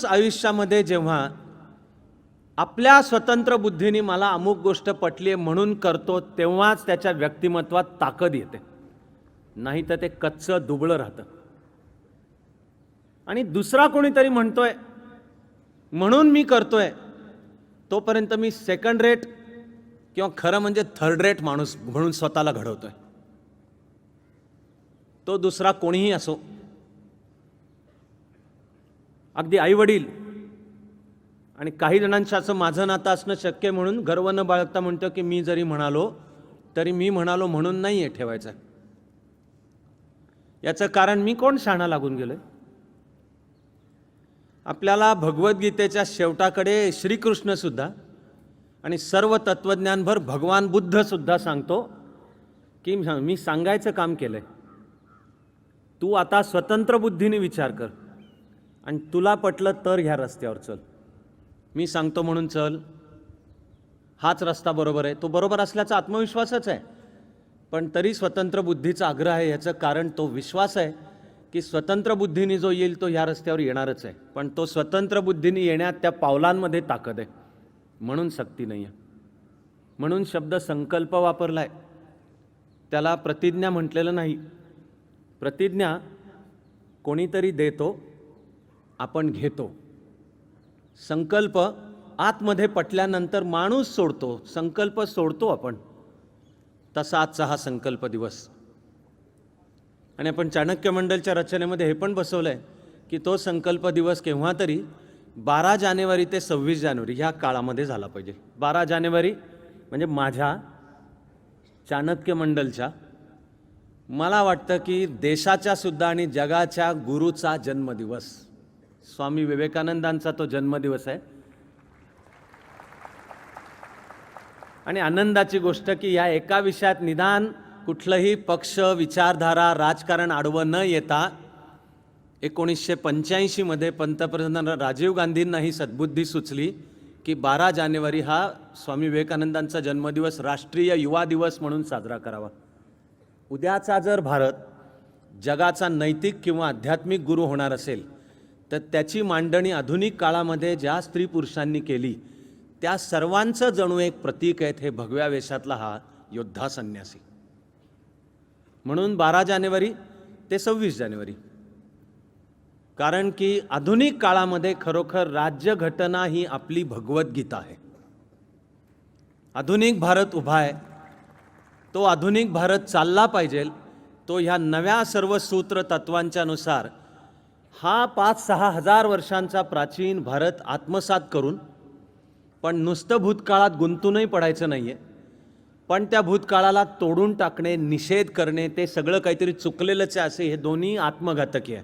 आयुष्यामध्ये जेव्हा आपल्या स्वतंत्र बुद्धीने मला अमुक गोष्ट पटली आहे म्हणून करतो, तेव्हाच त्याच्या व्यक्तिमत्वात ताकद येते, नाही तर ते कच्चं दुबळं राहतं. आणि दुसरा कोणीतरी म्हणतोय म्हणून मी करतोय, तोपर्यंत मी सेकंड रेट किंवा खरं म्हणजे थर्ड रेट माणूस म्हणून स्वतःला घडवतोय. तो दुसरा कोणीही असो, अगदी आई वडील. आणि काही जणांचं असं माझं नातं असणं शक्य म्हणून गर्व न बाळगता म्हणतो की मी जरी म्हणालो तरी मी म्हणालो म्हणून नाही आहे ठेवायचं. याचं कारण मी कोण शहाणा लागून गेलोय. आपल्याला भगवद्गीतेच्या शेवटाकडे श्रीकृष्ण सुद्धा आणि सर्व तत्वज्ञानभर भगवान बुद्ध सुद्धा सांगतो की मी सांगायचं काम केलंय, तू आता स्वतंत्र बुद्धीने विचार कर आणि तुला पटलं तर ह्या रस्त्यावर चल. मी सांगतो म्हणून चल, हाच रस्ता बरोबर आहे. तो बरोबर असल्याचा आत्मविश्वासच आहे, पण तरी स्वतंत्र बुद्धीचा आग्रह आहे. याचं कारण तो विश्वास आहे की स्वतंत्र बुद्धीने जो येईल तो ह्या रस्त्यावर येणारच आहे, पण तो स्वतंत्र बुद्धीने येण्यात त्या पावलांमध्ये ताकद आहे, म्हणून सक्ती नाही आहे. म्हणून शब्द संकल्प वापरलाय, त्याला प्रतिज्ञा म्हटलेलं नाही. प्रतिज्ञा कोणीतरी देतो, आपण घेतो. संकल्प आतमध्ये पटल्यानंतर माणूस सोडतो, संकल्प सोडतो आपण. तसा आजचा हा संकल्प दिवस. आणि आपण चाणक्य मंडलच्या रचनेमध्ये हे पण बसवलंय की तो संकल्प दिवस केव्हा तरी 12 जानेवारी ते 26 जानेवारी ह्या काळामध्ये झाला पाहिजे. 12 जानेवारी म्हणजे माझ्या चाणक्य मंडलच्या, मला वाटतं की देशाच्या सुद्धा आणि जगाच्या गुरुचा जन्मदिवस, स्वामी विवेकानंदांचा तो जन्मदिवस आहे. आणि आनंदाची गोष्ट की या एका विषयात निदान कुठलंही पक्ष, विचारधारा, राजकारण आडवं न येता 1985 मध्ये पंतप्रधान राजीव गांधींना ही सद्बुद्धी सुचली की 12 जानेवारी हा स्वामी विवेकानंदांचा जन्मदिवस राष्ट्रीय युवा दिवस म्हणून साजरा करावा. उद्याचा जर भारत जगाचा नैतिक किंवा आध्यात्मिक गुरु होणार असेल तर त्याची मांडणी आधुनिक काळामध्ये ज्या स्त्री पुरुषांनी केली त्या सर्वांचं जणू एक प्रतीक आहे हे भगव्या वेशातला हा योद्धा संन्यासी. म्हणून 12 जानेवारी ते 26 जानेवारी, कारण की आधुनिक काळामध्ये खरोखर राज्यघटना ही आपली भगवद्गीता आहे. आधुनिक भारत उभा आहे, तो आधुनिक भारत चालला पाहिजे, तो ह्या नव्या सर्व सूत्र तत्वांच्या नुसार हा 5-6 हजार वर्षांचा प्राचीन भारत आत्मसात करून, पण नुसतं भूतकाळात गुंतूनही पडायचं नाही आहे, पण त्या भूतकाळाला तोडून टाकणे, निषेध करणे, ते सगळं काहीतरी चुकलेलंच आहे असे हे दोन्ही आत्मघातकी आहे.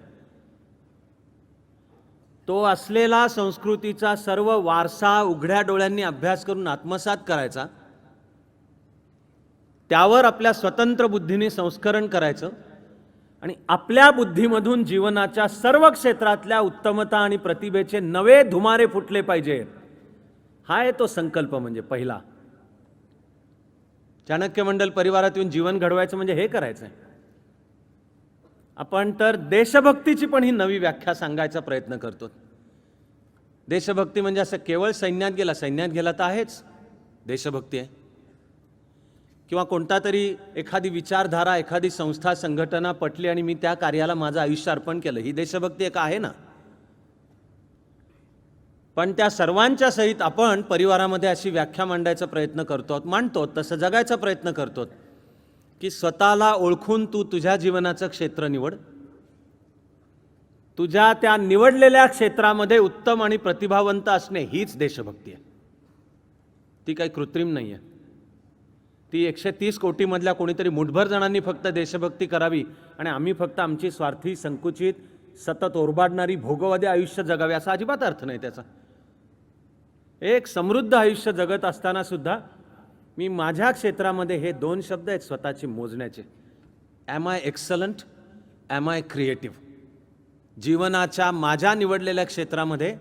तो असलेला संस्कृतीचा सर्व वारसा उघड्या डोळ्यांनी अभ्यास करून आत्मसात करायचा, त्यावर आपल्या स्वतंत्र बुद्धीने संस्करण करायचं आणि आपल्या बुद्धीमधून जीवनाच्या सर्व क्षेत्रातल्या उत्तमता आणि प्रतिभेचे नवे धुमारे फुटले पाहिजे. हा आहे तो संकल्प. म्हणजे पहिला चाणक्य मंडल परिवारात येऊन जीवन घडवायचं म्हणजे हे करायचं आहे. आपण तर देशभक्तीची पण ही नवी व्याख्या सांगायचा प्रयत्न करतो. देशभक्ती म्हणजे असं केवळ सैन्यात गेला तर आहेच देशभक्ती आहे, किंवा कोणता तरी एखादी विचारधारा, एखादी संस्था, संघटना पटली आणि मी त्या कार्याला माझं आयुष्य अर्पण केलं, ही देशभक्ती एक आहे ना. पण त्या सर्वांच्या सहित आपण परिवारामध्ये अशी व्याख्या मांडायचा प्रयत्न करतो, मांडतो, तसं जगायचा प्रयत्न करतो की स्वतःला ओळखून तू तुझ्या जीवनाचं क्षेत्र निवड. तुझ्या त्या निवडलेल्या क्षेत्रामध्ये उत्तम आणि प्रतिभावंत असणे हीच देशभक्ती आहे. ती काही कृत्रिम नाही आहे. ती 130 कोटीमधल्या कोणीतरी मुठभर जणांनी फक्त देशभक्ती करावी आणि आम्ही फक्त आमची स्वार्थी, संकुचित, सतत ओरबाडणारी भोगवादी आयुष्य जगावे असा अजिबात अर्थ नाही त्याचा. एक समृद्ध आयुष्य जगत असताना सुद्धा मी माझ्या क्षेत्रामध्ये हे 2 शब्द आहेत स्वतःची मोजण्याचे. Am I excellent, am I creative. जीवनाच्या माझ्या निवडलेल्या क्षेत्रामध्ये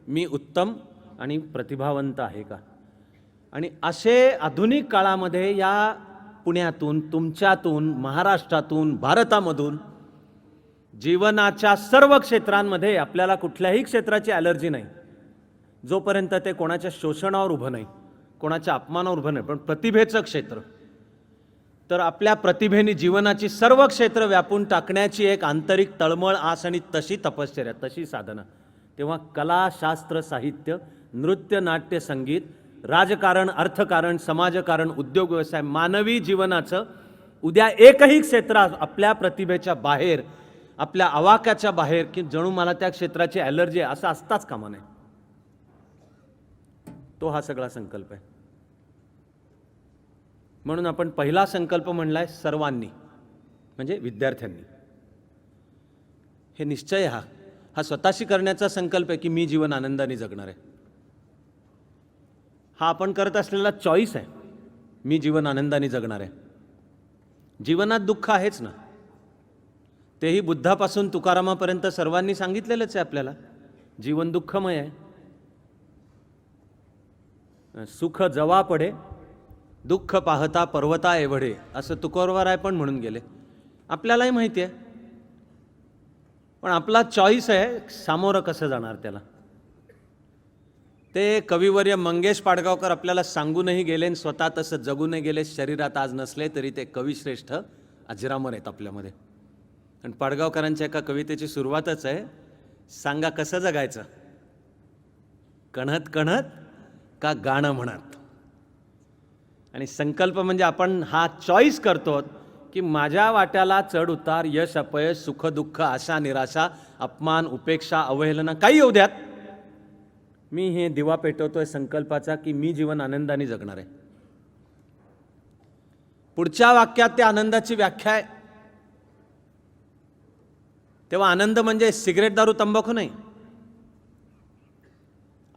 मी उत्तम आणि प्रतिभावंत आहे का. आणि असे आधुनिक काळामध्ये या पुण्यातून, तुमच्यातून, महाराष्ट्रातून, भारतामधून जीवनाच्या सर्व क्षेत्रांमध्ये आपल्याला कुठल्याही क्षेत्राची ॲलर्जी नाही, जोपर्यंत ते कोणाच्या शोषणावर उभं नाही, कोणाच्या अपमानावर उभं नाही. पण प्रतिभेचं क्षेत्र, तर आपल्या प्रतिभेने जीवनाची सर्व क्षेत्र व्यापून टाकण्याची एक आंतरिक तळमळ, आस आणि तशी तपश्चर्या, तशी साधना. तेव्हा कला, शास्त्र, साहित्य, नृत्य, नाट्य, संगीत, राजकारण, अर्थकारण, समाजकारण, उद्योग, व्यवसाय, मानवी जीवनाचं उद्या एकही क्षेत्र आपल्या प्रतिभेच्या बाहेर, आपल्या आवाक्याच्या बाहेर, की जणू मला त्या क्षेत्राची ॲलर्जी आहे असं असताच कामा नये. तो हा सगळा संकल्प आहे. म्हणून आपण पहिला संकल्प म्हणलाय सर्वांनी, म्हणजे विद्यार्थ्यांनी. हे निश्चय हा स्वतःशी करण्याचा संकल्प आहे की मी जीवन आनंदाने जगणार आहे. हा आपण करत असलेला चॉईस आहे, मी जीवन आनंदाने जगणार आहे. जीवनात दुःख आहेच ना, तेही बुद्धापासून तुकारामापर्यंत सर्वांनी सांगितलेलंच आहे आपल्याला. जीवन दुःखमय आहे. सुख जवा पडे, दुःख पाहता पर्वता एवढे, असं तुकोरवाराय पण म्हणून गेले. आपल्यालाही माहिती आहे, पण आपला चॉईस आहे सामोरं कसं जाणार त्याला. ते कविवर्य मंगेश पाडगावकर आपल्याला सांगूनही गेले आणि स्वतः तसं जगूनही गेले. शरीरात आज नसले तरी ते कविश्रेष्ठ अजरामर आहेत आपल्यामध्ये. आणि पाडगावकरांच्या एका कवितेची सुरुवातच आहे, सांगा कसं जगायचं, कणत कणत का गाणं म्हणत. आणि संकल्प म्हणजे आपण हा चॉईस करतो की माझ्या वाट्याला चढ उतार, यश अपयश, सुख दुःख, आशा निराशा, अपमान, उपेक्षा, अवहेलना काही येऊ द्यात, मी हे दिवा पेटवतोय संकल्पाचा की मी जीवन आनंदाने जगणार आहे. पुढच्या वाक्यात त्या आनंदाची व्याख्या आहे. तेव्हा आनंद म्हणजे सिगरेट, दारू, तंबाखू नाही.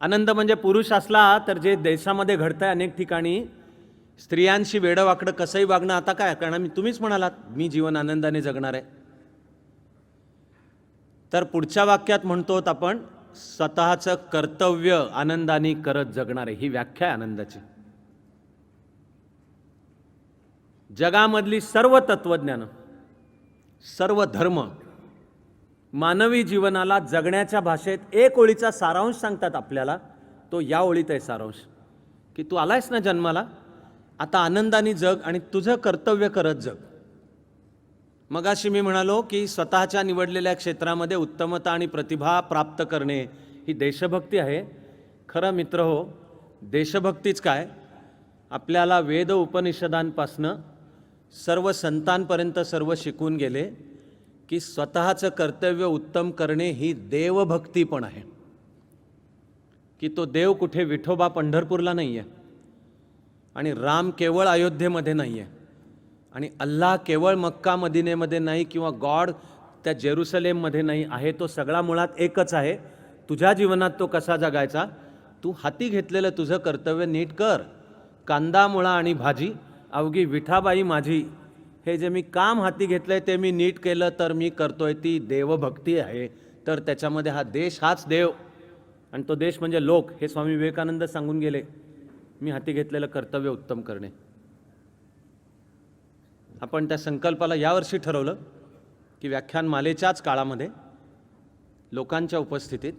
आनंद म्हणजे पुरुष असला तर जे देशामध्ये घडतंय अनेक ठिकाणी, स्त्रियांशी वेडवाकडं कसंही वागणं, आता काय कारण तुम्हीच म्हणालात मी जीवन आनंदाने जगणार आहे. तर पुढच्या वाक्यात म्हणतो आपण स्वतःचं कर्तव्य आनंदाने करत जगणार आहे. ही व्याख्या आहे आनंदाची. जगामधली सर्व तत्वज्ञान, सर्व धर्म मानवी जीवनाला जगण्याच्या भाषेत एक ओळीचा सारांश सांगतात आपल्याला. तो या ओळीत आहे सारांश, की तू आलायस ना जन्माला, आता आनंदाने जग आणि तुझं कर्तव्य करत जग. मगाशी मी म्हणालो की स्वतःच्या निवडलेल्या क्षेत्रामध्ये उत्तमता आणि प्रतिभा प्राप्त करणे ही देशभक्ती आहे. खरं मित्र हो, देशभक्तीच काय, आपल्याला वेद उपनिषदांपासनं सर्व संतांपर्यंत सर्व शिकून गेले की स्वतःचं कर्तव्य उत्तम करणे ही देवभक्ती पण आहे. की तो देव कुठे विठोबा पंढरपूरला नाही आहे, आणि राम केवळ अयोध्येमध्ये नाही आहे, आणि अल्लाह केवळ मक्का मदिनेमध्ये नाही, किंवा गॉड त्या जेरुसलेममध्ये नाही आहे. तो सगळा मुळात एकच आहे. तुझ्या जीवनात तो कसा जगायचा, तू हाती घेतलेलं तुझं कर्तव्य नीट कर. कांदा, मुळा आणि भाजी अवघी विठाबाई माझी, हे जे मी काम हाती घेतलंय ते मी नीट केलं तर मी करतोय, ती देवभक्ती आहे. तर त्याच्यामध्ये हा देश हाच देव, आणि तो देश म्हणजे लोक. हे स्वामी विवेकानंद सांगून गेले, मी हाती घेतलेलं कर्तव्य उत्तम करणे. आपण त्या संकल्पाला यावर्षी ठरवलं की व्याख्यानमालेच्याच काळामध्ये लोकांच्या उपस्थितीत,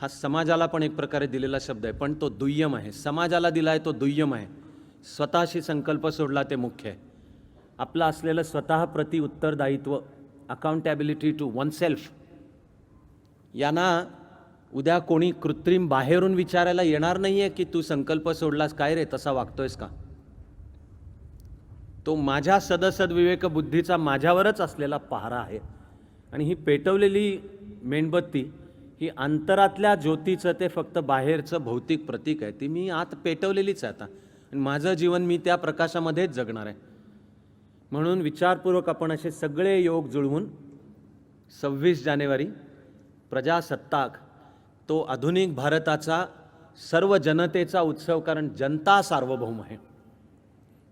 हा समाजाला पण एक प्रकारे दिलेला शब्द आहे, पण तो दुय्यम आहे. समाजाला दिला आहे तो दुय्यम आहे. स्वतःशी संकल्प सोडला ते मुख्य आहे. आपलं असलेलं स्वतः प्रति उत्तरदायित्व, अकाउंटेबिलिटी टू वनसेल्फ, यांना उद्या कोणी कृत्रिम बाहेरून विचारायला येणार नाही आहे की तू संकल्प सोडलास काय रे, तसा वागतोयस का. तो माझ्या सदसद विवेक बुद्धीचा माझ्यावरच असलेला पहारा आहे. आणि ही पेटवलेली मेणबत्ती ही अंतरातल्या ज्योतीचं ते फक्त बाहेरचं भौतिक प्रतीक आहे. ती मी आत पेटवलेलीच आहे आता, आणि माझं जीवन मी त्या प्रकाशामध्येच जगणार आहे. म्हणून विचारपूर्वक आपण असे सगळे योग जुळवून 26 जानेवारी प्रजासत्ताक, तो आधुनिक भारताचा सर्व जनतेचा उत्सव, कारण जनता सार्वभौम आहे.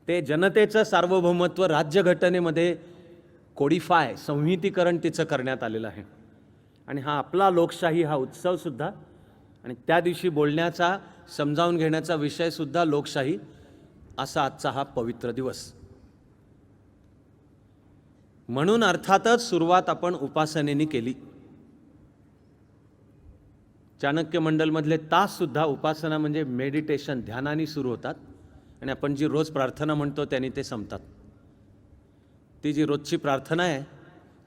ते जनतेचं सार्वभौमत्व राज्यघटनेमध्ये कोडिफाय, संहितीकरण तिचं करण्यात आलेलं आहे. आणि हा आपला लोकशाही हा उत्सवसुद्धा, आणि त्या दिवशी बोलण्याचा, समजावून घेण्याचा विषयसुद्धा लोकशाही, असा आजचा हा पवित्र दिवस. म्हणून अर्थातच सुरुवात आपण उपासनेने केली. चाणक्य मंडलमधले ताससुद्धा उपासना म्हणजे मेडिटेशन, ध्यानाने सुरू होतात आणि आपण जी रोज प्रार्थना म्हणतो त्यांनी ते संपतात. ती जी रोजची प्रार्थना आहे,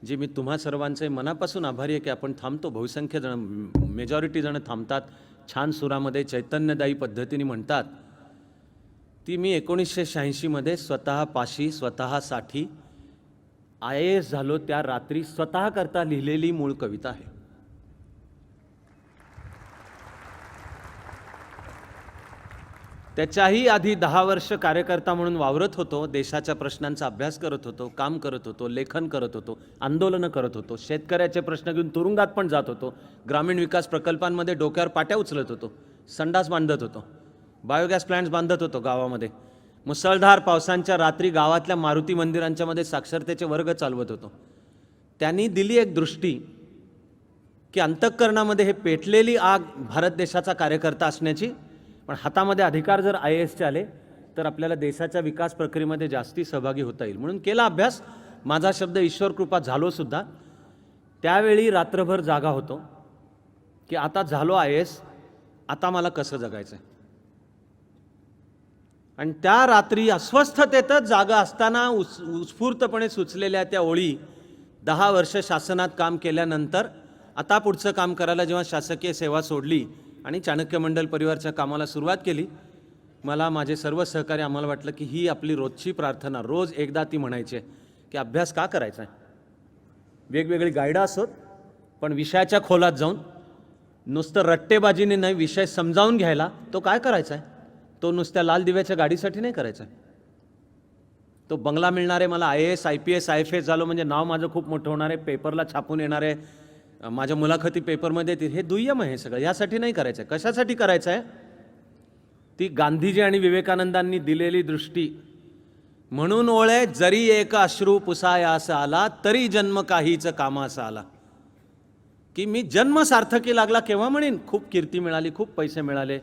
जी मी तुम्हा सर्वांचे मनापासून आभारी आहे की आपण थांबतो, बहुसंख्य जण, मेजॉरिटी जण थांबतात, छान सुरामध्ये चैतन्यदायी पद्धतीने म्हणतात, ती मी 1986मध्ये स्वतःसाठी IAS झालो त्या रात्री स्वतःकरता लिहिलेली मूळ कविता आहे. त्याच्याही आधी 10 वर्ष कार्यकर्ता म्हणून वावरत होतो, देशाच्या प्रश्नांचा अभ्यास करत होतो, काम करत होतो, लेखन करत होतो, आंदोलनं करत होतो, शेतकऱ्याचे प्रश्न घेऊन तुरुंगात पण जात होतो, ग्रामीण विकास प्रकल्पांमध्ये डोक्यावर पाट्या उचलत होतो, संडास बांधत होतो, बायोगॅस प्लांट्स बांधत होतो गावामध्ये, मुसळधार पावसांच्या रात्री गावातल्या मारुती मंदिरांच्या मध्ये साक्षरतेचे वर्ग चालवत होतो. त्यांनी दिली एक दृष्टी की अंतःकरणामध्ये हे पेटलेली आग भारत देशाचा कार्यकर्ता असण्याची, पण हातामध्ये अधिकार जर IASचे आले तर आपल्याला देशाच्या विकास प्रक्रियेमध्ये जास्ती सहभागी होता येईल. म्हणून केला अभ्यास. माझा शब्द ईश्वर कृपा झालो सुद्धा. त्यावेळी रात्रभर जागा होतो की आता झालो IAS, आता मला कसं जगायचं आहे. आणि त्या रात्री अस्वस्थतेतच जागा असताना उत्स्फूर्तपणे सुचलेल्या त्या ओळी 10 वर्ष शासनात काम केल्यानंतर आता पुढचं काम करायला जेव्हा शासकीय सेवा सोडली आणि चाणक्य मंडल परिवारच्या कामाला सुरुवात केली, मला माझे सर्व सहकारी आम्हाला वाटलं की ही आपली रोजची प्रार्थना, रोज एकदा ती म्हणायची आहे की अभ्यास का करायचा आहे. वेगवेगळी गाईडं असोत, पण विषयाच्या खोलात जाऊन नुसतं रट्टेबाजीने नाही, विषय समजावून घ्यायला तो काय करायचा आहे. तो नुसत्या लाल दिव्याच्या गाडीसाठी नाही करायचा आहे. तो बंगला मिळणार आहे, मला IAS IPS IFS झालो म्हणजे नाव माझं खूप मोठं होणार आहे, पेपरला छापून येणार आहे, माझ्या मुलाखती पेपरमध्ये येतील, हे दुय्यम आहे. हे सगळं यासाठी नाही करायचं आहे. कशासाठी करायचं आहे. ती गांधीजी आणि विवेकानंदांनी दिलेली दृष्टी. म्हणून ओळे जरी एक अश्रू पुसायास आला तरी जन्म काहीच कामास आला. की मी जन्म सार्थकी लागला केव्हा म्हणेन, खूप कीर्ती मिळाली, खूप पैसे मिळाले,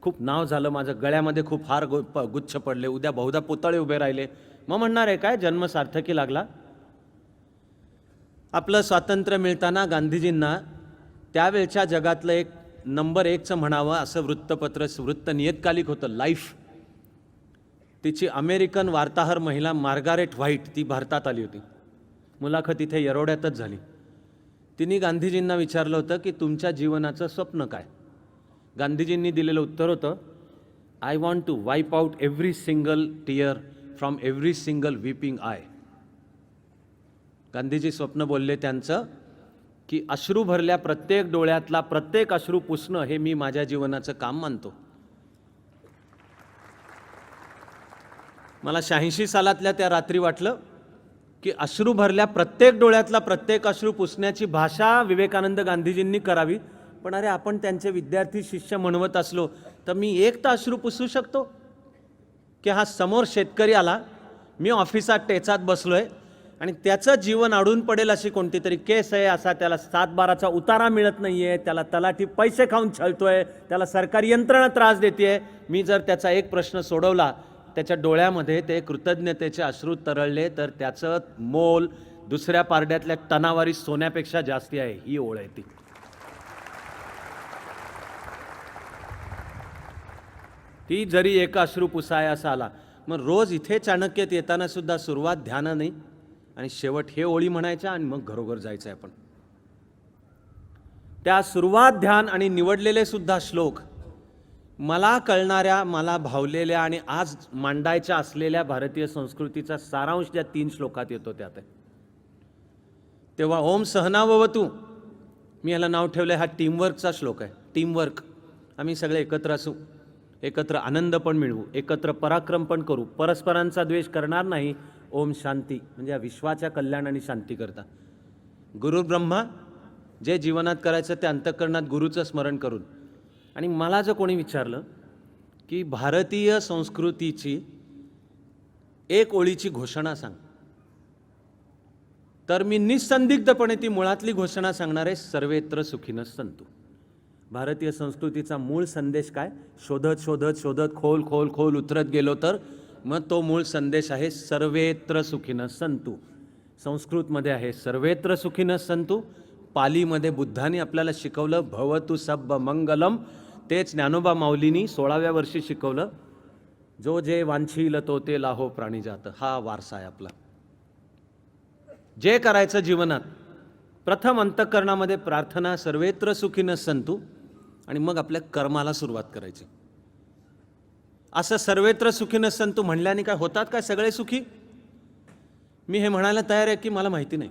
खूप नाव झालं, माझं गळ्यामध्ये खूप हार गुच्छ पडले, उद्या बहुधा पुतळे उभे राहिले, मग म्हणणार आहे काय जन्म सार्थकी लागला. आपलं स्वातंत्र्य मिळताना गांधीजींना त्यावेळच्या जगातलं एक नंबर 1चं म्हणावं असं वृत्तपत्र, वृत्त नियतकालिक होतं लाईफ. तिची अमेरिकन वार्ताहर महिला मार्गारेट व्हाईट, ती भारतात आली होती. मुलाखत इथे येरवड्यातच झाली. तिने गांधीजींना विचारलं होतं की तुमच्या जीवनाचं स्वप्न काय. गांधीजींनी दिलेलं उत्तर होतं, I want to wipe out every single tear from every single weeping eye. Gandhiji स्वप्न बोलले त्यांचं की अश्रू भरल्या प्रत्येक डोळ्यातला प्रत्येक अश्रू पुसणं हे मी माझ्या जीवनाचं काम मानतो. मला 86 सालातल्या त्या रात्री वाटलं की अश्रू भरल्या प्रत्येक डोळ्यातला प्रत्येक अश्रू पुसण्याची भाषा विवेकानंद गांधीजींनी करावी. पण अरे आपण त्यांचे विद्यार्थी शिष्य म्हणवत असलो तर मी एक तर अश्रू पुसू शकतो की हा समोर शेतकरी आला, मी ऑफिसात टेचात बसलोय आणि त्याचं जीवन अडून पडेल अशी कोणती तरी केस आहे, असा त्याला 7/12चा उतारा मिळत नाहीये, त्याला तलाठी पैसे खाऊन छळतोय, त्याला सरकारी यंत्रणा त्रास देतेय. मी जर त्याचा एक प्रश्न सोडवला, त्याच्या डोळ्यामध्ये ते कृतज्ञतेचे अश्रू तरळले तर त्याचं मोल दुसऱ्या पारड्यातल्या टनावारी सोन्यापेक्षा जास्ती आहे. ही ओळ आहे ती. ती जरी एक अश्रू पुसायास आला. मग रोज इथे चाणक्यात येताना सुद्धा सुरुवात ध्यानाने आणि शेवट हे ओळी म्हणायच्या आणि मग घरोघर जायचं आहे. आपण त्या सुरुवात ध्यान आणि निवडलेले सुद्धा श्लोक मला कळणाऱ्या, मला भावलेल्या आणि आज मांडायच्या असलेल्या भारतीय संस्कृतीचा सारांश ज्या 3 श्लोकात येतो त्यात आहे. तेव्हा ओम सहनाववतु, मी याला नाव ठेवलं हा टीमवर्कचा श्लोक आहे. टीमवर्क, आम्ही सगळे एकत्र असू, एकत्र आनंद पण मिळवू, एकत्र पराक्रम पण करू, परस्परांचा द्वेष करणार नाही. ओम शांती, म्हणजे या विश्वाच्या कल्याण आणि शांती करता. गुरु ब्रह्मा, जे जीवनात करायचं ते अंतःकरणात गुरुचं स्मरण करून. आणि मला जर कोणी विचारलं की भारतीय संस्कृतीची एक ओळीची घोषणा सांग, तर मी निसंदिग्धपणे ती मुळातली घोषणा सांगणार आहे, सर्वेत्र सुखिनः सन्तु. भारतीय संस्कृतीचा मूळ संदेश काय, शोधत शोधत शोधत खोल खोल खोल उतरत गेलो तर मग तो मूळ संदेश आहे सर्वेत्र सुखिनः सन्तु. संस्कृतमध्ये आहे सर्वेत्र सुखिनः सन्तु, पालीमध्ये बुद्धांनी आपल्याला शिकवलं भवतु सब्ब मंगलम, तेच ज्ञानोबा माऊलींनी 16व्या वर्षी शिकवलं, जो जे वांछील तो ते लाहो प्राणी जात. हा वारसा आहे आपला. जे करायचं जीवनात प्रथम अंतःकरणामध्ये प्रार्थना सर्वेत्र सुखिनः सन्तु आणि मग आपल्या कर्माला सुरुवात करायची. असं सर्वेत्र सुखिनः सन्तु म्हणल्याने काय होतात काय सगळे सुखी? मी हे म्हणायला तयार आहे की मला माहिती नाही,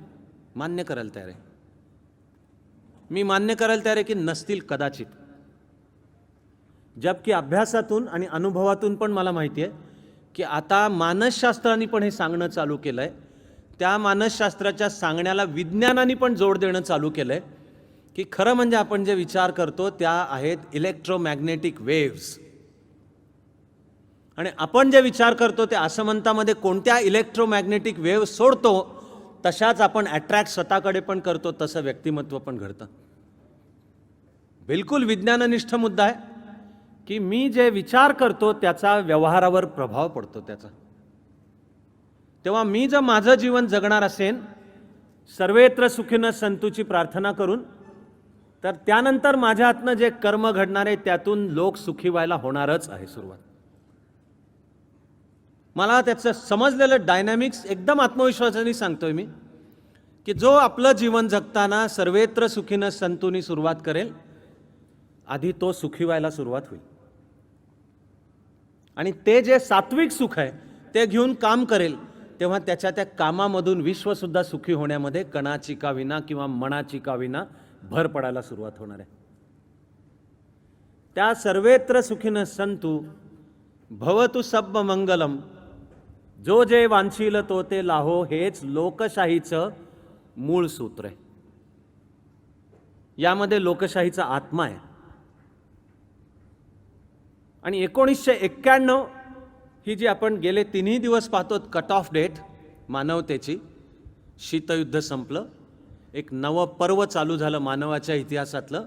मान्य करायला तयार आहे. मी मान्य करायला तयार आहे की नसतील कदाचित. जबकि अभ्यासातून आणि अनुभवातून पण मला माहिती आहे की आता मानसशास्त्राने पण हे सांगणं चालू केलं आहे. त्या मानसशास्त्राच्या सांगण्याला विज्ञानाने पण जोड देणं चालू केलं आहे की खरं म्हणजे आपण जे विचार करतो त्या आहेत इलेक्ट्रोमॅग्नेटिक वेव्स. आणि आपण जे विचार करतो ते असमंतामध्ये कोणत्या इलेक्ट्रोमॅग्नेटिक वेव्ह सोडतो तशाच आपण अट्रॅक्ट स्वतःकडे पण करतो, तसं व्यक्तिमत्व पण घडतं. बिलकुल विज्ञाननिष्ठ मुद्दा आहे की मी जे विचार करतो त्याचा व्यवहारावर प्रभाव पडतो त्याचा. तेव्हा मी जर माझं जीवन जगणार असेन सर्वेत्र सुखिनः सन्तुची प्रार्थना करून, तर त्यानंतर माझ्या हातनं जे कर्म घडणार आहे त्यातून लोक सुखी व्हायला होणारच आहे सुरुवात. मला त्याचं समजलेलं डायनॅमिक्स एकदम आत्मविश्वासाने सांगतोय मी की जो आपलं जीवन जगताना सर्वेत्र सुखिनः सन्तुनी सुरुवात करेल, आधी तो सुखी व्हायला सुरुवात होईल. आणि ते जे सात्विक सुख आहे ते घेऊन काम करेल, तेव्हा त्याच्या त्या कामामधून विश्वसुद्धा सुखी होण्यामध्ये कणाची का विना किंवा मनाची का विना भर पडायला सुरुवात होणार आहे. त्या सर्वेत्र सुखिनः सन्तु भवतु सब्ब मंगलम, जो जे वांछील तो ते लाहो, हेच लोकशाहीचं मूळ सूत्र आहे. यामध्ये लोकशाहीचा आत्मा आहे. आणि 1991 ही जी आपण गेले 3 दिवस पाहतो कट ऑफ डेट मानवतेची, शीतयुद्ध संपलं, एक नवं पर्व चालू झालं मानवाच्या इतिहासातलं.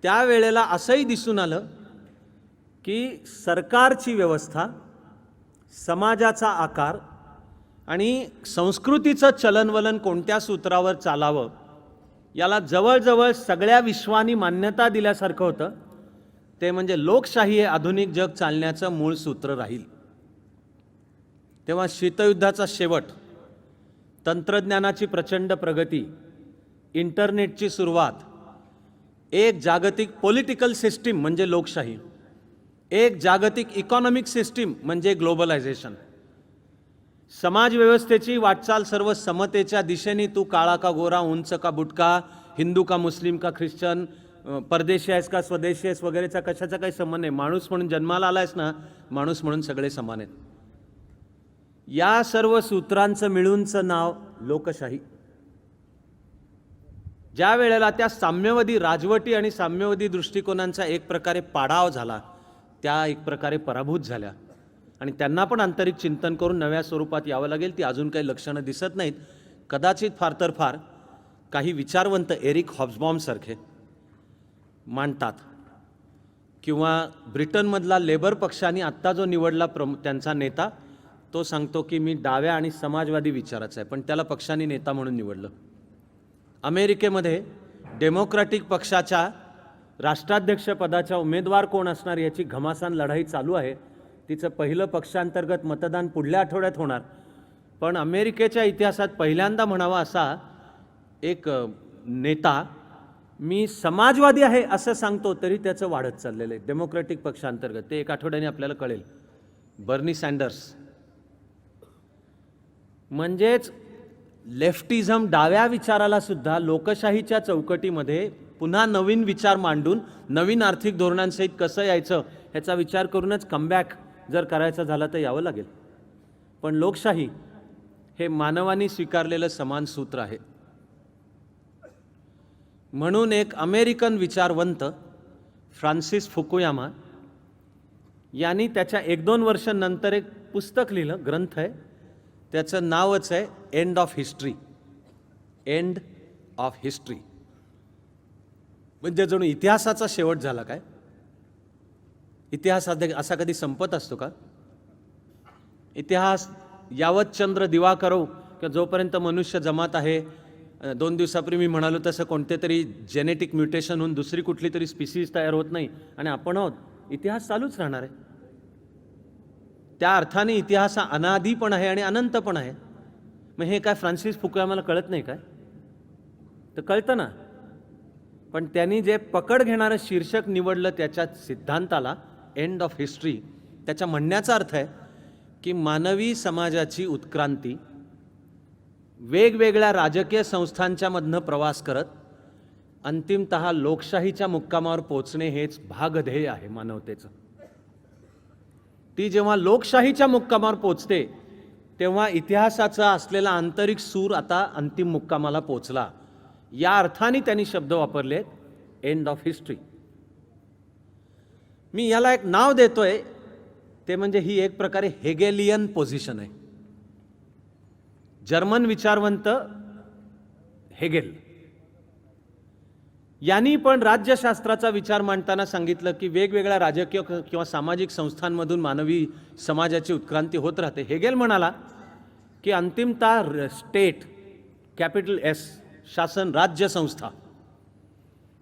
त्यावेळेला असंही दिसून आलं की सरकारची व्यवस्था, समाजाचा आकार आणि संस्कृतीचं चलनवलन कोणत्या सूत्रावर चालावं याला जवळजवळ सगळ्या विश्वानी मान्यता दिल्यासारखं होतं. ते म्हणजे लोकशाही हे आधुनिक जग चालण्याचं मूळ सूत्र राहील. तेव्हा शीतयुद्धाचा शेवट, तंत्रज्ञानाची प्रचंड प्रगती, इंटरनेटची सुरुवात, एक जागतिक पॉलिटिकल सिस्टीम म्हणजे लोकशाही, एक जागतिक इकॉनॉमिक सिस्टीम म्हणजे ग्लोबलायझेशन, समाजव्यवस्थेची वाटचाल सर्व समतेच्या दिशेने, तू काळा का गोरा, उंच का बुटका, हिंदू का मुस्लिम का ख्रिश्चन, परदेशी आहेस का स्वदेशी आहेस वगैरेचा कशाचा काही संबंध नाही. माणूस म्हणून जन्माला आलायस ना, माणूस म्हणून सगळे समान आहेत. या सर्व सूत्रांचं मिळूनचं नाव लोकशाही. ज्या वेळेला त्या साम्यवादी राजवटी आणि साम्यवादी दृष्टिकोनांचा एक प्रकारे पाडाव झाला, त्या एक प्रकारे पराभूत झाल्या आणि त्यांना पण आंतरिक चिंतन करून नव्या स्वरूपात यावं लागेल. ती अजून काही लक्षणं दिसत नाहीत. कदाचित फार तर फार काही विचारवंत एरिक हॉब्सबॉम सारखे मांडतात किंवा ब्रिटनमधला लेबर पक्षाने आत्ता जो निवडला त्यांचा नेता, तो सांगतो की मी डाव्या आणि समाजवादी विचाराचा आहे, पण त्याला पक्षाने नेता म्हणून निवडलं. अमेरिकेमध्ये डेमोक्रॅटिक पक्षाच्या राष्ट्राध्यक्षपदाच्या उमेदवार कोण असणार याची घमासान लढाई चालू आहे. तिचं पहिलं पक्षांतर्गत मतदान पुढल्या आठवड्यात होणार. पण अमेरिकेच्या इतिहासात पहिल्यांदा म्हणावा असा एक नेता मी समाजवादी आहे असं सांगतो तरी त्याचं वाढत चाललेलं आहे डेमोक्रॅटिक पक्षांतर्गत. ते एक आठवड्याने आपल्याला कळेल. Bernie Sanders. म्हणजेच लेफ्टिझम डाव्या विचाराला सुद्धा लोकशाहीच्या चौकटीमध्ये पुन्हा नवीन विचार मांडून नवीन आर्थिक धोरणांसहित कसं यायचं ह्याचा विचार करूनच कमबॅक जर करायचं झालं तर यावं लागेल. पण लोकशाही हे मानवाने स्वीकारलेलं समान सूत्र आहे. म्हणून एक अमेरिकन विचारवंत फ्रान्सिस फुकुयामा यांनी त्याच्या 1-2 वर्षांनंतर एक पुस्तक लिहिलं, ग्रंथ आहे, त्याचं नावच आहे end of history. End of history म्हणजे जणू इतिहासाचा शेवट झाला काय? इतिहास असा कधी संपत असतो का? इतिहास यावत चंद्र दिवा करो की जोपर्यंत मनुष्य जमात आहे, 2 दिवसापूर्वी मी म्हणालो तसं कोणते तरी जेनेटिक म्युटेशन होऊन दुसरी कुठली तरी स्पीसीज तयार होत नाही आणि आपण आहोत, इतिहास चालूच राहणार आहे. त्या अर्थाने इतिहास हा अनादी पण आहे आणि अनंत पण आहे. मग हे काय फ्रान्सिस फुकुयामाला कळत नाही काय? तर कळतं ना. पण त्यांनी जे पकड घेणारं शीर्षक निवडलं त्याच्या सिद्धांताला, एंड ऑफ हिस्ट्री, त्याच्या म्हणण्याचा अर्थ आहे की मानवी समाजाची उत्क्रांती वेगवेगळ्या राजकीय संस्थांच्या मधनं प्रवास करत अंतिमतः लोकशाहीच्या मुक्कामावर पोचणे हेच भागध्येय आहे मानवतेचं. ती जेव्हा लोकशाहीच्या मुक्कामावर पोचते तेव्हा इतिहासाचा असलेला आंतरिक सूर आता अंतिम मुक्कामाला पोचला. या अर्थाने त्यांनी शब्द वापरले, एंड ऑफ हिस्ट्री. मी याला एक नाव देतोय, ते म्हणजे ही एक प्रकारे हेगेलियन पोझिशन आहे. जर्मन विचारवंत हेगेल यांनी पण राज्यशास्त्राचा विचार मांडताना सांगितलं की वेगवेगळ्या राजकीय किंवा सामाजिक संस्थांमधून मानवी समाजाची उत्क्रांती होत राहते. हेगेल म्हणाला की अंतिमतः स्टेट, कॅपिटल एस, शासन, राज्य संस्था,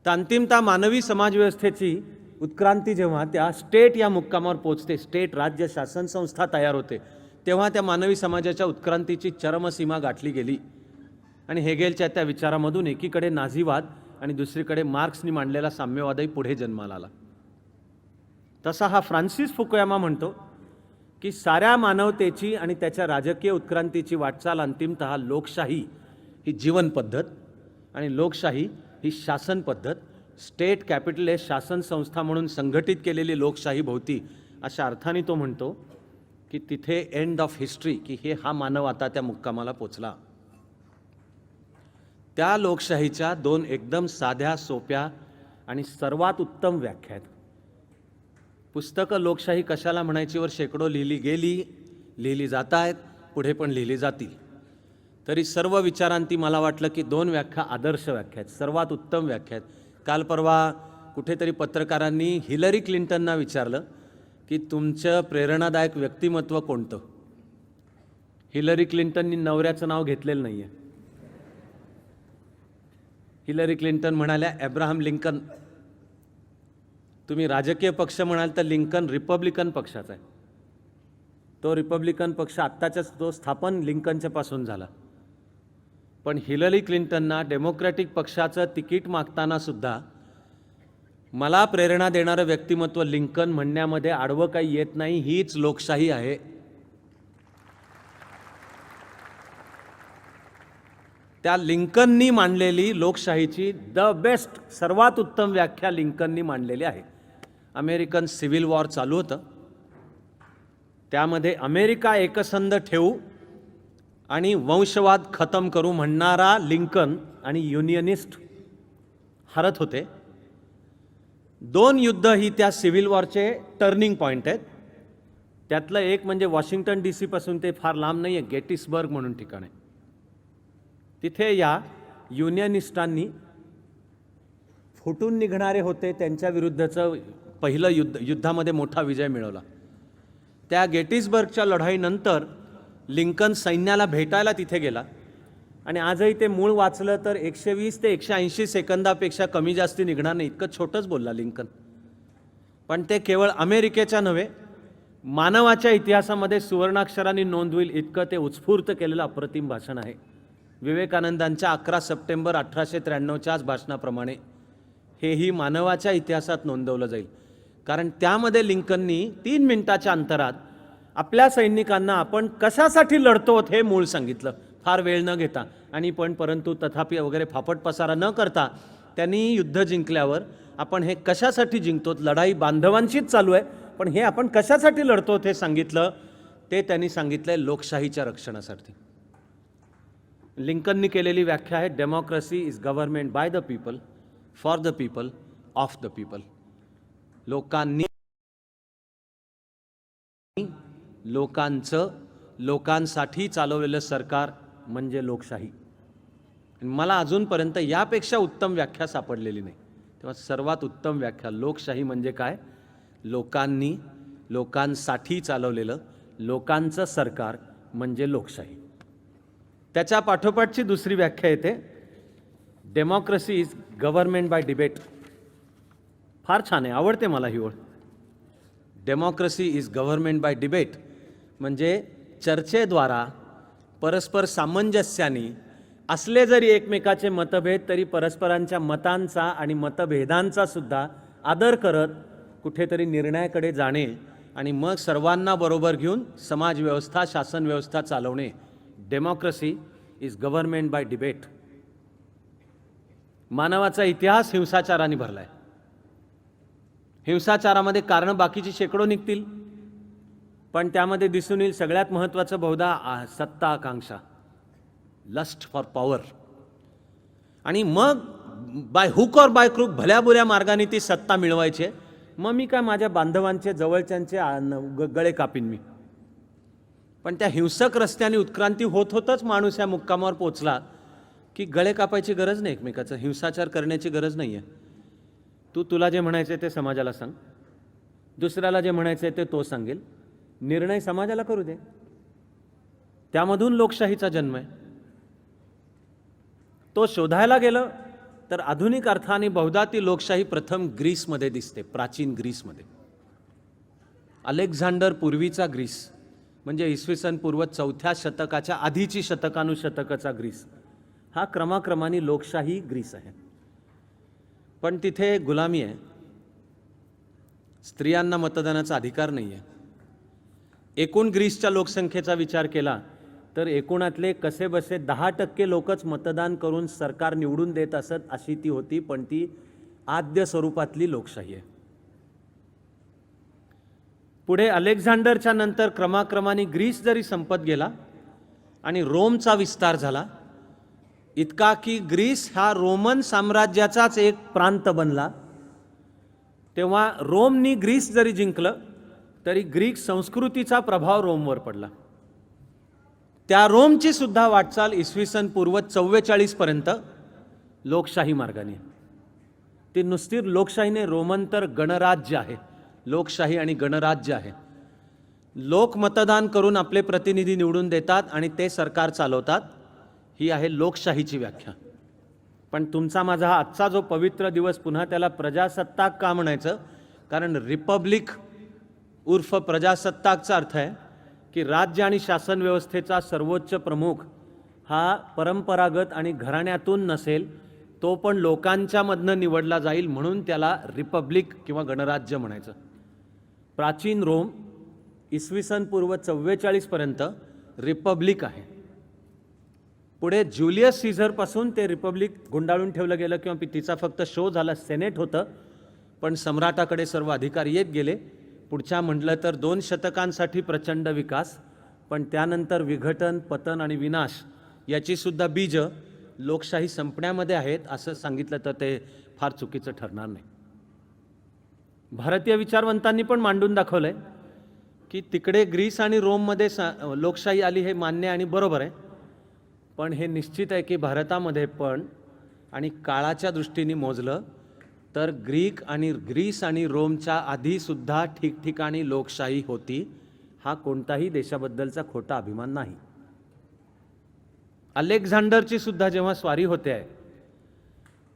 तर अंतिमतः मानवी समाजव्यवस्थेची उत्क्रांती जेव्हा त्या स्टेट या मुक्कामावर पोचते, स्टेट, राज्य, शासन संस्था तयार होते, तेव्हा त्या मानवी समाजाच्या उत्क्रांतीची चरमसीमा गाठली गेली. आणि हेगेलच्या त्या विचारामधून एकीकडे नाझीवाद आणि दुसरीकडे मार्क्सनी मांडलेला साम्यवादही पुढे जन्माला आला. तसा हा फ्रान्सिस फुकुयामा म्हणतो की साऱ्या मानवतेची आणि त्याच्या राजकीय उत्क्रांतीची वाटचाल अंतिमतः लोकशाही ही जीवन पद्धत आणि लोकशाही ही शासन पद्धत, स्टेट, कॅपिटल एस, शासन संस्था म्हणून संघटित केलेली लोकशाही भोवती, अशा अर्थाने तो म्हणतो की तिथे एंड ऑफ हिस्ट्री, की हे हा मानव आता त्या मुक्कामाला पोचला. त्या लोकशाहीच्या दोन एकदम साध्या, सोप्या आणि सर्वात उत्तम व्याख्या आहेत. पुस्तकं लोकशाही कशाला म्हणायची वर शेकडो लिहिली गेली, लिहिली जात आहेत, पुढे पण लिहिली जातील. तरी सर्व विचारांती मला वाटलं की दोन व्याख्या आदर्श व्याख्या आहेत, सर्वात उत्तम व्याख्या आहेत. काल परवा कुठेतरी पत्रकारांनी हिलरी क्लिंटनना विचारलं की तुमचं प्रेरणादायक व्यक्तिमत्व कोणतं. हिलरी क्लिंटननी नवऱ्याचं नाव घेतलेलं नाही आहे. हिलरी क्लिंटन म्हणाल्या अब्राहम लिंकन. तुम्ही राजकीय पक्ष म्हणाल तर लिंकन रिपब्लिकन पक्षाचा आहे. तो रिपब्लिकन पक्ष आत्ताच्याच तो स्थापन लिंकनच्या पासून झाला. पण हिलरी क्लिंटनना डेमोक्रॅटिक पक्षाचं तिकीट मागताना सुद्धा मला प्रेरणा देणारं व्यक्तिमत्व लिंकन म्हणण्यामध्ये आडवं काही येत नाही. हीच लोकशाही आहे. त्या लिंकननी मांडलेली लोकशाहीची द बेस्ट, सर्वात उत्तम व्याख्या लिंकननी मांडलेली आहे. अमेरिकन सिव्हिल वॉर चालू होतं, त्यामध्ये अमेरिका एकसंध ठेवू आणि वंशवाद खतम करू म्हणणारा लिंकन आणि युनियनिस्ट हरत होते. दोन युद्ध ही त्या सिव्हिल वॉरचे टर्निंग पॉईंट आहेत. त्यातलं एक म्हणजे वॉशिंग्टन DC पासून ते फार लांब नाही आहे, गेटिसबर्ग म्हणून ठिकाण आहे. तिथे या युनियनिस्टांनी फुटून निघणारे होते त्यांच्या विरुद्धचं पहिलं युद्धामध्ये मोठा विजय मिळवला. त्या गेटिसबर्गच्या लढाईनंतर लिंकन सैन्याला भेटायला तिथे गेला आणि आजही ते मूळ वाचलं तर 120 ते 180 सेकंदापेक्षा कमी जास्ती निघणार नाही, इतकं छोटंच बोलला लिंकन. पण ते केवळ अमेरिकेच्या नव्हे, मानवाच्या इतिहासामध्ये सुवर्णाक्षरांनी नोंद होईल इतकं ते उत्स्फूर्त केलेलं अप्रतिम भाषण आहे. विवेकानंदांच्या 11 सप्टेंबर 1893च्याच भाषणाप्रमाणे हेही मानवाच्या इतिहासात नोंदवलं जाईल. कारण त्यामध्ये लिंकननी 3 मिनिटाच्या अंतरात आपल्या सैनिकांना आपण कशासाठी लढतो हे मूळ सांगितलं, फार वेळ न घेता. आणि परंतु तथापि वगैरे फापट पसारा न करता त्यांनी युद्ध जिंकल्यावर आपण हे कशासाठी जिंकतो, लढाई बांधवांशीच चालू आहे, पण हे आपण कशासाठी लढतो हे सांगितलं. ते त्यांनी सांगितलंय लोकशाहीच्या रक्षणासाठी. लिंकननी केलेली व्याख्या आहे, democracy is government by the people, for the people, of the people. लोकांसाठी चालवलेलं सरकार म्हणजे लोकशाही. मला अजूनपर्यंत यापेक्षा उत्तम व्याख्या सापडलेली नाही. तेव्हा सर्वात उत्तम व्याख्या, लोकशाही म्हणजे काय, लोकांसाठी चालवलेलं लोकांचं सरकार म्हणजे लोकशाही. त्याच्या पाठोपाठची दुसरी व्याख्या येते, democracy is government by debate. फार छान आहे, आवडते मला ही ओळ. Democracy is government by debate म्हणजे चर्चेद्वारा परस्पर सामंजस्याने असले जरी एकमेकाचे मतभेद तरी परस्परांच्या मतांचा आणि मतभेदांचा सुद्धा आदर करत कुठेतरी निर्णयाकडे जाणे आणि मग सर्वांना बरोबर घेऊन समाजव्यवस्था शासन व्यवस्था चालवणे. Democracy is government by debate. मानवाचा इतिहास हिंसाचाराने भरला आहे. हिंसाचारामध्ये कारणं बाकीची शेकडो निघतील, पण त्यामध्ये दिसून येईल सगळ्यात महत्त्वाचं बहुधा सत्ता आकांक्षा, लस्ट फॉर पॉवर. आणि मग बाय हुक और बाय क्रूक भल्या बुऱ्या मार्गाने ती सत्ता मिळवायची. मग मी काय माझ्या बांधवांचे जवळच्यांचे गळे कापीन मी. पण त्या हिंसक रस्त्याने उत्क्रांती होत होतच माणूस या मुक्कामावर पोचला की गळे कापायची गरज नाही, एकमेकाचं हिंसाचार करण्याची गरज नाही आहे. तुला जे म्हणायचं ते समाजाला सांग, दुसऱ्याला जे म्हणायचं ते तो सांगेल, निर्णय समाजाला करू दे. त्यामधून लोकशाहीचा जन्म आहे. तो शोधायला गेलं तर आधुनिक अर्थाने बहुधा ती लोकशाही प्रथम ग्रीसमध्ये दिसते, प्राचीन ग्रीसमध्ये. अलेक्झांडर पूर्वीचा ग्रीस म्हणजे इसवी सन पूर्व 4थ्या शतकाच्या आधीची शतकानुशतकाचा ग्रीस हा क्रमाक्रमाने लोकशाही ग्रीस आहे. पण तिथे गुलामी आहे, स्त्रियांना मतदानाचा अधिकार नाही आहे. एकूण ग्रीसच्या लोकसंख्येचा विचार केला तर एकूणातले कसेबसे 10% लोकच मतदान करून सरकार निवडून देत असत, अशी ती होती. पण ती आद्य स्वरूपातली लोकशाही आहे. पुढे अलेक्झांडरच्या नंतर क्रमाक्रमाने ग्रीस जरी संपत गेला आणि रोमचा विस्तार झाला, इतका की ग्रीस हा रोमन साम्राज्याचाच एक प्रांत बनला, तेव्हा रोमनी ग्रीस जरी जिंकलं तरी ग्रीक संस्कृतीचा प्रभाव रोमवर पडला. त्या रोमची सुद्धा वाटचाल इसवी सन पूर्व 44 पर्यंत लोकशाही मार्गाने. ती नुसती लोकशाहीने, रोमन तर गणराज्य आहे. लोकशाही आणि गणराज्य आहे. लोक मतदान करून आपले प्रतिनिधी निवडून देतात आणि ते सरकार चालवतात. ही आहे लोकशाहीची व्याख्या. पण तुमचा माझा हा आजचा जो पवित्र दिवस, पुन्हा त्याला प्रजासत्ताक का म्हणायचं? कारण रिपब्लिक उर्फ प्रजासत्ताकचा अर्थ आहे की राज्य आणि शासन व्यवस्थेचा सर्वोच्च प्रमुख हा परंपरागत आणि घराण्यातून नसेल, तो पण लोकांच्या मधनं निवडला जाईल, म्हणून त्याला रिपब्लिक किंवा गणराज्य म्हणायचं. प्राचीन रोम इसवी सन पूर्व 44 पर्यंत रिपब्लिक आहे. पुढे ज्युलियस सीझरपासून ते रिपब्लिक गुंडाळून ठेवलं गेलं किंवा तिचा फक्त शो झाला, सेनेट होतं, पण सम्राटाकडे सर्व अधिकार येत गेले. पुढच्या म्हटलं तर 2 शतकांसाठी प्रचंड विकास, पण त्यानंतर विघटन, पतन आणि विनाश याची सुद्धा बीज लोकशाही संपण्यामध्ये आहेत, असं सांगितलं तर ते फार चुकीचं ठरणार नाही. भारतीय विचारवंतांनी पण मांडून दाखवलंय की तिकडे ग्रीस आणि रोममध्ये लोकशाही आली, हे मान्य आणि बरोबर आहे. पण हे निश्चित आहे की भारतामध्ये पण, आणि काळाच्या दृष्टीने मोजलं तर ग्रीस आणि रोमच्या आधीसुद्धा ठिकठिकाणी लोकशाही होती. हा कोणताही देशाबद्दलचा खोटा अभिमान नाही. अलेक्झांडरची सुद्धा जेव्हा स्वारी होते आहे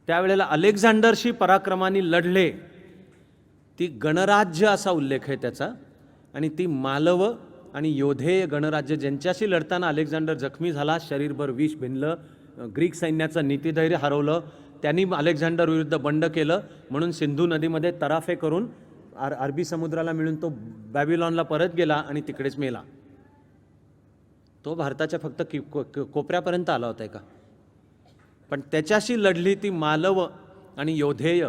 त्यावेळेला अलेक्झांडरशी पराक्रमाने लढले, ती गणराज्य असा उल्लेख आहे त्याचा. आणि ती मालव आणि योधेय गणराज्य, ज्यांच्याशी लढताना अलेक्झांडर जखमी झाला, शरीरभर विष भिनलं, ग्रीक सैन्याचं नीतिधैर्य हरवलं, त्यांनी अलेक्झांडर विरुद्ध बंड केलं, म्हणून सिंधू नदीमध्ये तराफे करून अरबी समुद्राला मिळून तो बॅबिलॉनला परत गेला आणि तिकडेच मेला. तो भारताच्या फक्त कोपऱ्यापर्यंत आला होता का? पण त्याच्याशी लढली ती मालव आणि योधेय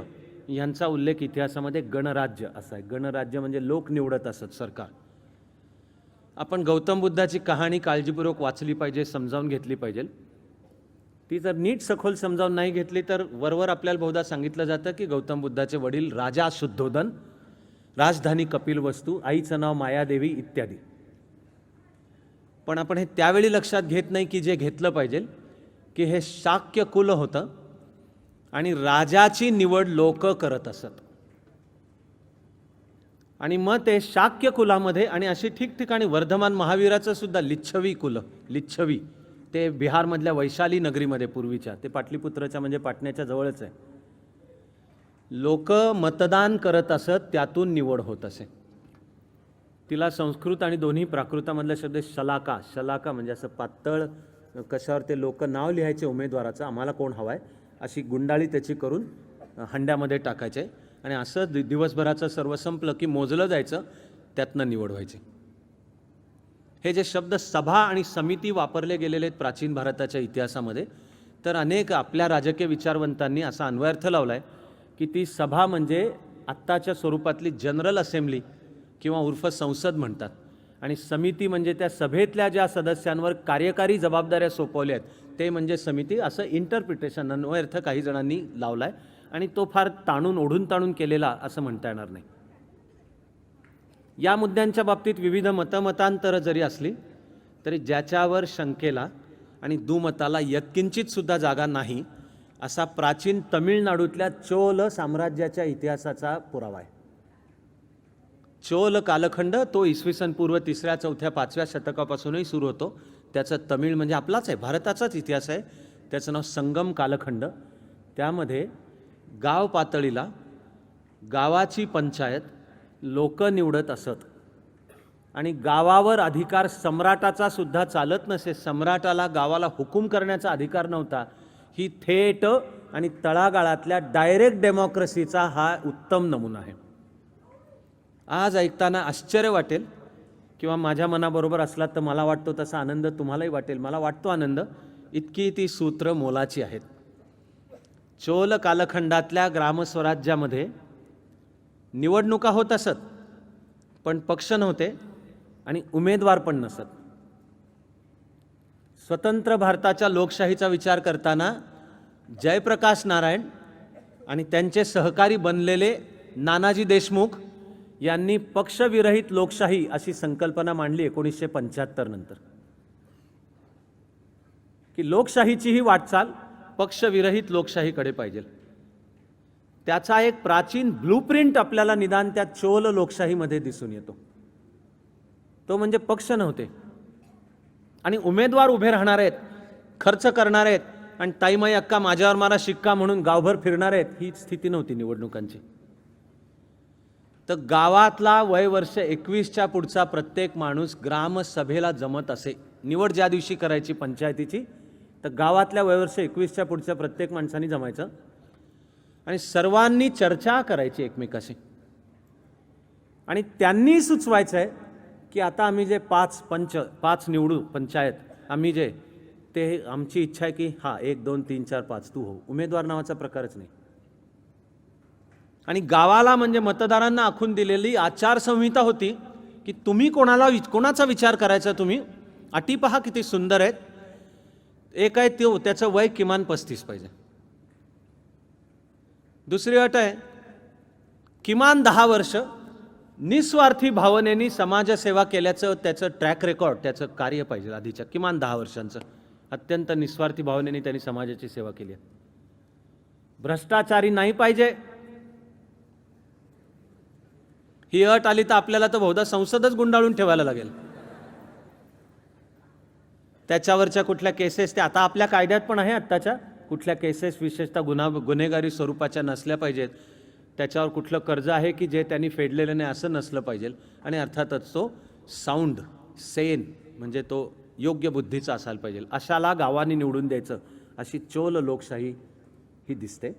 यांचा उल्लेख इतिहासामध्ये गणराज्य असा आहे. गणराज्य म्हणजे लोक निवडत असत सरकार. आपण गौतम बुद्धाची कहाणी काळजीपूर्वक वाचली पाहिजे, समजावून घेतली पाहिजे. ती जर नीट सखोल समजावून नाही घेतली तर वरवर आपल्याला बहुधा सांगितलं जातं की गौतम बुद्धाचे वडील राजा शुद्धोधन, राजधानी कपिलवस्तू, आईचं नाव मायादेवी इत्यादी. पण आपण हे त्यावेळी लक्षात घेत नाही की जे घेतलं पाहिजे की हे शाक्य कुल होतं आणि राजाची निवड लोक करत असत. आणि मग ते शाक्य कुलामध्ये आणि अशी ठिकठिकाणी वर्धमान महावीराचं सुद्धा लिच्छवी कुल, लिच्छवी ते बिहारमधल्या वैशाली नगरीमध्ये पूर्वीच्या, ते पाटलीपुत्रच्या म्हणजे पाटण्याच्या जवळच आहे. लोक मतदान करत असत, त्यातून निवड होत असे. तिला संस्कृत आणि दोन्ही प्राकृतामधला शब्द शलाका, शलाका म्हणजे असं पातळ कशावर ते लोक नाव लिहायचे उमेदवाराचं, आम्हाला कोण हवा आहे अशी गुंडाळी त्याची करून हंड्यामध्ये टाकायचे आणि असं दिवसभराचं सर्व संपलं की मोजलं जायचं, त्यातनं निवड व्हायची. हे जे शब्द सभा आणि समिती वापरले गेलेले आहेत प्राचीन भारताच्या इतिहासामध्ये, तर अनेक आपल्या राजकीय विचारवंतांनी असा अन्वयार्थ लावला आहे की ती सभा म्हणजे आत्ताच्या स्वरूपातली जनरल असेंब्ली किंवा उर्फ संसद म्हणतात, आणि समिती म्हणजे त्या सभेतल्या ज्या सदस्यांवर कार्यकारी जबाबदाऱ्या सोपवल्या आहेत ते म्हणजे समिती, असं इंटरप्रिटेशन अन्वयार्थ काही जणांनी लावला आहे. आणि तो फार ओढून ताणून केलेला असं म्हणता येणार नाही. या मुद्द्यांच्या बाबतीत विविध मतमतांतरं जरी असली तरी ज्याच्यावर शंकेला आणि दुमताला यत्किंचित सुद्धा जागा नाही असा प्राचीन तमिळनाडूतल्या चोल साम्राज्याच्या इतिहासाचा पुरावा आहे. चोल कालखंड तो इसवी सन पूर्व 3ऱ्या 4थ्या 5व्या शतकापासूनही सुरू होतो. त्याचं तमिळ म्हणजे आपलाच आहे, भारताचाच इतिहास आहे. त्याचं नाव संगम कालखंड. त्यामध्ये गाव पातळीला गावाची पंचायत लोक निवडत असत आणि गावावर अधिकार सम्राटाचा सुद्धा चालत नसे. सम्राटाला गावाला हुकूम करण्याचा अधिकार नव्हता. ही थेट आणि तळागाळातल्या डायरेक्ट डेमोक्रेसीचा हा उत्तम नमुना आहे. आज ऐकताना आश्चर्य वाटेल किंवा माझ्या मनाबरोबर असला तर मला वाटतो तसा आनंद तुम्हालाही वाटेल. मला वाटतो आनंद, इतकी ती सूत्र मोलाची आहेत. चोल कालखंडातल्या ग्रामस्वराज्यामध्ये निवडणुका होत असत, पण पक्ष नव्हते आणि उमेदवार पण नसत. स्वतंत्र भारताच्या लोकशाहीचा विचार करताना जयप्रकाश नारायण आणि त्यांचे सहकारी बनलेले नानाजी देशमुख यांनी पक्षविरहित लोकशाही अशी संकल्पना मांडली 1975 नंतर, की लोकशाहीची ही वाटचाल पक्षविरहित लोकशाहीकडे पाहिजे. त्याचा एक प्राचीन ब्लूप्रिंट आपल्याला निदान त्या चोल लोकशाहीमध्ये दिसून येतो. तो म्हणजे पक्ष नव्हते आणि उमेदवार उभे राहणार आहेत, खर्च करणार आहेत आणि ताईमाई अक्का माझ्यावर मारा शिक्का म्हणून गावभर फिरणार आहेत, ही स्थिती नव्हती निवडणुकांची. तर गावातला वय वर्ष 21च्या पुढचा प्रत्येक माणूस ग्रामसभेला जमत असे. निवड ज्या दिवशी करायची पंचायतीची, तर गावातल्या वयवर्ष 21च्या पुढच्या प्रत्येक माणसांनी जमायचं आणि सर्वांनी चर्चा करायची एकमेकाशी आणि त्यांनी सुचवायचं आहे की आता आम्ही जे पाच निवडू पंचायत, आम्ही जे ते आमची इच्छा आहे की हा 1 2 3 4 5 तू हो. उमेदवार नावाचा प्रकारच नाही. आणि गावाला म्हणजे मतदारांना आखून दिलेली आचारसंहिता होती की तुम्ही कोणाचा विचार करायचा, तुम्ही अटी पहा किती सुंदर आहेत. एक आहे त्याचं वय किमान 35 पाहिजे. दुसरी अट आहे किमान 10 वर्ष निस्वार्थी भावनेने समाजसेवा केल्याचं त्याचं ट्रॅक रेकॉर्ड, त्याचं कार्य पाहिजे आधीच्या किमान 10 वर्षांचं. अत्यंत निस्वार्थी भावनेने त्यांनी समाजाची सेवा केली. भ्रष्टाचारी नाही पाहिजे. ही अट आली तर आपल्याला तर बहुधा संसदच गुंडाळून ठेवायला लागेल. त्याच्यावरच्या कुठल्या केसेस ते आता आपल्या कायद्यात पण आहे आत्ताच्या, कुठल्या केसेस विशेषतः गुन्हेगारी स्वरूपाच्या नसल्या पाहिजेत, त्याच्यावर कुठलं कर्ज आहे की जे त्यांनी फेडलेलं नाही असं नसलं पाहिजे. आणि अर्थातच तो साऊंड सेन म्हणजे तो योग्य बुद्धीचा असायला पाहिजे. अशाला गावांनी निवडून द्यायचं, अशी चोल लोकशाही ही दिसते.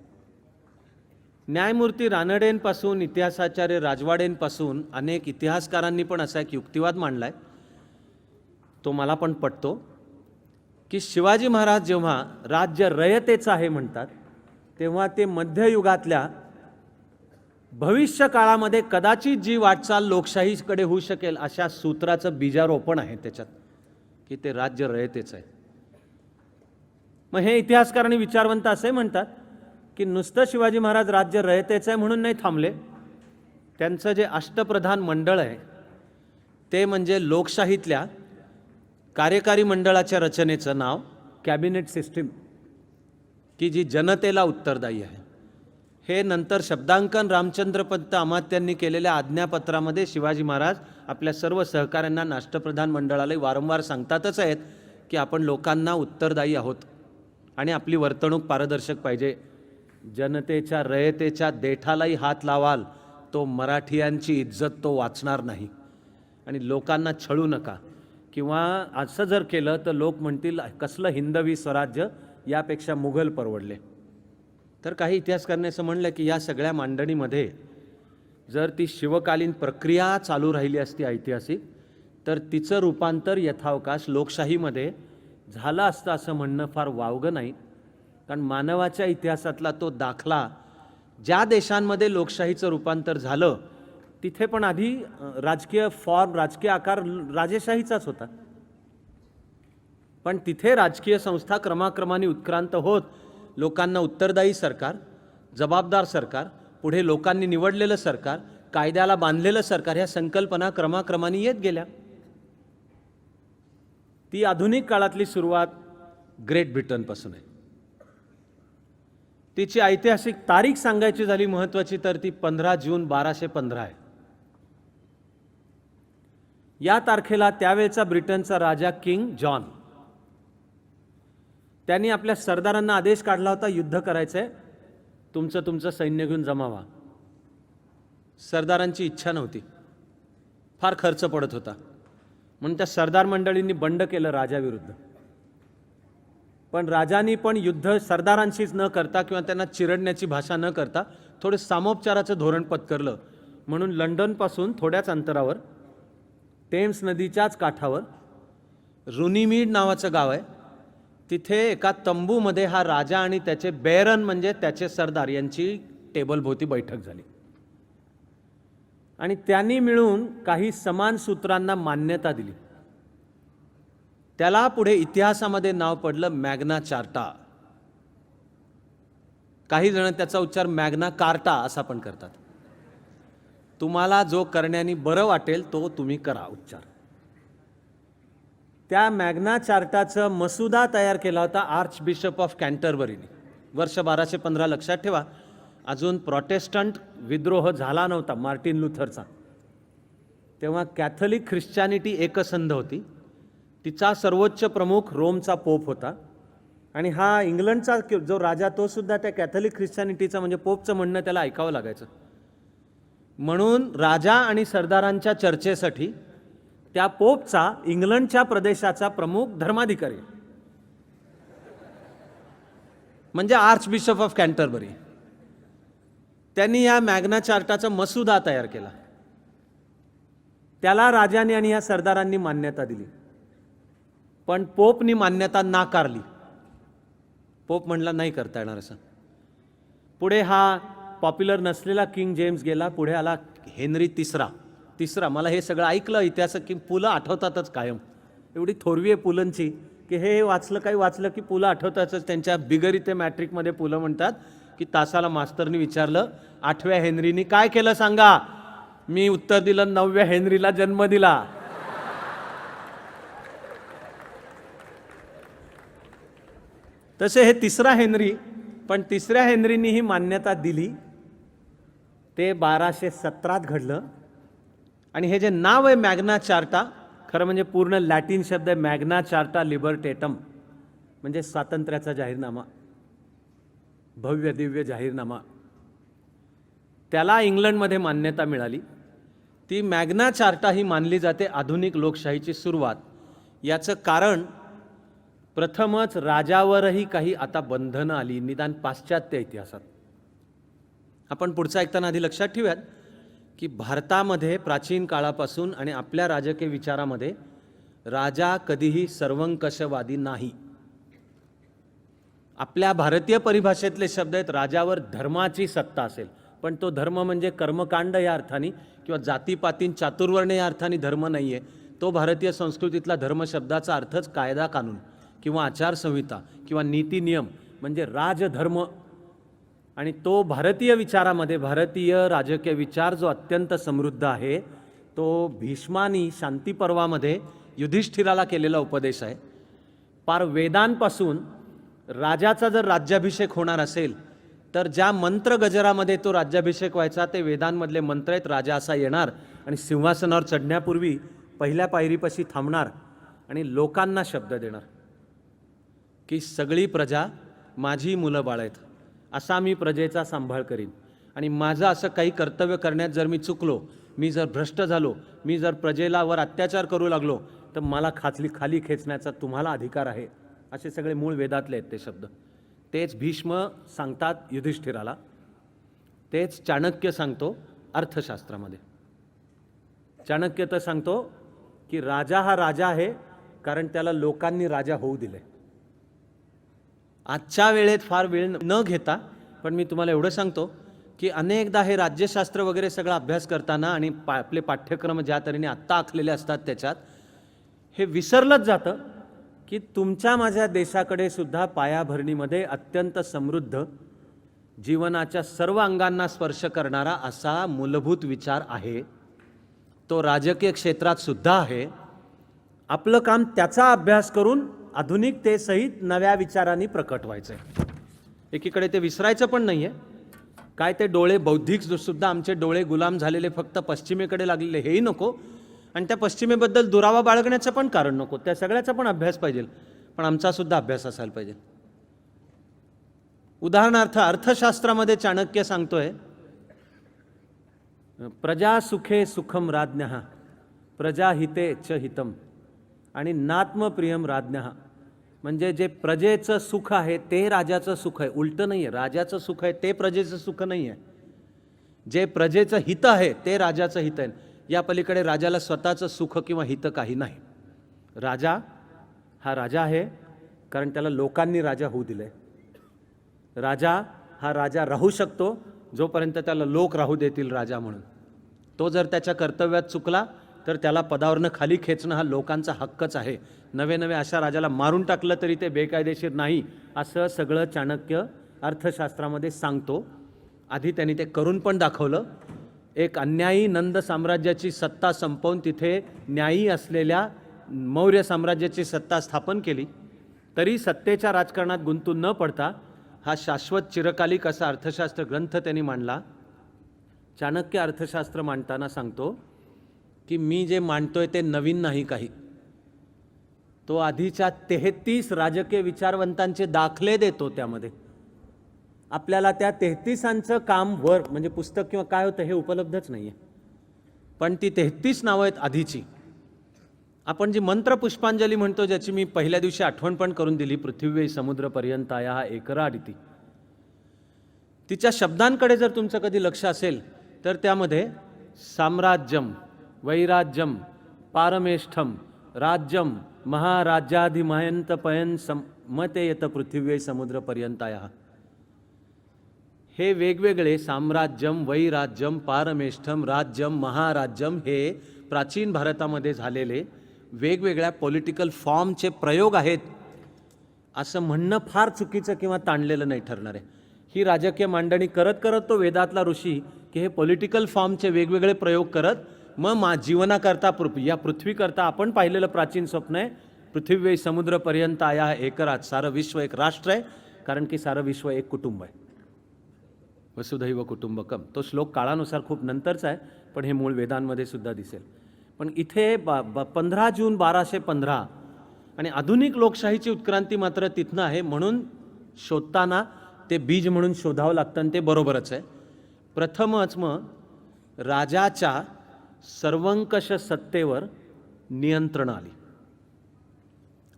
न्यायमूर्ती रानडेंपासून इतिहासाचार्य राजवाडेंपासून अनेक इतिहासकारांनी पण असा एक युक्तिवाद मांडलाय, तो मला पण पटतो, की शिवाजी महाराज जेव्हा राज्य रयतेचं आहे म्हणतात तेव्हा ते मध्ययुगातल्या भविष्य काळामध्ये कदाचित जी वाटचाल लोकशाहीकडे होऊ शकेल अशा सूत्राचं बीजारोपण आहे त्याच्यात, की ते राज्य रयतेचं आहे. मग हे इतिहासकारांनी विचारवंत असे म्हणतात की नुसतं शिवाजी महाराज राज्य रयतेचं आहे म्हणून नाही थांबले. त्यांचं जे अष्टप्रधान मंडळ आहे ते म्हणजे लोकशाहीतल्या कार्यकारी मंडळाच्या रचनेचं नाव कॅबिनेट सिस्टीम, की जी जनतेला उत्तरदायी आहे. हे नंतर शब्दांकन रामचंद्र पंत अमात्यांनी केलेल्या आज्ञापत्रामध्ये शिवाजी महाराज आपल्या सर्व सहकाऱ्यांना अष्टप्रधान मंडळाला वारंवार सांगतातच आहेत की आपण लोकांना उत्तरदायी आहोत आणि आपली वर्तणूक पारदर्शक पाहिजे. जनतेच्या रयतेच्या देठालाही हात लावाल तो मराठियांची इज्जत तो वाचणार नाही. आणि लोकांना छळू नका, किंवा असं जर केलं तर लोक म्हणतील कसलं हिंदवी स्वराज्य, यापेक्षा मुघल परवडले. तर काही इतिहासकारांनी असं म्हणलं की या सगळ्या मांडणीमध्ये जर ती शिवकालीन प्रक्रिया चालू राहिली असती ऐतिहासिक, तर तिचं रूपांतर यथावकाश लोकशाहीमध्ये झालं असतं असं म्हणणं फार वावगं नाही. कारण मानवाच्या इतिहासातला तो दाखला, ज्या देशांमध्ये लोकशाहीचं रूपांतर झालं तिथे पण आधी राजकीय फॉर्म, राजकीय आकार राजेशाहीचाच होता. पण तिथे राजकीय संस्था क्रमाक्रमाने उत्क्रांत होत लोकांना उत्तरदायी सरकार, जबाबदार सरकार, पुढे लोकांनी निवडलेलं सरकार, कायद्याला बांधलेलं सरकार, ह्या संकल्पना क्रमाक्रमाने येत गेल्या. ती आधुनिक काळातली सुरुवात ग्रेट ब्रिटनपासून आहे. तिची ऐतिहासिक तारीख सांगायची झाली महत्त्वाची तर ती 15 जून 1215 आहे. या तारखेला त्यावेळचा ब्रिटनचा राजा किंग जॉन, त्यांनी आपल्या सरदारांना आदेश काढला होता युद्ध करायचंय, तुमचं सैन्य घेऊन जमा व्हा. सरदारांची इच्छा नव्हती, फार खर्च पडत होता, म्हणून त्या सरदार मंडळींनी बंड केलं राजाविरुद्ध. पण राजांनी पण युद्ध सरदारांशीच न करता किंवा त्यांना चिरडण्याची भाषा न करता थोडे सामोपचाराचं धोरण पत्करलं. म्हणून लंडनपासून थोड्याच अंतरावर टेम्स नदीच्याच काठावर रुनिमीड नावाचं गाव आहे. तिथे एका तंबूमध्ये हा राजा आणि त्याचे बेरन म्हणजे त्याचे सरदार यांची टेबलभोवती बैठक झाली आणि त्यांनी मिळून काही समान सूत्रांना मान्यता दिली. त्याला पुढे इतिहासामध्ये नाव पडलं मॅग्ना चार्टा. काही जण त्याचा उच्चार मॅग्ना कार्टा असा पण करतात. तुम्हाला जो करण्याने बरं वाटेल तो तुम्ही करा उच्चार. त्या मॅग्ना चार्टाचा मसुदा तयार केला होता आर्च बिशप ऑफ कॅन्टरबरीने. वर्ष 1215 लक्षात ठेवा. अजून प्रोटेस्टंट विद्रोह झाला नव्हता मार्टिन लुथरचा. तेव्हा कॅथलिक ख्रिश्चॅनिटी एकसंध होती. तिचा सर्वोच्च प्रमुख रोमचा पोप होता आणि हा इंग्लंडचा जो राजा तो सुद्धा त्या कॅथलिक ख्रिश्चॅनिटीचा म्हणजे पोपचं म्हणणं त्याला ऐकावं लागायचं. म्हणून राजा आणि सरदारांच्या चर्चेसाठी त्या पोपचा इंग्लंडच्या प्रदेशाचा प्रमुख धर्माधिकारी म्हणजे आर्च बिशप ऑफ कॅन्टरबरी. त्यांनी या मॅग्ना चार्टाचा मसुदा तयार केला. त्याला राजाने आणि या सरदारांनी मान्यता दिली, पण पोपनी मान्यता नाकारली. पोप म्हणला नाही करता येणार असं. पुढे हा पॉप्युलर नसलेला किंग जेम्स गेला. पुढे आला हेनरी तिसरा. मला हे सगळं ऐकलं इतिहासात की पुलं आठवतातच कायम. एवढी थोरवी आहे पुलंची की हे वाचलं की पुलं आठवतातच. त्यांच्या बिगर इथे मॅट्रिकमध्ये पुलं म्हणतात की तासाला मास्तरनी विचारलं 8व्या हेनरीनी काय केलं सांगा. मी उत्तर दिलं 9व्या हेनरीला जन्म दिला. तसे हे तिसरा हेनरी, पण तिसऱ्या हेनरीनी ही मान्यता दिली. ते 1217 घडलं. आणि हे जे नाव आहे मॅग्ना चार्टा, खरं म्हणजे पूर्ण लॅटिन शब्द आहे मॅग्ना चार्टा लिबर्टेटम, म्हणजे स्वातंत्र्याचा जाहीरनामा, भव्य दिव्य जाहीरनामा. त्याला इंग्लंडमध्ये मान्यता मिळाली. ती मॅग्ना चार्टा ही मानली जाते आधुनिक लोकशाहीची सुरुवात. याचं कारण प्रथमच राजावरही काही आता बंधनं आली, निदान पाश्चात्य इतिहासात. आपण पुढचं ऐकताना आधी लक्षात ठेवूयात की भारतामध्ये प्राचीन काळापासून आणि आपल्या राजकीय विचारामध्ये राजा कधीही सर्वंकषवादी नाही. आपल्या भारतीय परिभाषेतले शब्द आहेत राजावर धर्माची सत्ता असेल, पण तो धर्म म्हणजे कर्मकांड या अर्थाने किंवा जातीपातीन चातुर्वर्ण या अर्थाने धर्म नाही आहे. तो भारतीय संस्कृतीतला धर्म शब्दाचा अर्थच कायदा कानून किंवा आचारसंहिता किंवा नीती नियम म्हणजे राजधर्म. आणि तो भारतीय विचारामध्ये, भारतीय राजकीय विचार जो अत्यंत समृद्ध आहे, तो भीष्मानी शांती पर्वामध्ये युधिष्ठिराला केलेला उपदेश आहे. पार वेदांपासून राजाचा जर राज्याभिषेक होणार असेल तर ज्या मंत्र गजरामध्ये तो राज्याभिषेक व्हायचा ते वेदांमधले मंत्र आहेत. राजा असा येणार आणि सिंहासनावर चढण्यापूर्वी पहिल्या पायरीपाशी थांबणार आणि लोकांना शब्द देणार. की सगळी प्रजा माझी मुलं बाळ आहेत, असा मी प्रजेचा सांभाळ करीन. आणि माझं असं काही कर्तव्य करण्यात जर मी चुकलो, मी जर भ्रष्ट झालो, मी जर प्रजेला वर अत्याचार करू लागलो, तर मला खाली खेचण्याचा तुम्हाला अधिकार आहे. असे सगळे मूळ वेदातले आहेत ते शब्द. तेच भीष्म सांगतात युधिष्ठिराला, तेच चाणक्य सांगतो अर्थशास्त्रामध्ये. चाणक्य तर सांगतो की राजा हा राजा आहे कारण त्याला लोकांनी राजा होऊ दिले. आजच्या वेळेत फार वेळ न घेता पण मी तुम्हाला एवढं सांगतो की अनेकदा हे राज्यशास्त्र वगैरे सगळा अभ्यास करताना आणि आपले पाठ्यक्रम ज्या तऱ्हेने आत्ता आखलेले असतात त्याच्यात हे विसरलंच जातं की तुमच्या माझ्या देशाकडे सुद्धा पायाभरणीमध्ये अत्यंत समृद्ध जीवनाच्या सर्व अंगांना स्पर्श करणारा असा मूलभूत विचार आहे. तो राजकीय क्षेत्रात सुद्धा आहे. आपलं काम त्याचा अभ्यास करून आधुनिकतेसहित नव्या विचारांनी प्रकट व्हायचं आहे. एकीकडे ते विसरायचं पण नाही आहे. काय ते डोळे बौद्धिक सुद्धा आमचे डोळे गुलाम झालेले फक्त पश्चिमेकडे लागलेले हेही नको, आणि त्या पश्चिमेबद्दल दुरावा बाळगण्याचं पण कारण नको. त्या सगळ्याचा पण अभ्यास पाहिजे, पण आमचा सुद्धा अभ्यास असायला पाहिजे. उदाहरणार्थ अर्थशास्त्रामध्ये चाणक्य सांगतोय, प्रजा सुखे सुखम राज्ञः प्रजा हिते च हितम आणि नात्मप्रियम राज्ञः. म्हणजे जे प्रजेचं सुख आहे ते राजाचं सुख आहे, उलटं नाही आहे. राजाचं सुख आहे ते प्रजेचं सुख नाही आहे. जे प्रजेचं हित आहे ते राजाचं हित आहे. या पलीकडे राजाला स्वतःचं सुख किंवा हित काही नाही. राजा हा राजा आहे कारण त्याला लोकांनी राजा होऊ दिले. राजा हा राजा राहू शकतो जोपर्यंत त्याला लोक राहू देतील राजा म्हणून. तो जर त्याच्या कर्तव्यात चुकला तर त्याला पदावरनं खाली खेचणं हा लोकांचा हक्कच आहे. नवे नवे अशा राजाला मारून टाकलं तरी ते बेकायदेशीर नाही, असं सगळं चाणक्य अर्थशास्त्रामध्ये सांगतो. आधी त्यांनी ते करून पण दाखवलं. एक अन्यायी नंद साम्राज्याची सत्ता संपवून तिथे न्यायी असलेल्या मौर्य साम्राज्याची सत्ता स्थापन केली. तरी सत्तेच्या राजकारणात गुंतून न पडता हा शाश्वत चिरकालिक असा अर्थशास्त्र ग्रंथ त्यांनी मांडला. चाणक्य अर्थशास्त्र मांडताना सांगतो की मी जे मांडतोय ते नवीन नाही काही. तो आधीच्या 33 राजकीय विचारवंतांचे दाखले देतो. त्यामध्ये आपल्याला त्या 33ांचं काम वर म्हणजे पुस्तक किंवा काय होतं हे उपलब्धच नाही आहे, पण ती 33 नावं आहेत आधीची. आपण जी मंत्र पुष्पांजली म्हणतो, ज्याची मी पहिल्या दिवशी आठवण पण करून दिली, पृथिवी समुद्रपर्यंताया एकराडिती, तिच्या शब्दांकडे जर तुमचं कधी लक्ष असेल तर त्यामध्ये साम्राज्यम, वैराज्यम, पारमेष्ठम, राज्यम, महाराज्याधिमयंत पयन मते येत पृथिवी समुद्रपर्यंताया, हे वेगवेगळे साम्राज्यम, वैराज्यम, पारमेष्ठम, राज्यम, महाराज्यम हे प्राचीन भारतामध्ये झालेले वेगवेगळ्या पॉलिटिकल फॉर्मचे प्रयोग आहेत असं म्हणणं फार चुकीचं किंवा ताणलेलं नाही ठरणार आहे. ही राजकीय मांडणी करत करत तो वेदातला ऋषी की हे पॉलिटिकल फॉर्मचे वेगवेगळे प्रयोग करत मग जीवनाकरता या पृथ्वीकरता आपण पाहिलेलं प्राचीन स्वप्न आहे पृथिवी समुद्रपर्यंत आया एकरात, सारं विश्व एक राष्ट्र आहे, कारण की सारं विश्व एक कुटुंब आहे. वसुधैव कुटुंबकम. तो श्लोक काळानुसार खूप नंतरचा आहे, पण हे मूळ वेदांमध्ये सुद्धा दिसेल. पण इथे 15 जून 1215 आणि आधुनिक लोकशाहीची उत्क्रांती मात्र तिथनं आहे. म्हणून शोधताना ते बीज म्हणून शोधावं लागतं आणि ते बरोबरच आहे. प्रथमच मग राजाच्या सर्वंकष सत्तेवर नियंत्रण आली.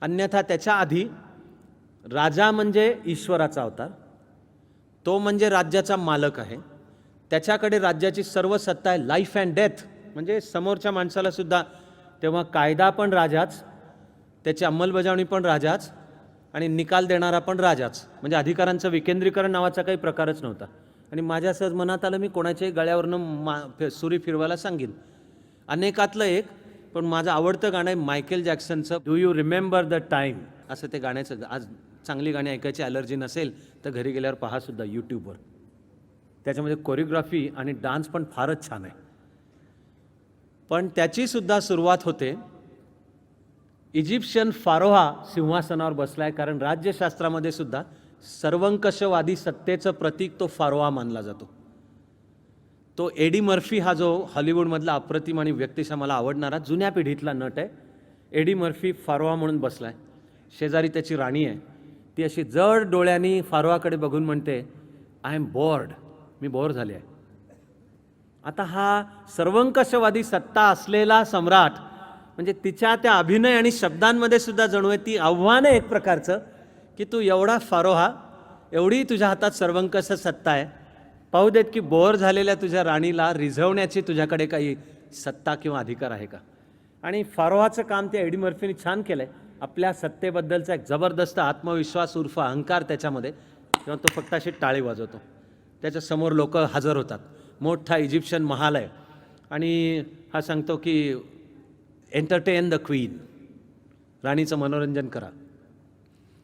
अन्यथा त्याच्या आधी राजा म्हणजे ईश्वराचा अवतार, तो म्हणजे राज्याचा मालक आहे, त्याच्याकडे राज्याची सर्व सत्ता आहे. लाईफ अँड डेथ म्हणजे समोरच्या माणसाला सुद्धा तेव्हा कायदा पण राजाच, त्याची अंमलबजावणी पण राजाच आणि निकाल देणारा पण राजाच. म्हणजे अधिकारांचं विकेंद्रीकरण नावाचा काही प्रकारच नव्हता. आणि माझ्या सहज मनात आलं मी कोणाच्याही गळ्यावरनं सुरी फिरवायला सांगेन. अनेकातलं एक, पण माझं आवडतं गाणं आहे मायकेल जॅक्सनचं do you remember the time, असं ते गाण्याचं. आज चांगली गाणी ऐकायची ॲलर्जी नसेल तर घरी गेल्यावर पहासुद्धा यूट्यूबवर. त्याच्यामध्ये कोरिओग्राफी आणि डान्स पण फारच छान आहे. पण त्याचीसुद्धा सुरुवात होते इजिप्शियन फारोहा सिंहासनावर बसलाय, कारण राज्यशास्त्रामध्ये सुद्धा सर्वंकषवादी सत्तेचं प्रतीक तो फारोहा मानला जातो. तो एडी मर्फी हा जो हॉलिवूडमधला अप्रतिम आणि व्यक्तिशः मला आवडणारा जुन्या पिढीतला नट आहे. एडी मर्फी फारोहा म्हणून बसलाय. शेजारी त्याची राणी आहे. ती अशी जड डोळ्यांनी फारोआकडे बघून म्हणते, आय एम बोर्ड, मी बोर झाले आहे. आता हा सर्वंकषवादी सत्ता असलेला सम्राट, म्हणजे तिच्या त्या अभिनय आणि शब्दांमध्ये सुद्धा जणू आहे ती आव्हान आहे एक प्रकारचं, की तू एवढा फारोहा, एवढी तुझ्या हातात सर्वंकष सत्ता आहे, पाहू देत की बोर झालेल्या तुझ्या राणीला रिझवण्याची तुझ्याकडे काही सत्ता किंवा अधिकार आहे का. आणि फारोहाचं काम ते एडी मर्फीने छान केलं आहे. आपल्या सत्तेबद्दलचा एक जबरदस्त आत्मविश्वास उर्फ अहंकार त्याच्यामध्ये, किंवा तो फक्त अशी टाळी वाजवतो. त्याच्यासमोर लोक हजर होतात, मोठा इजिप्शियन महाल आहे, आणि हा सांगतो की एंटरटेन द क्वीन, राणीचं मनोरंजन करा.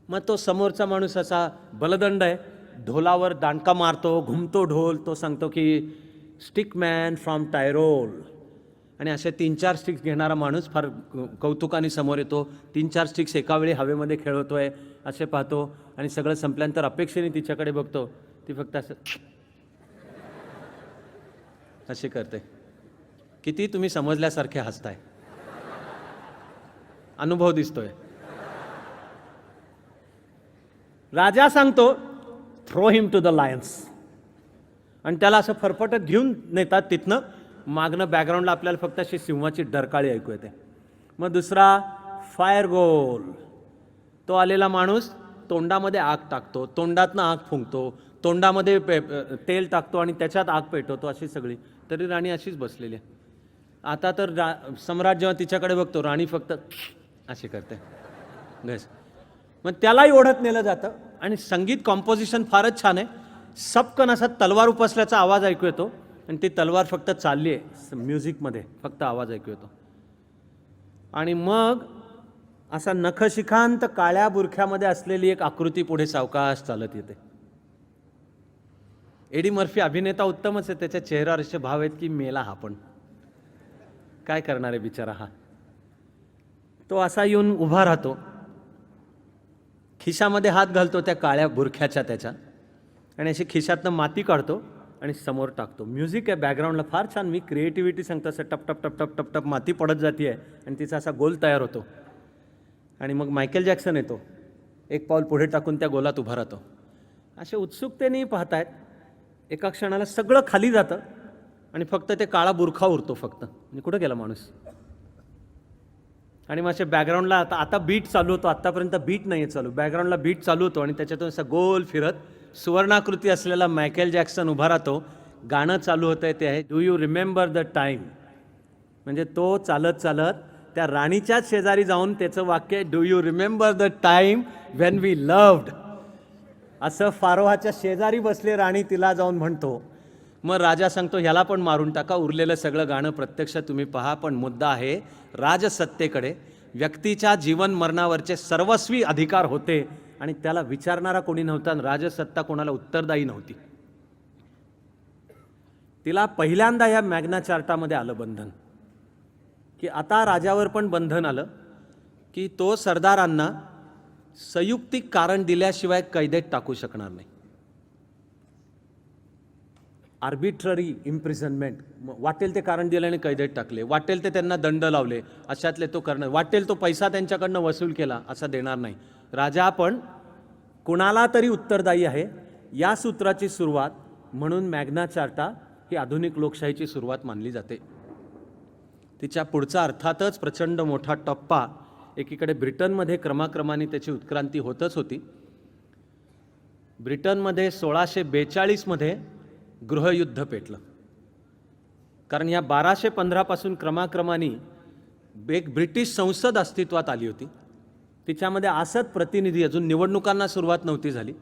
मग तो समोरचा माणूस असा बलदंड आहे, ढोलावर दांडका मारतो, घुमतो ढोल. तो सांगतो की स्टिकमॅन फ्रॉम टायरोल, आणि असे 3-4 स्टिक्स घेणारा माणूस फार कौतुकाने समोर येतो. 3-4 स्टिक्स एकावेळी हवेमध्ये खेळवतोय असे पाहतो, आणि सगळं संपल्यानंतर अपेक्षेने तिच्याकडे बघतो. ती फक्त असं असे करते. किती तुम्ही समजल्यासारखे हसताय, अनुभव दिसतोय. राजा सांगतो throw him to the lions, आणि त्याला असं फरफटत घेऊन नेतात तिथनं. मागणं बॅकग्राऊंडला आपल्याला फक्त अशी सिंहाची डरकाळी ऐकू येते. मग दुसरा फायर गोल, तो आलेला माणूस तोंडामध्ये आग टाकतो, तोंडातनं आग फुंकतो, तोंडामध्ये तेल टाकतो आणि त्याच्यात आग पेटवतो. अशी सगळी, तरी राणी अशीच बसलेली आहे. आता तर सम्राट जेव्हा तिच्याकडे बघतो, राणी फक्त अशी करते बस. मग त्यालाही ओढत नेलं जातं, आणि संगीत कॉम्पोजिशन फारच छान आहे. सपकन असा तलवार उपसल्याचा आवाज ऐकू येतो, आणि ती तलवार फक्त चालली आहे म्युझिकमध्ये, फक्त आवाज ऐकू येतो. आणि मग असा नखशिखांत काळ्या बुरख्यामध्ये असलेली एक आकृती पुढे सावकाश चालत येते. एडी मर्फी अभिनेता उत्तमच आहे, त्याच्या चेहऱ्यावर असे भाव आहेत की मेला हा, पण काय करणार आहे बिचारा हा. तो असा येऊन उभा राहतो, खिशामध्ये हात घालतो त्या काळ्या बुरख्याच्या त्याच्या, आणि अशी खिशातनं माती काढतो आणि समोर टाकतो. म्युझिक आहे बॅकग्राऊंडला फार छान. मी क्रिएटिव्हिटी सांगतो, असं टप टप टप टप टप टप माती पडत जाते आणि तिचा असा गोल तयार होतो. आणि मग मायकेल जॅक्सन येतो, एक पाऊल पुढे टाकून त्या गोलात उभा राहतो. असे उत्सुकतेने पाहतायत. एका क्षणाला सगळं खाली जातं आणि फक्त ते काळा बुरखा उरतो फक्त. म्हणजे कुठं गेला माणूस. आणि मग असे बॅकग्राऊंडला आता बीट चालू होतो. आत्तापर्यंत बीट नाही आहे चालू, बॅकग्राऊंडला बीट चालू होतो, आणि त्याच्यातून असा गोल फिरत सुवर्णाकृती असलेला मायकेल जॅक्सन उभा राहतो. गाणं चालू होतं आहे, ते आहे do you remember the time. म्हणजे तो चालत चालत त्या राणीच्याच शेजारी जाऊन त्याचं वाक्य, do you remember the time when we loved, असं फारोहाच्या शेजारी बसले राणी तिला जाऊन म्हणतो. मग राजा सांगतो ह्याला पण मारून टाका, उरलेलं सगळं गाणं प्रत्यक्ष तुम्ही पहा. पण मुद्दा आहे राजसत्तेकडे व्यक्तीच्या जीवन मरणावरचे सर्वस्वी अधिकार होते, आणि त्याला विचारणारा कोणी नव्हता, आणि राजसत्ता कोणाला उत्तरदायी नव्हती. तिला पहिल्यांदा या मॅग्ना चार्टामध्ये आलं बंधन, की आता राजावर पण बंधन आलं की तो सरदारांना संयुक्तिक कारण दिल्याशिवाय कैदेत टाकू शकणार नाही. आर्बिट्ररी इम्प्रिझनमेंट, वाटेल ते कारण दिलं आणि कैदेत टाकले, वाटेल ते त्यांना दंड लावले, अशातले तो करणार, वाटेल तो पैसा त्यांच्याकडनं वसूल केला, असा देणार नाही. राजा पण कुणाला तरी उत्तरदायी आहे. या सूत्राची सुरुवात म्हणून मॅग्ना चार्टा ही आधुनिक लोकशाहीची सुरुवात मानली जाते. तिच्या पुढचा अर्थातच प्रचंड मोठा टप्पा, एकीकडे ब्रिटनमध्ये क्रमाक्रमाने त्याची उत्क्रांती होतच होती. ब्रिटनमध्ये 1642 गृहयुद्ध पेटलं, कारण या 1215 पासून क्रमाक्रमाने एक ब्रिटिश संसद अस्तित्वात आली होती. तिच्यामध्ये आसत प्रतिनिधी, अजून निवडणुकांना सुरुवात नव्हती झाली,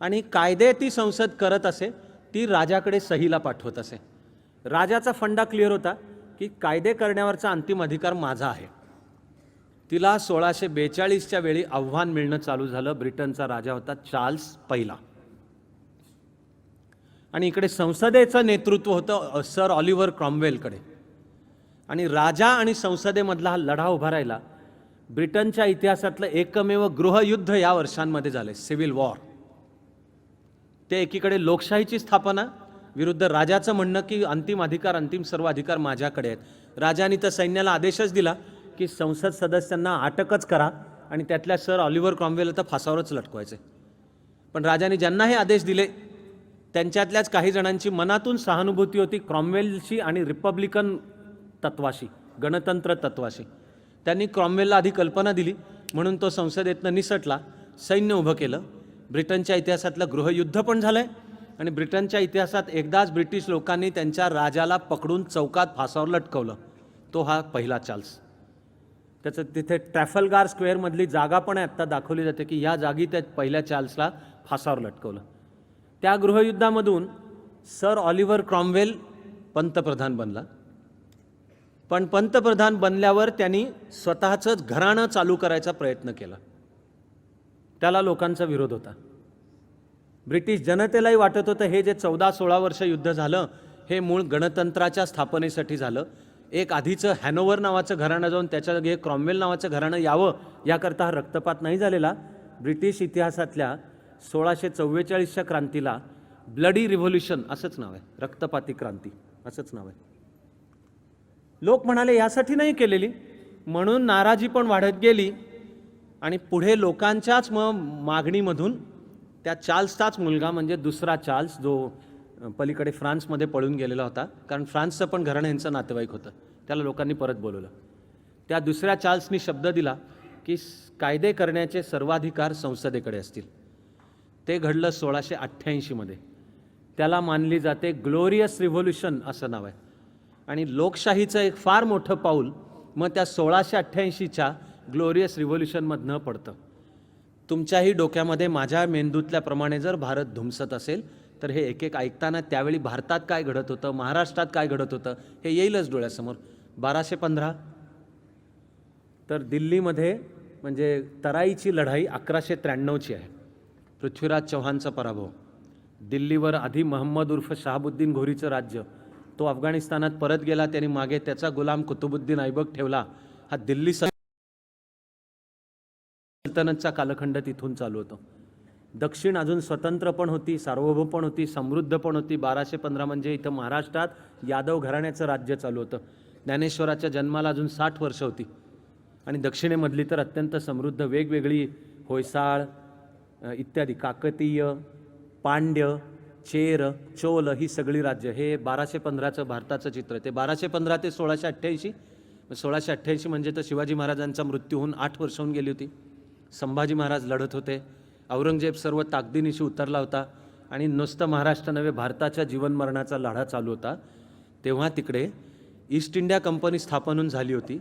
आणि कायदे ती संसद करत असे, ती राजाकडे सहीला पाठवत असे. राजाचा फंडा क्लिअर होता की कायदे करण्यावरचा अंतिम अधिकार माझा आहे. तिला 1642च्या वेळी आव्हान मिळणं चालू झालं. ब्रिटनचा राजा होता चार्ल्स पहिला, आणि इकडे संसदेचं नेतृत्व होतं सर ऑलिव्हर क्रॉम्वेलकडे. आणि राजा आणि संसदेमधला हा लढा उभा राहिला. ब्रिटनच्या इतिहासातलं एकमेव गृहयुद्ध या वर्षांमध्ये झाले, सिव्हिल वॉर. ते एकीकडे लोकशाहीची स्थापना विरुद्ध राजाचं म्हणणं की अंतिम अधिकार, अंतिम सर्व अधिकार माझ्याकडे आहेत. राजाने तर सैन्याला आदेशच दिला की संसद सदस्यांना अटकच करा, आणि त्यातल्या सर ऑलिव्हर क्रॉम्वेल तर फासावरच लटकवायचे. पण राजाने ज्यांना हे आदेश दिले त्यांच्यातल्याच काही जणांची मनातून सहानुभूती होती क्रॉम्वेलशी आणि रिपब्लिकन तत्वाशी, गणतंत्र तत्वाशी. त्यांनी क्रॉम्वेलला आधी कल्पना दिली, म्हणून तो संसदेतनं निसटला, सैन्य उभं केलं. ब्रिटनच्या इतिहासातलं गृहयुद्ध पण झालं आहे आणि ब्रिटनच्या इतिहासात एकदाच ब्रिटिश लोकांनी त्यांच्या राजाला पकडून चौकात फासावर लटकवलं. तो हा पहिला चार्ल्स. त्याचं तिथे ट्रॅफलगार स्क्वेअरमधली जागा पण आत्ता दाखवली जाते की या जागी त्या पहिल्या चार्ल्सला फासावर लटकवलं. त्या गृहयुद्धामधून सर ऑलिव्हर क्रॉम्वेल पंतप्रधान बनला. पण पंतप्रधान बनल्यावर त्यांनी स्वतःचंच घराणं चालू करायचा प्रयत्न केला. त्याला लोकांचा विरोध होता. ब्रिटिश जनतेलाही वाटत होतं हे जे 14-16 वर्ष युद्ध झालं हे मूळ गणतंत्राच्या स्थापनेसाठी झालं. एक आधीचं हॅनोवर नावाचं घराणं जाऊन त्याच्या जागी क्रॉम्वेल नावाचं घराणं यावं याकरता हा रक्तपात नाही झालेला. ब्रिटिश इतिहासातल्या 1644च्या क्रांतीला ब्लडी रिव्होल्युशन असंच नाव आहे, रक्तपाती क्रांती असंच नाव आहे. लोक म्हणाले यासाठी नाही केलेली, म्हणून नाराजी पण वाढत गेली आणि पुढे लोकांच्याच मागणीमधून त्या चार्ल्सचाच मुलगा म्हणजे दुसरा चार्ल्स, जो पलीकडे फ्रान्समध्ये पळून गेलेला होता, कारण फ्रान्सचं पण घराणं यांचं नातेवाईक होतं, त्याला लोकांनी परत बोलवलं. त्या दुसऱ्या चार्ल्सनी शब्द दिला की कायदे करण्याचे सर्वाधिकार संसदेकडे असतील. ते घडलं 1688मध्ये. त्याला मानली जाते ग्लोरियस रिव्होल्युशन असं नाव आहे. आणि लोकशाहीचं एक फार मोठं पाऊल मग त्या 1688च्या ग्लोरियस रिव्होल्युशनमधनं पडतं. तुमच्याही डोक्यामध्ये माझ्या मेंदूतल्याप्रमाणे जर भारत धुमसत असेल तर हे एक एक ऐकताना त्यावेळी भारतात काय घडत होतं, महाराष्ट्रात काय घडत होतं हे येईलच डोळ्यासमोर. 1215 तर दिल्लीमध्ये म्हणजे तराईची लढाई 1193ची आहे. पृथ्वीराज चव्हाणचा पराभव. दिल्लीवर आधी महम्मद उर्फ शहाबुद्दीन घोरीचं राज्य, तो अफगाणिस्तानात परत गेला. त्यांनी मागे त्याचा गुलाम कुतुबुद्दीन ऐबक ठेवला. हा दिल्ली सल्तनतचा कालखंड तिथून चालू होतो. दक्षिण अजून स्वतंत्र पण होती, सार्वभौम पण होती, समृद्ध पण होती. 1215 म्हणजे इथं महाराष्ट्रात यादव घराण्याचं राज्य चालू होतं. ज्ञानेश्वराच्या जन्माला अजून 60 वर्ष होती. आणि दक्षिणेमधली तर अत्यंत समृद्ध वेगवेगळी होयसाळ इत्यादी, काकतीय, पांड्य, चेर, चोल ही सगळी राज्य. हे 1215चं भारताचं चित्र. ते 1215 ते 1688. 1688 म्हणजे तर शिवाजी महाराजांचा मृत्यू होऊन 8 वर्ष होऊन गेली होती. संभाजी महाराज लढत होते. औरंगजेब सर्व ताकदीनिशी उतरला होता आणि नुसतं महाराष्ट्र नव्हे भारताच्या जीवनमरणाचा लढा चालू होता. तेव्हा तिकडे ईस्ट इंडिया कंपनी स्थापन होऊन झाली होती.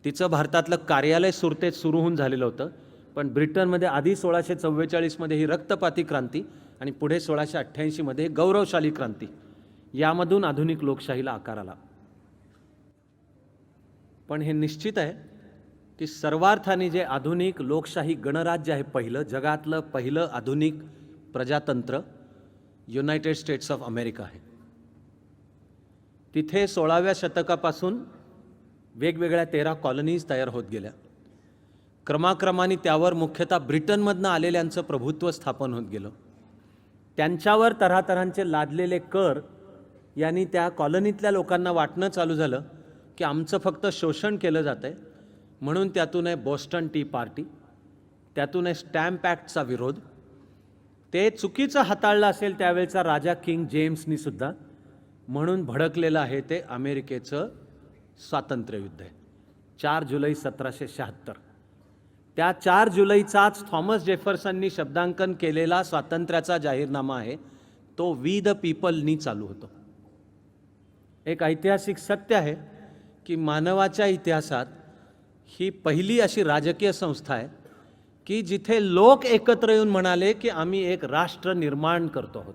तिचं भारतातलं कार्यालय सुरतेत सुरू होऊन झालेलं होतं. पण ब्रिटनमध्ये आधी 1644मध्ये ही रक्तपाती क्रांती आणि पुढे 1688मध्ये गौरवशाली क्रांती, यामधून आधुनिक लोकशाहीला आकार आला. पण हे निश्चित आहे की सर्वार्थाने जे आधुनिक लोकशाही गणराज्य आहे, पहिलं जगातलं पहिलं आधुनिक प्रजातंत्र युनायटेड स्टेट्स ऑफ अमेरिका आहे. तिथे 16व्या शतकापासून वेगवेगळ्या 13 कॉलनीज तयार होत गेल्या. क्रमाक्रमाने त्यावर मुख्यतः ब्रिटनमधनं आलेल्यांचं प्रभुत्व स्थापन होत गेलं. त्यांच्यावर तऱ्हातऱ्हांचे लादलेले कर यांनी त्या कॉलनीतल्या लोकांना वाटणं चालू झालं की आमचं फक्त शोषण केलं जातं आहे. म्हणून त्यातून आहे बॉस्टन टी पार्टी, त्यातून आहे स्टॅम्प ॲक्टचा विरोध. ते चुकीचं हाताळलं असेल त्यावेळचा राजा किंग जेम्सनी सुद्धा, म्हणून भडकलेलं आहे ते अमेरिकेचं स्वातंत्र्ययुद्ध आहे. 4 जुलै 1776. त्या 4 जुलैचाच थॉमस जेफरसननी शब्दांकन केलेला स्वातंत्र्याचा जाहीरनामा आहे, तो वी द पीपलनी चालू होतो. एक ऐतिहासिक सत्य आहे की मानवाच्या इतिहासात ही पहिली अशी राजकीय संस्था आहे की जिथे लोक एकत्र येऊन म्हणाले की आम्ही एक राष्ट्र निर्माण करतो आहोत.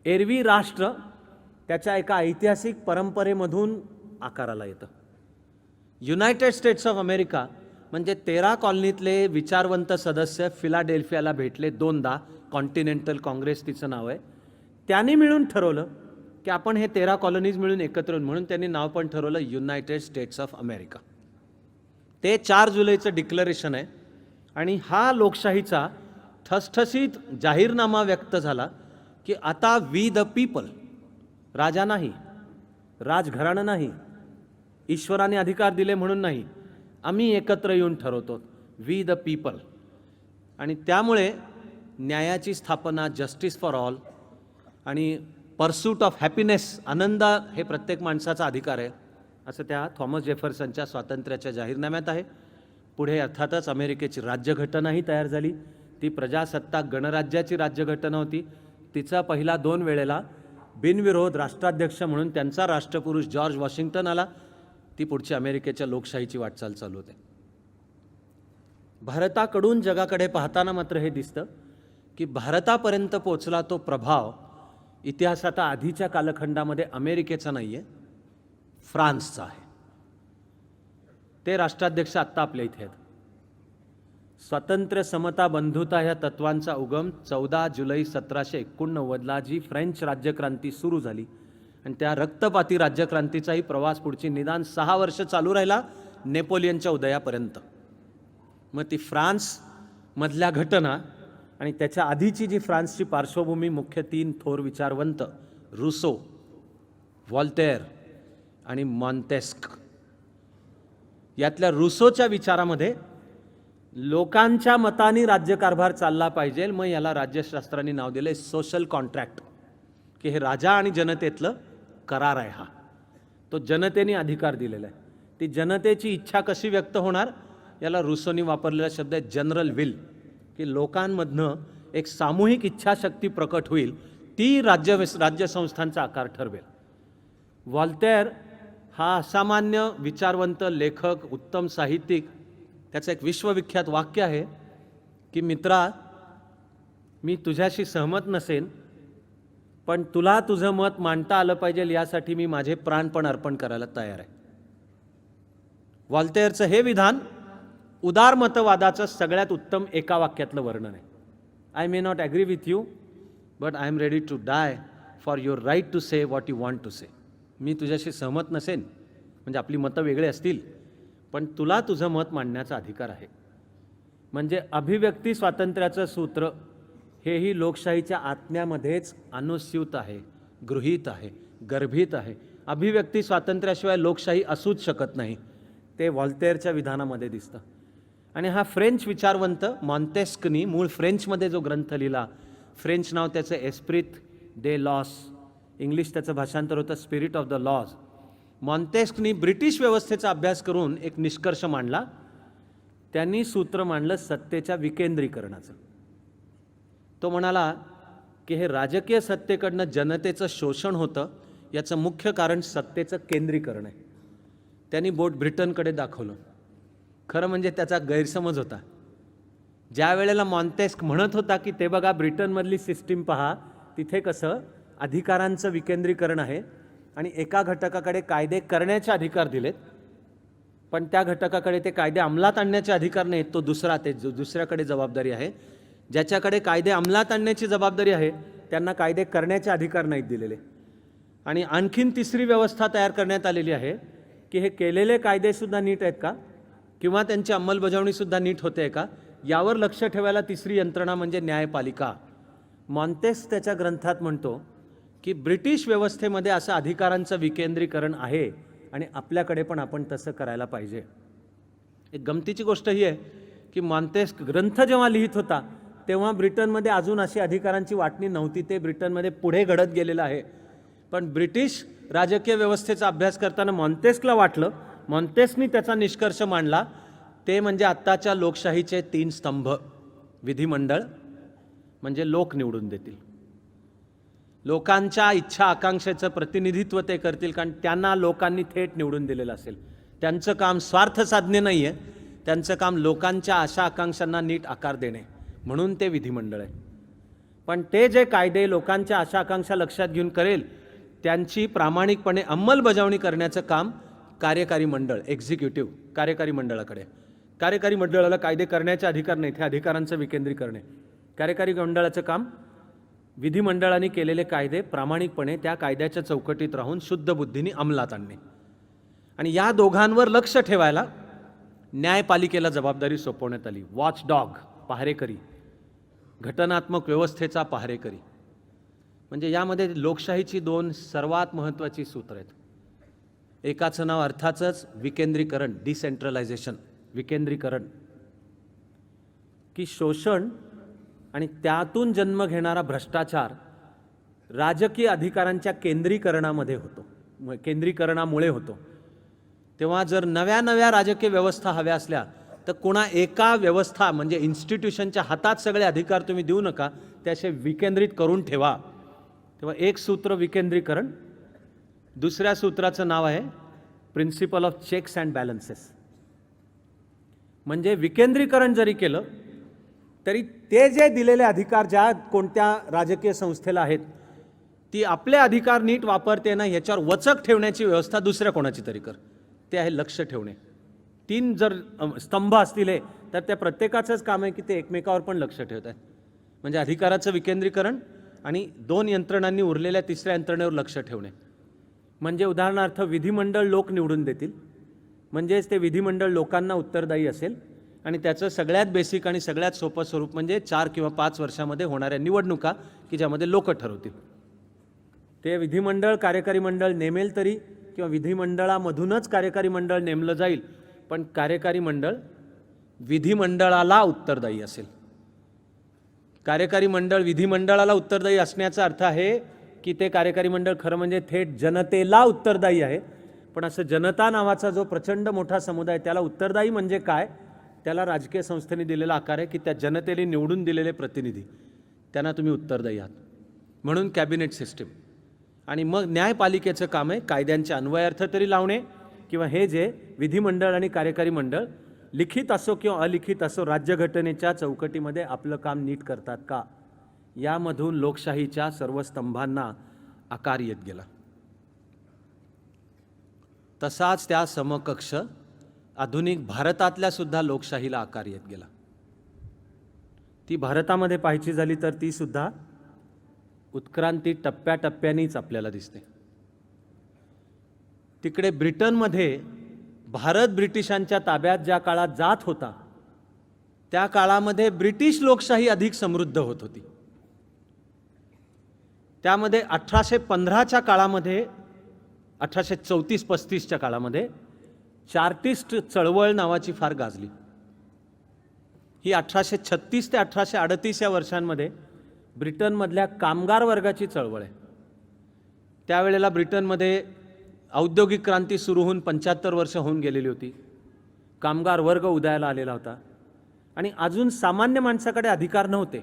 एरवी राष्ट्र त्याच्या एका ऐतिहासिक परंपरेमधून आकाराला येतं. युनायटेड स्टेट्स ऑफ अमेरिका म्हणजे 13 कॉलनीतले विचारवंत सदस्य फिलाडेल्फियाला भेटले 2दा. कॉन्टिनेंटल काँग्रेस तिचं नाव आहे. त्यांनी मिळून ठरवलं की आपण हे 13 कॉलनीज मिळून एकत्र येऊन, म्हणून त्यांनी नाव पण ठरवलं युनायटेड स्टेट्स ऑफ अमेरिका. ते 4 जुलैचं डिक्लरेशन आहे आणि हा लोकशाहीचा ठसठसीत जाहीरनामा व्यक्त झाला की आता वी द पीपल, राजा नाही, राजघराणं नाही, ईश्वराने अधिकार दिले म्हणून नाही, आम्ही एकत्र येऊन ठरवतो, वी द पीपल. आणि त्यामुळे न्यायाची स्थापना, जस्टिस फॉर ऑल आणि पर्सूट ऑफ हॅपीनेस, आनंद हे प्रत्येक माणसाचा अधिकार आहे, असं त्या थॉमस जेफरसनच्या स्वातंत्र्याच्या जाहीरनाम्यात आहे. पुढे अर्थातच अमेरिकेची राज्यघटनाही तयार झाली. ती प्रजासत्ताक गणराज्याची राज्यघटना होती. तिचा पहिला 2 वेळेला बिनविरोध राष्ट्राध्यक्ष म्हणून त्यांचा राष्ट्रपुरुष जॉर्ज वॉशिंग्टन आला. ती पुढची अमेरिकेच्या लोकशाहीची वाटचाल चालू होते. भारताकडून जगाकडे पाहताना मात्र हे दिसतं की भारतापर्यंत पोचला तो प्रभाव इतिहासात आधीच्या कालखंडामध्ये अमेरिकेचा नाही आहे, फ्रान्सचा आहे. ते राष्ट्राध्यक्ष आत्ता आपल्या इथे आहेत. स्वातंत्र्य, समता, बंधुता ह्या तत्वांचा उगम 14 जुलै 1789ला जी फ्रेंच राज्यक्रांती सुरू झाली आणि त्या रक्तपाती राज्यक्रांतीचाही प्रवास पुढची निदान 6 वर्ष चालू राहिला नेपोलियनच्या उदयापर्यंत. मग ती फ्रान्समधल्या घटना आणि त्याच्या आधीची जी फ्रान्सची पार्श्वभूमी, मुख्य 3 थोर विचारवंत रुसो, व्हॉल्टेअर आणि मॉन्टेस्क, यातल्या रुसोच्या विचारामध्ये लोकांच्या मताने राज्यकारभार चालला पाहिजे. मग याला राज्यशास्त्राने नाव दिले सोशल कॉन्ट्रॅक्ट, की हे राजा आणि जनतेतलं करार आहे. हा तो जनतेने अधिकार दिलेला आहे. ती जनतेची इच्छा कशी व्यक्त होणार, याला रुसोनी वापरलेला शब्द आहे जनरल विल, की लोकांमधनं एक सामूहिक इच्छाशक्ती प्रकट होईल, ती राज्यसंस्थांचा आकार ठरवेल. व्हॉल्टेअर हा असामान्य विचारवंत लेखक, उत्तम साहित्यिक. त्याचं एक विश्वविख्यात वाक्य आहे की मित्रा, मी तुझ्याशी सहमत नसेन, पण तुला तुझं मत मांडता आलं पाहिजे यासाठी मी माझे प्राणपण अर्पण करायला तयार आहे. व्हॉल्टेअरचं हे विधान उदारमतवादाचं सगळ्यात उत्तम एका वाक्यातलं वर्णन आहे. I may not agree with you, but I am ready to die for your right to say what you want to say. मी तुझ्याशी सहमत नसेन, म्हणजे आपली मतं वेगळे असतील, पण तुला तुझं मत मांडण्याचा अधिकार आहे. म्हणजे अभिव्यक्ती स्वातंत्र्याचं सूत्र हेही लोकशाहीच्या आत्म्यामध्येच अनुस्यूत आहे, गृहीत आहे, गर्भित आहे. अभिव्यक्ती स्वातंत्र्याशिवाय लोकशाही असूच शकत नाही. ते व्हॉल्टेअरच्या विधानामध्ये दिसतं. आणि हा फ्रेंच विचारवंत मॉन्टेस्कनी मूळ फ्रेंचमध्ये जो ग्रंथ लिहिला, फ्रेंच नाव त्याचं एस्प्रिट दे लॉस, इंग्लिश त्याचं भाषांतर होतं स्पिरिट ऑफ द लॉज. मॉन्टेस्कनी ब्रिटिश व्यवस्थेचा अभ्यास करून एक निष्कर्ष मांडला. त्यांनी सूत्र मांडलं सत्तेच्या विकेंद्रीकरणाचं. तो म्हणाला की हे राजकीय सत्तेकडनं जनतेचं शोषण होतं, याचं मुख्य कारण सत्तेचं केंद्रीकरण आहे. त्यांनी बोट ब्रिटनकडे दाखवलं. खरं म्हणजे त्याचा गैरसमज होता. ज्या वेळेला मॉन्टेस्क म्हणत होता की ते बघा ब्रिटनमधली सिस्टीम पहा, तिथे कसं अधिकारांचं विकेंद्रीकरण आहे आणि एका घटकाकडे कायदे करण्याचे अधिकार दिलेत, पण त्या घटकाकडे ते कायदे अंमलात आणण्याचे अधिकार नाहीत. तो दुसरा, ते दुसऱ्याकडे जबाबदारी आहे. ज्याच्याकडे कायदे अंमलात आणण्याची जबाबदारी आहे त्यांना कायदे करण्याचे अधिकार नाहीत दिलेले. आणि आणखीन तिसरी व्यवस्था तयार करण्यात आलेली आहे की हे केलेले कायदेसुद्धा नीट आहेत का, किंवा त्यांची अंमलबजावणीसुद्धा नीट होते आहे का, यावर लक्ष ठेवायला तिसरी यंत्रणा म्हणजे न्यायपालिका. मॉन्टेस्क त्याच्या ग्रंथात म्हणतो की ब्रिटिश व्यवस्थेमध्ये असं अधिकारांचं विकेंद्रीकरण आहे आणि आपल्याकडे पण आपण तसं करायला पाहिजे. एक गमतीची गोष्ट ही आहे की मॉन्टेस्क ग्रंथ जेव्हा लिहित होता तेव्हा ब्रिटनमध्ये अजून अशी अधिकारांची वाटणी नव्हती. ते ब्रिटनमध्ये पुढे घडत गेलेलं आहे. पण ब्रिटिश राजकीय व्यवस्थेचा अभ्यास करताना मॉन्टेस्कला वाटलं, मॉन्टेस्कनी त्याचा निष्कर्ष मांडला, ते म्हणजे आत्ताच्या लोकशाहीचे 3 स्तंभ. विधिमंडळ म्हणजे लोक निवडून देतील, लोकांच्या इच्छा आकांक्षेचं प्रतिनिधित्व ते करतील, कारण त्यांना लोकांनी थेट निवडून दिलेलं असेल. त्यांचं काम स्वार्थ साधणे नाही आहे, त्यांचं काम लोकांच्या आशा आकांक्षांना नीट आकार देणे, म्हणून ते विधिमंडळ आहे. पण ते जे कायदे लोकांच्या आशा आकांक्षा लक्षात घेऊन करेल त्यांची प्रामाणिकपणे अंमलबजावणी करण्याचं काम कार्यकारी मंडळ, एक्झिक्युटिव्ह कार्यकारी मंडळाकडे. कार्यकारी मंडळाला कायदे करण्याचे अधिकार नाहीत, हे अधिकारांचं विकेंद्रीकरण आहे. कार्यकारी मंडळाचं काम विधिमंडळाने केलेले कायदे प्रामाणिकपणे त्या कायद्याच्या चौकटीत राहून शुद्ध बुद्धीने अंमलात आणणे. आणि या दोघांवर लक्ष ठेवायला न्यायपालिकेला जबाबदारी सोपवण्यात आली. वॉचडॉग, पहारेकरी, घटनात्मक व्यवस्थेचा पहारेकरी. म्हणजे यामध्ये लोकशाहीची 2 सर्वात महत्त्वाची सूत्र आहेत. एकाचं नाव अर्थातच विकेंद्रीकरण, डिसेंट्रलायझेशन. विकेंद्रीकरण, की शोषण आणि त्यातून जन्म घेणारा भ्रष्टाचार राजकीय अधिकारांच्या केंद्रीकरणामध्ये होतो, केंद्रीकरणामुळे होतो. तेव्हा जर नव्या नव्या राजकीय व्यवस्था हव्या असल्या तर कोणा एका व्यवस्था म्हणजे इन्स्टिट्यूशनच्या हातात सगळे अधिकार तुम्ही देऊ नका, ते असे विकेंद्रित करून ठेवा. तेव्हा एक सूत्र विकेंद्रीकरण, दुसऱ्या सूत्राचं नाव आहे principle of checks and balances. म्हणजे विकेंद्रीकरण जरी केलं तरी ते जे दिलेले अधिकार ज्या कोणत्या राजकीय संस्थेला आहेत ती आपले अधिकार नीट वापरते ना याच्यावर वचक ठेवण्याची व्यवस्था दुसऱ्या कोणाची तरी कर. ते आहे लक्ष ठेवणे. 3 जर स्तंभ असतील तर त्या प्रत्येकाचंच काम आहे की ते एकमेकावर पण लक्ष ठेवत आहेत. म्हणजे अधिकाराचं विकेंद्रीकरण आणि 2 यंत्रणांनी उरलेल्या तिसऱ्या यंत्रणेवर लक्ष ठेवणे. म्हणजे उदाहरणार्थ विधिमंडळ लोक निवडून देतील, म्हणजेच ते विधिमंडळ लोकांना उत्तरदायी असेल आणि त्याचं सगळ्यात बेसिक आणि सगळ्यात सोपं स्वरूप म्हणजे 4 किंवा 5 वर्षामध्ये होणाऱ्या निवडणुका की ज्यामध्ये लोक ठरवतील. ते विधिमंडळ कार्यकारी मंडळ नेमेल तरी किंवा विधिमंडळामधूनच कार्यकारी मंडळ नेमलं जाईल, पण कार्यकारी मंडळ विधिमंडळाला उत्तरदायी असेल. कार्यकारी मंडळ विधिमंडळाला उत्तरदायी असण्याचा अर्थ आहे की ते कार्यकारी मंडळ खरं म्हणजे थेट जनतेला उत्तरदायी आहे. पण असं जनता नावाचा जो प्रचंड मोठा समुदाय त्याला उत्तरदायी म्हणजे काय, त्याला राजकीय संस्थेने दिलेला आकार आहे की त्या जनतेने निवडून दिलेले प्रतिनिधी त्यांना तुम्ही उत्तरदायी आहात. म्हणून कॅबिनेट सिस्टीम. आणि मग न्यायपालिकेचं काम आहे कायद्यांचे अन्वयार्थ तरी लावणे किंवा हे जे विधिमंडळ आणि कार्यकारी मंडळ लिखित असो किंवा अलिखित असो राज्यघटनेच्या चौकटीमध्ये आपलं काम नीट करतात का, यामधून लोकशाहीच्या सर्व स्तंभांना आकार येत गेला. तसाच त्या समकक्ष आधुनिक भारतातल्या सुद्धा लोकशाहीला आकार येत गेला. ती भारतामध्ये पाहायची झाली तर ती सुद्धा उत्क्रांती टप्प्याटप्प्यानेच आपल्याला दिसते. तिकडे ब्रिटनमध्ये भारत ब्रिटिशांच्या ताब्यात ज्या काळात जात होता त्या काळामध्ये ब्रिटिश लोकशाही अधिक समृद्ध होत होती. त्यामध्ये 1815च्या काळामध्ये 1834-35च्या काळामध्ये चार्टिस्ट चळवळ नावाची फार गाजली. ही 1836 ते 1838 या वर्षांमध्ये ब्रिटनमधल्या कामगार वर्गाची चळवळ आहे. त्यावेळेला ब्रिटनमध्ये औद्योगिक क्रांती सुरू होऊन 75 वर्ष होऊन गेलेली होती. कामगार वर्ग उदयाला आलेला होता आणि अजून सामान्य माणसाकडे अधिकार नव्हते.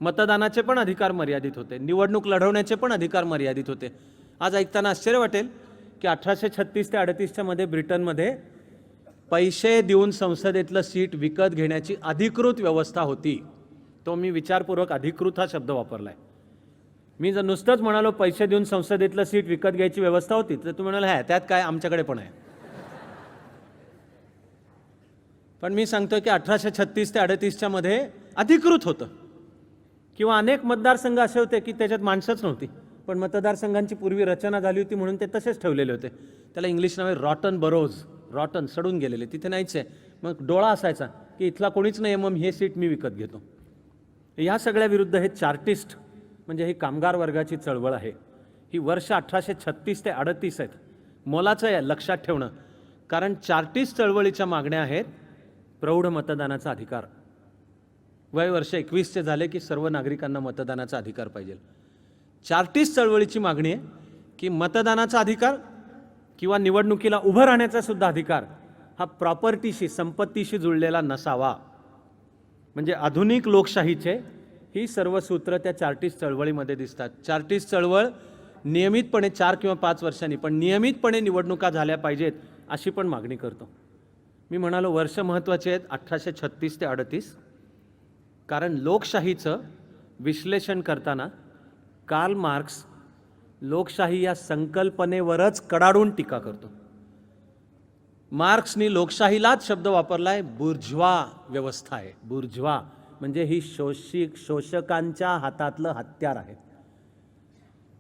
मतदानाचे पण अधिकार मर्यादित होते, निवडणूक लढवण्याचे पण अधिकार मर्यादित होते. आज ऐकताना आश्चर्य वाटेल की 1836 ते 38च्या मध्ये ब्रिटनमध्ये पैसे देऊन संसदेतलं सीट विकत घेण्याची अधिकृत व्यवस्था होती. तो मी विचारपूर्वक अधिकृत हा शब्द वापरला आहे. मी जर नुसतंच म्हणालो पैसे देऊन संसदेतलं सीट विकत घ्यायची व्यवस्था होती तर तुम्ही म्हणाल त्यात काय, आमच्याकडे पण आहे. पण मी सांगतोय की 1836 ते 38च्या मध्ये अधिकृत होतं. किंवा अनेक मतदारसंघ असे होते की त्याच्यात माणसंच नव्हती, पण मतदारसंघांची पूर्वी रचना झाली होती म्हणून ते तसेच ठेवलेले होते. त्याला इंग्लिश नाव आहे रॉटन बरोज, रॉटन सडून गेलेले, तिथे नाहीच आहे. मग डोळा असायचा की इथला कोणीच नाही, मग हे सीट मी विकत घेतो. या सगळ्या विरुद्ध हे चार्टिस्ट म्हणजे ही कामगार वर्गाची चळवळ आहे. ही वर्ष 1836 ते 38 आहेत. मोलाचं आहे लक्षात ठेवणं, कारण चार्टिस्ट चळवळीच्या मागण्या आहेत प्रौढ मतदानाचा अधिकार. वय वर्ष 21चे झाले की सर्व नागरिकांना मतदानाचा अधिकार पाहिजे. चार्टिस्ट चळवळीची मागणी आहे की मतदानाचा अधिकार किंवा निवडणुकीला उभं राहण्याचा सुद्धा अधिकार हा प्रॉपर्टीशी, संपत्तीशी जुळलेला नसावा. म्हणजे आधुनिक लोकशाहीचे ही सर्व सूत्र त्या चार्टिस्ट चळवळीमध्ये दिसतात. चार्टिस्ट चळवळ नियमितपणे 4 किंवा 5 वर्षांनी पण नियमितपणे निवडणुका झाल्या पाहिजेत अशी पण मागणी करतो. मी म्हणालो वर्ष महत्त्वाचे आहेत 1836 ते 38, कारण लोकशाहीचं विश्लेषण करताना कार्ल मार्क्स लोकशाही या संकल्पनेवरच कडाडून टीका करतो. मार्क्सनी लोकशाहीलाच शब्द वापरलाय, बुर्ज्वा व्यवस्था आहे. बुर्ज्वा म्हणजे ही शोषकांच्या हातातलं हत्यार आहे.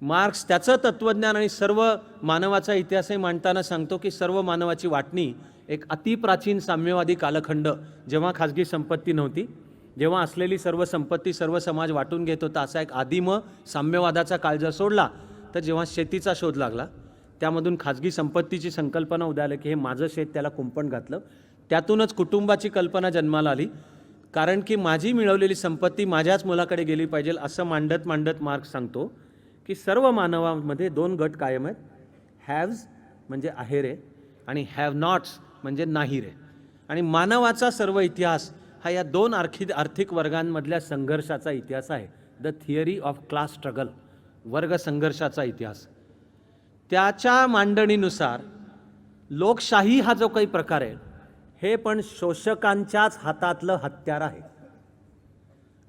मार्क्स त्याचं तत्त्वज्ञान आणि सर्व मानवाचा इतिहासही मांडताना सांगतो की सर्व मानवाची वाटणी एक अतिप्राचीन साम्यवादी कालखंड, जेव्हा खाजगी संपत्ती नव्हती, जेव्हा असलेली सर्व संपत्ती सर्व समाज वाटून घेत होता, असा एक आदिम साम्यवादाचा काळ जर सोडला तर जेव्हा शेतीचा शोध लागला त्यामधून खाजगी संपत्तीची संकल्पना उद्याला की हे माझं शेत, त्याला कुंपण घातलं, त्यातूनच कुटुंबाची कल्पना जन्माला आली. कारण की माझी मिळवलेली संपत्ती माझ्याच मुलाकडे गेली पाहिजे असं मांडत मांडत मार्क्स सांगतो की सर्व मानवामध्ये दोन गट कायम आहेत. हॅव्ज म्हणजे आहे रे आणि हॅव नॉट्स म्हणजे नाही रे. आणि मानवाचा सर्व इतिहास हा या दोन आर्थिक वर्गांमधल्या संघर्षाचा इतिहास आहे. The theory of class struggle, वर्ग संघर्षाचा इतिहास. त्याच्या मांडणीनुसार लोकशाही हा जो काही प्रकार आहे हे पण शोषकांच्याच हातातलं हत्यार आहे.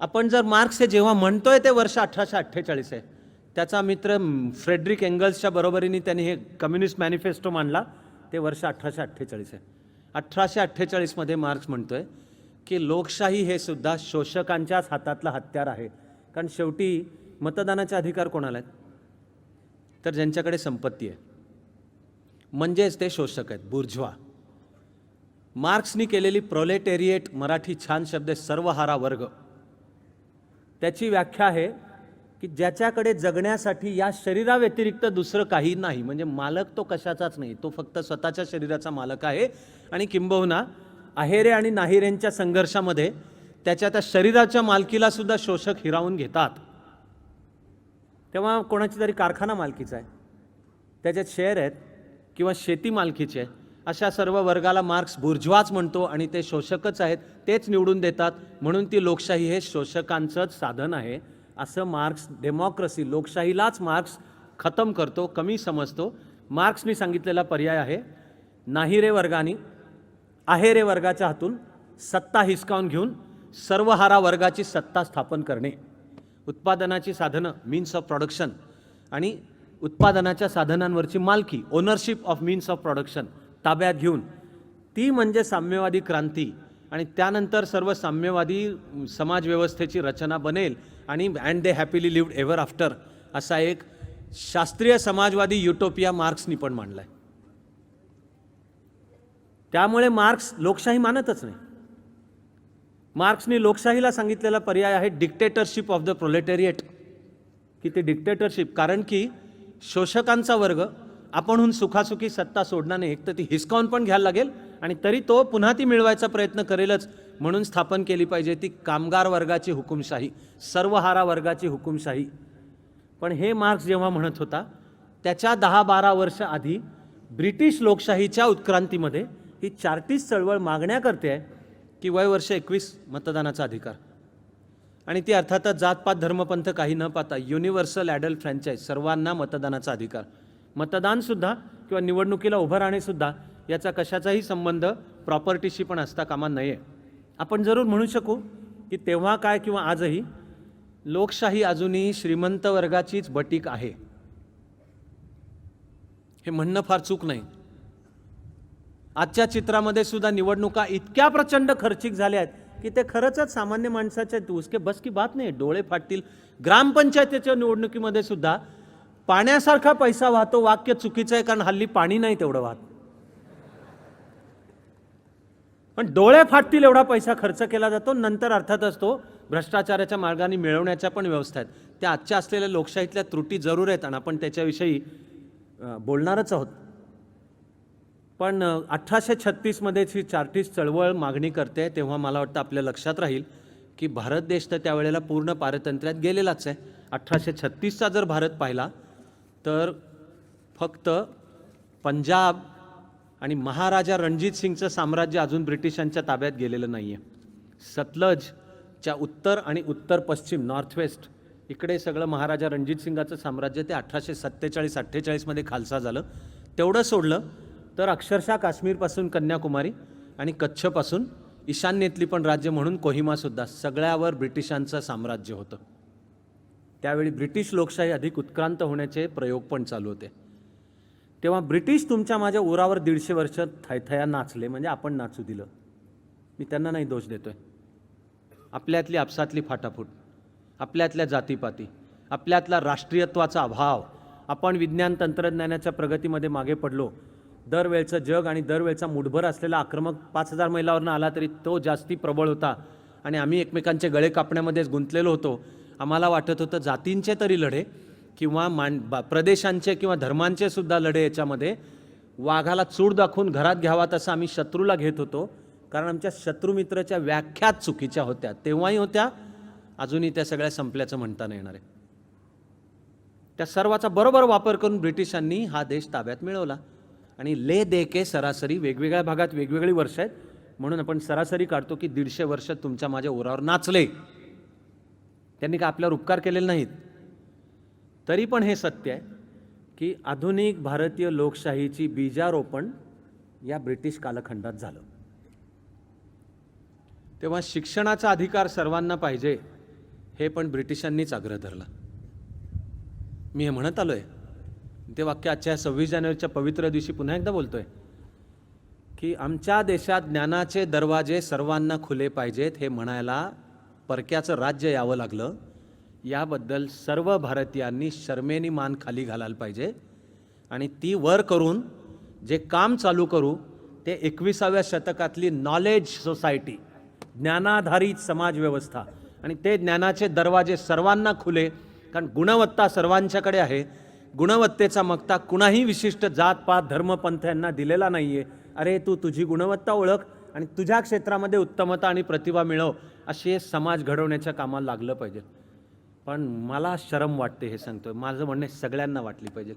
आपण जर मार्क्स हे जेव्हा म्हणतोय ते वर्ष 1848 आहे. त्याचा मित्र फ्रेडरिक एंगल्सच्या बरोबरीने त्यांनी हे कम्युनिस्ट मॅनिफेस्टो मांडला, ते वर्ष 1848 आहे. 1848 मार्क्स म्हणतोय की लोकशाही हे सुद्धा शोषकांच्याच हातातलं हत्यार आहे. कारण शेवटी मतदानाचे अधिकार कोणाला आहेत? तर ज्यांच्याकडे संपत्ती आहे, म्हणजेच ते शोषक आहेत, बुर्झवा. मार्क्सनी केलेली प्रोलेटेरिएट, मराठी छान शब्द आहे, सर्वहारा वर्ग. त्याची व्याख्या आहे की ज्याच्याकडे जगण्यासाठी या शरीराव्यतिरिक्त दुसरं काही नाही, म्हणजे मालक तो कशाचाच नाही, तो फक्त स्वतःच्या शरीराचा मालक आहे. आणि किंबहुना आहेरे आणि नाहीरेंच्या संघर्षामध्ये त्याच्या त्या शरीराच्या मालकीला सुद्धा शोषक हिरावून घेतात. तेव्हा कोणाची तरी कारखाना मालकीचा आहे, त्याच्यात शेअर आहेत किंवा शेती मालकीचे आहे, अशा सर्व वर्गाला मार्क्स बुर्झवाच म्हणतो आणि ते शोषकच आहेत, तेच निवडून देतात. म्हणून ती लोकशाही हे शोषकांचंच साधन आहे असं मार्क्स, डेमोक्रेसी, लोकशाहीलाच मार्क्स खतम करतो, कमी समजतो. मार्क्सनी सांगितलेला पर्याय आहे नाहीरे वर्गाने आहेरे वर्गाच्या हातून सत्ता हिसकावून घेऊन सर्वहारा वर्गाची सत्ता स्थापन करणे. उत्पादनाची साधनं, मीन्स ऑफ प्रोडक्शन, आणि उत्पादनाच्या साधनांवरची मालकी, ownership of means of production ताब्यात घेऊन, ती म्हणजे साम्यवादी क्रांती. आणि त्यानंतर सर्व साम्यवादी समाजव्यवस्थेची रचना बनेल आणि and they happily lived ever after असा एक शास्त्रीय समाजवादी युटोपिया मार्क्सनी पण मांडला आहे. त्यामुळे मार्क्स लोकशाही मानतच नाही. मार्क्सनी लोकशाहीला सांगितलेला पर्याय आहे डिक्टेटरशिप ऑफ द प्रोलेटेरिएट, की ते डिक्टेटरशिप. कारण की शोषकांचा वर्ग आपणहून सुखासुखी सत्ता सोडणार नाही, एक तर ती हिसकावून पण घ्यायला लागेल आणि तरी तो पुन्हा ती मिळवायचा प्रयत्न करेलच. म्हणून स्थापन केली पाहिजे ती कामगार वर्गाची हुकुमशाही, सर्वहारा वर्गाची हुकुमशाही. पण हे मार्क्स जेव्हा म्हणत होता त्याच्या 10-12 वर्ष आधी ब्रिटिश लोकशाहीच्या उत्क्रांतीमध्ये ही चार्टिस्ट चळवळ मागण्या करते आहे की वय वर्ष 21 मतदानाचा अधिकार. आणि ती अर्थातच जातपात धर्मपंथ काही न पाहता युनिव्हर्सल ॲडल्ट फ्रँचाईज, सर्वांना मतदानाचा अधिकार. मतदानसुद्धा किंवा निवडणुकीला उभं राहणेसुद्धा याचा कशाचाही संबंध प्रॉपर्टीशी पण असता कामा नये. आपण जरूर म्हणू शकू की तेव्हा काय किंवा आजही लोकशाही अजूनही श्रीमंत वर्गाचीच बटीक आहे. हे म्हणणं फार चूक नाही. आजच्या चित्रामध्ये सुद्धा निवडणुका इतक्या प्रचंड खर्चिक झाल्या आहेत की ते खरंच सामान्य माणसाच्या उसके बस की बात नाही, डोळे फाटतील. ग्रामपंचायतीच्या निवडणुकीमध्ये सुद्धा पाण्यासारखा पैसा वाहतो, वाक्य चुकीचं आहे, कारण हल्ली पाणी नाही तेवढं वाहत. पण डोळे फाटतील एवढा पैसा खर्च केला जातो. नंतर अर्थातच तो भ्रष्टाचाराच्या मार्गाने मिळवण्याच्या पण व्यवस्था आहेत. त्या आजच्या असलेल्या लोकशाहीतल्या त्रुटी जरूर आहेत आणि आपण त्याच्याविषयी बोलणारच आहोत. पण 1836 ही चार्टिस्ट चळवळ मागणी करते तेव्हा मला वाटतं आपल्या लक्षात राहील की भारत देश तर त्यावेळेला पूर्ण पारतंत्र्यात गेलेलाच आहे. 1836चा जर भारत पाहिला तर फक्त पंजाब आणि महाराजा रणजित सिंगचं साम्राज्य अजून ब्रिटिशांच्या ताब्यात गेलेलं नाही आहे. सतलजच्या उत्तर आणि उत्तर पश्चिम, नॉर्थ वेस्ट, इकडे सगळं महाराजा रणजित सिंगाचं साम्राज्य ते 1847-48 खालसा झालं. तेवढं सोडलं तर अक्षरशः काश्मीरपासून कन्याकुमारी आणि कच्छपासून ईशान्येतली पण राज्य म्हणून कोहिमासुद्धा, सगळ्यावर ब्रिटिशांचं साम्राज्य होतं. त्यावेळी ब्रिटिश लोकशाही अधिक उत्क्रांत होण्याचे प्रयोग पण चालू होते. तेव्हा ब्रिटिश तुमच्या माझ्या उरावर 150 वर्ष थैथया नाचले, म्हणजे आपण नाचू दिलं. मी त्यांना नाही दोष देतोय. आपल्यातली आपसातली फाटाफूट, आपल्यातल्या जातीपाती, आपल्यातला राष्ट्रीयत्वाचा अभाव, आपण विज्ञान तंत्रज्ञानाच्या प्रगतीमध्ये मागे पडलो. दरवेळचं जग आणि दरवेळचा मुठभर असलेला आक्रमक 5000 मैलावरनं आला तरी तो जास्ती प्रबळ होता आणि आम्ही एकमेकांचे गळे कापण्यामध्येच गुंतलेलो होतो. आम्हाला वाटत होतं जातींचे तरी लढे किंवा प्रदेशांचे किंवा धर्मांचे सुद्धा लढे, याच्यामध्ये वाघाला चूड दाखवून घरात घ्यावा तसं आम्ही शत्रूला घेत होतो. कारण आमच्या शत्रुमित्राच्या व्याख्याच चुकीच्या होत्या, तेव्हाही होत्या, अजूनही त्या सगळ्या संपल्याचं म्हणता नाही येणार आहे. त्या सर्वाचा बरोबर वापर करून ब्रिटिशांनी हा देश ताब्यात मिळवला आणि ले दे के सरासरी वेगवेगळ्या भागात वेगवेगळी वर्ष आहेत, म्हणून आपण सरासरी काढतो की 150 वर्ष तुमच्या माझ्या उरावर नाचले. त्यांनी काय आपल्यावर उपकार केलेले नाहीत. तरी पण हे सत्य आहे की आधुनिक भारतीय लोकशाहीची बीजारोपण या ब्रिटिश कालखंडात झालं. तेव्हा शिक्षणाचा अधिकार सर्वांना पाहिजे हे पण ब्रिटिशांनीच आग्रह धरला. मी हे म्हणत आलोय, ते वाक्य आजच्या 26 जानेवारीच्या पवित्र दिवशी पुन्हा एकदा बोलतोय की आमच्या देशात ज्ञानाचे दरवाजे सर्वांना खुले पाहिजेत हे म्हणायला परक्याचं राज्य यावं लागलं. याबद्दल सर्व भारतीयांनी शर्मेनी मान खाली घालायला पाहिजे आणि ती वर करून जे काम चालू करू ते 21व्या शतकातली नॉलेज सोसायटी, ज्ञानाधारित समाज व्यवस्था, आणि ते ज्ञानाचे दरवाजे सर्वांना खुले, कारण गुणवत्ता सर्वांच्याकडे आहे. गुणवत्तेचा मक्ता कुणाही विशिष्ट जात पात धर्मपंथ यांना दिलेला नाही आहे. अरे तू तुझी गुणवत्ता ओळख आणि तुझ्या क्षेत्रामध्ये उत्तमता आणि प्रतिभा मिळव, असे समाज घडवण्याच्या कामाला लागलं पाहिजे. पण मला शरम वाटते हे सांगतोय, माझं म्हणणे सगळ्यांना वाटली पाहिजे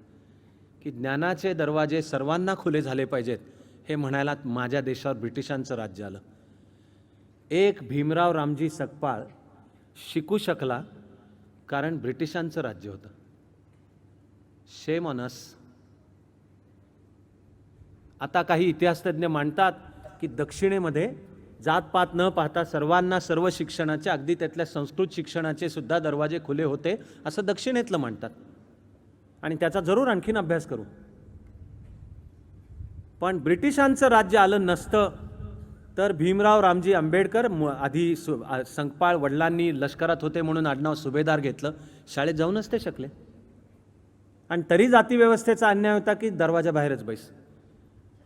की ज्ञानाचे दरवाजे सर्वांना खुले झाले पाहिजेत हे म्हणायला माझ्या देशावर ब्रिटिशांचं राज्य आलं. एक भीमराव रामजी सकपाळ शिकू शकला कारण ब्रिटिशांचं राज्य होतं. Shame on us. आता काही इतिहासतज्ञ मांडतात की दक्षिणेमध्ये जातपात न पाहता सर्वांना सर्व शिक्षणाचे, अगदी त्यातल्या संस्कृत शिक्षणाचे सुद्धा दरवाजे खुले होते असं दक्षिणेतलं मांडतात आणि त्याचा जरूर आणखीन अभ्यास करू. पण ब्रिटिशांचं राज्य आलं नसतं तर भीमराव रामजी आंबेडकर आधी संकपाळ वडिलांनी लष्करात होते म्हणून आडनाव सुभेदार घेतलं, शाळेत जाऊ नसते शकले. आणि तरी जातीव्यवस्थेचा अन्याय होता की दरवाजा बाहेरच बैस,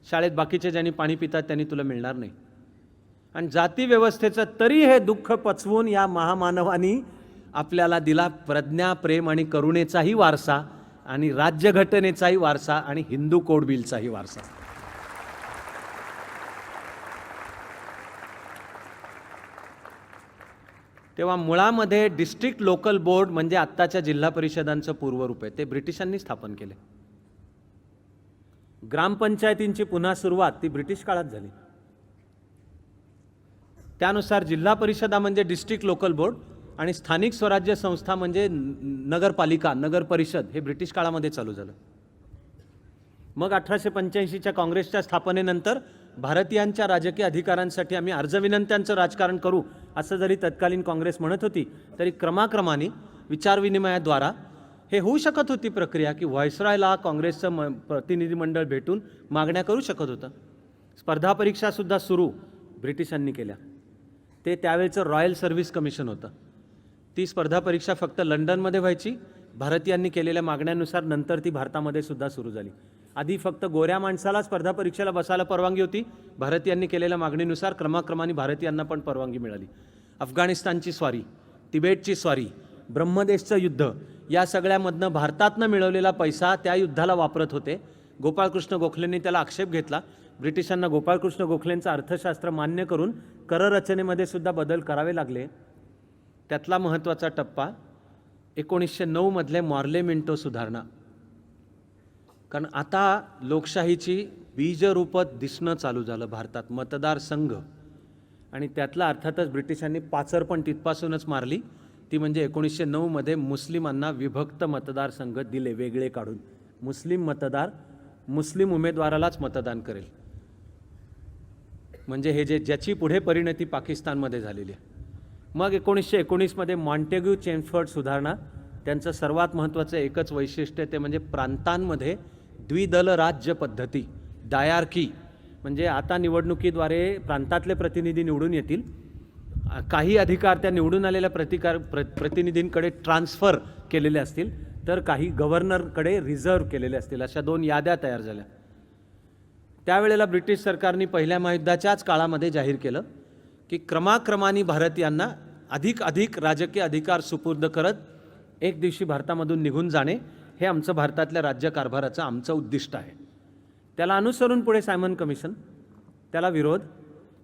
शाळेत बाकीचे ज्यांनी पाणी पितात त्यांनी तुला मिळणार नाही. आणि जातीव्यवस्थेचं तरी हे दुःख पचवून या महामानवानी आपल्याला दिला प्रज्ञा, प्रेम आणि करुणेचाही वारसा आणि राज्यघटनेचाही वारसा आणि हिंदू कोड बिलचाही वारसा. तेव्हा मुळामध्ये डिस्ट्रिक्ट लोकल बोर्ड म्हणजे आत्ताच्या जिल्हा परिषदांचं पूर्वरूप आहे, ते ब्रिटिशांनी स्थापन केले. ग्रामपंचायतींची पुन्हा सुरुवात ती ब्रिटिश काळात झाली. त्यानुसार जिल्हा परिषदा म्हणजे डिस्ट्रिक्ट लोकल बोर्ड आणि स्थानिक स्वराज्य संस्था म्हणजे नगरपालिका, नगर परिषद हे ब्रिटिश काळामध्ये चालू झालं. मग 1885च्या काँग्रेसच्या स्थापनेनंतर भारतीयांच्या राजकीय अधिकारांसाठी आम्ही अर्जविनंत्यांचं राजकारण करू असं जरी तत्कालीन काँग्रेस म्हणत होती, तरी क्रमाक्रमाने विचारविनिमयाद्वारा हे होऊ शकत होती प्रक्रिया की व्हायसरॉयला काँग्रेसचं प्रतिनिधिमंडळ भेटून मागण्या करू शकत होतं. स्पर्धा परीक्षासुद्धा सुरू ब्रिटिशांनी केल्या. ते त्यावेळचं रॉयल सर्व्हिस कमिशन होतं. ती स्पर्धा परीक्षा फक्त लंडनमध्ये व्हायची. भारतीयांनी केलेल्या मागण्यांनुसार नंतर ती भारतामध्ये सुद्धा सुरू झाली. आधी फक्त गोऱ्या माणसाला स्पर्धा परीक्षेला बसायला परवानगी होती. भारतीयांनी केलेल्या मागणीनुसार क्रमाक्रमाने भारतीयांना पण परवानगी मिळाली. अफगाणिस्तानची स्वारी, तिबेटची स्वारी, ब्रह्मदेशचं युद्ध या सगळ्यामधनं भारतातनं मिळवलेला पैसा त्या युद्धाला वापरत होते. गोपाळकृष्ण गोखलेंनी त्याला आक्षेप घेतला. ब्रिटिशांना गोपाळकृष्ण गोखलेंचं अर्थशास्त्र मान्य करून कररचनेमध्ये सुद्धा बदल करावे लागले. त्यातला महत्त्वाचा टप्पा 1909 मधले मॉर्ले मिंटो सुधारणा. कारण आता लोकशाहीची बीजरूपत दिसणं चालू झालं भारतात. मतदारसंघ आणि त्यातला अर्थातच ब्रिटिशांनी पाचर पण तिथपासूनच मारली. ती म्हणजे 1909 मध्ये मुस्लिमांना विभक्त मतदारसंघ दिले वेगळे काढून. मुस्लिम मतदार मुस्लिम उमेदवारालाच मतदान करेल. म्हणजे हे ज्याची पुढे परिणती पाकिस्तानमध्ये झालेली आहे. मग 1919 मध्ये मॉन्टेग्यू चेम्सफोर्ड सुधारणा. त्यांचं सर्वात महत्त्वाचं एकच वैशिष्ट्य ते म्हणजे प्रांतांमध्ये द्विदल राज्य पद्धती, डायार्की. म्हणजे आता निवडणुकीद्वारे प्रांतातले प्रतिनिधी निवडून येतील. काही अधिकार त्या निवडून आलेल्या प्रतिनिधींकडे ट्रान्सफर केलेले असतील, तर काही गव्हर्नरकडे रिझर्व केलेले असतील. अशा 2 याद्या तयार झाल्या. त्यावेळेला ब्रिटिश सरकारने पहिल्या महायुद्धाच्याच काळामध्ये जाहीर केलं की क्रमाक्रमाने भारतीयांना अधिक राजकीय अधिकार सुपूर्द करत एक दिवशी भारतामधून निघून जाणे हे आमचं भारतातल्या राज्यकारभाराचं आमचं उद्दिष्ट आहे. त्याला अनुसरून पुढे सायमन कमिशन, त्याला विरोध,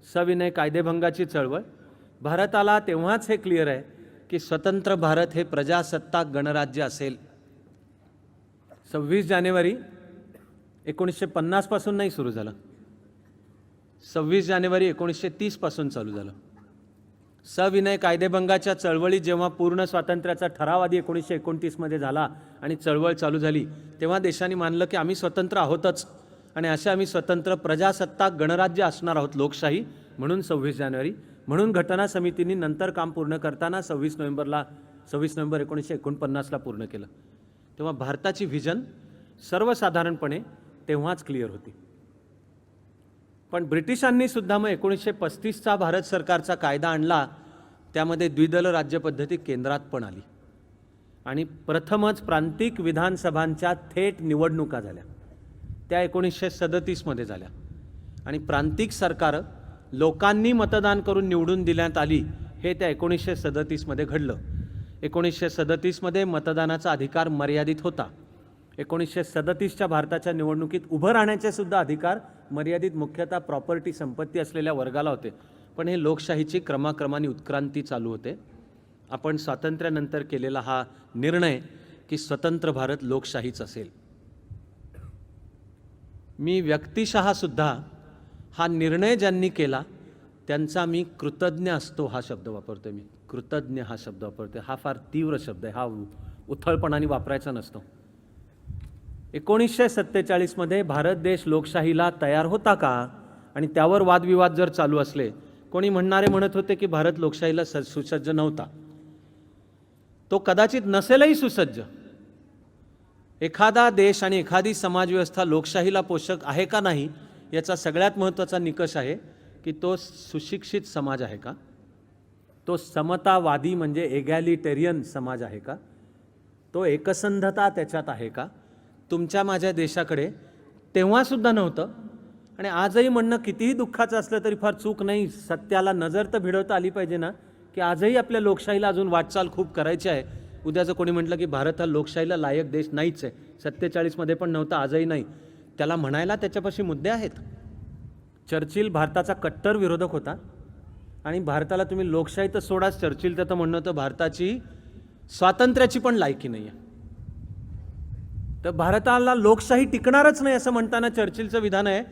सविनय कायदेभंगाची चळवळ. भारताला तेव्हाच हे क्लिअर आहे की स्वतंत्र भारत हे प्रजासत्ताक गणराज्य असेल. 26 जानेवारी 1950 पासून नाही सुरू झालं, 26 जानेवारी 1930 पासून चालू झालं. सविनय कायदेभंगाच्या चळवळी जेव्हा पूर्ण स्वातंत्र्याचा ठराव आधी 1929 मध्ये झाला आणि चळवळ चालू झाली, तेव्हा देशांनी मानलं की आम्ही स्वतंत्र आहोतच आणि असे आम्ही स्वतंत्र प्रजासत्ताक गणराज्य असणार आहोत, लोकशाही. म्हणून 26 जानेवारी, म्हणून घटना समितीने नंतर काम पूर्ण करताना 26 नोव्हेंबर 1949ला पूर्ण केलं. तेव्हा भारताची व्हिजन सर्वसाधारणपणे तेव्हाच क्लिअर होती. पण ब्रिटिशांनी सुद्धा मग 1935चा भारत सरकारचा कायदा आणला, त्यामध्ये द्विदल राज्य पद्धती केंद्रात पण आली आणि प्रथमच प्रांतिक विधानसभांच्या थेट निवडणुका झाल्या. त्या 1937 मध्ये झाल्या आणि प्रांतिक सरकार लोकांनी मतदान करून निवडून देण्यात आली, हे त्या 1937 मध्ये घडलं. 1937 मध्ये मतदानाचा अधिकार मर्यादित होता. 1937च्या भारताच्या निवडणुकीत उभं राहण्याचे सुद्धा अधिकार मर्यादित, मुख्यतः प्रॉपर्टी संपत्ती असलेल्या वर्गाला होते. पण हे लोकशाहीची क्रमाक्रमाने उत्क्रांती चालू होते. आपण स्वातंत्र्यानंतर केलेला हा निर्णय की स्वतंत्र भारत लोकशाहीच असेल. मी व्यक्तिशः सुद्धा हा निर्णय ज्यांनी केला त्यांचा मी कृतज्ञ असतो हा शब्द वापरतो. मी कृतज्ञ हा शब्द वापरतो. हा फार तीव्र शब्द आहे, हा उथळपणाने वापरायचा नसतो. 1947 मध्ये भारत देश लोकशाहीला तयार होता का, आणि त्यावर वादविवाद जर चालू असले, कोणी म्हणत होते की भारत लोकशाहीला सुसज्ज नव्हता. तो कदाचित नसेलही सुसज्ज. एखादा देश आणि एखादी समाजव्यवस्था लोकशाहीला पोषक आहे का नाही याचा सगळ्यात महत्त्वाचा निकष आहे की तो सुशिक्षित समाज आहे का, तो समतावादी म्हणजे एगॅलिटेरियन समाज आहे का, तो एकसंधता त्याच्यात आहे का. तुमच्या माझ्या देशाकडे तेव्हासुद्धा नव्हतं आणि आजही म्हणणं कितीही दुःखाचं असलं तरी फार चूक नाही. सत्याला नजर तर भिडवता आली पाहिजे ना, की आजही आपल्या लोकशाहीला अजून वाटचाल खूप करायची आहे. उद्याचं कोणी म्हटलं की भारत हा लोकशाहीला लायक देश नाहीच आहे, 47 मध्ये पण नव्हता, आजही नाही, त्याला म्हणायला त्याच्यापाशी मुद्दे आहेत. चर्चिल भारताचा कट्टर विरोधक होता आणि भारताला तुम्ही लोकशाही तर सोडाच, चर्चिल तर म्हणणं होतं भारताची स्वातंत्र्याची पण लायकी नाही आहे. तर भारताला लोकशाही टिकणारच नाही असं म्हणताना चर्चिलचं विधान आहे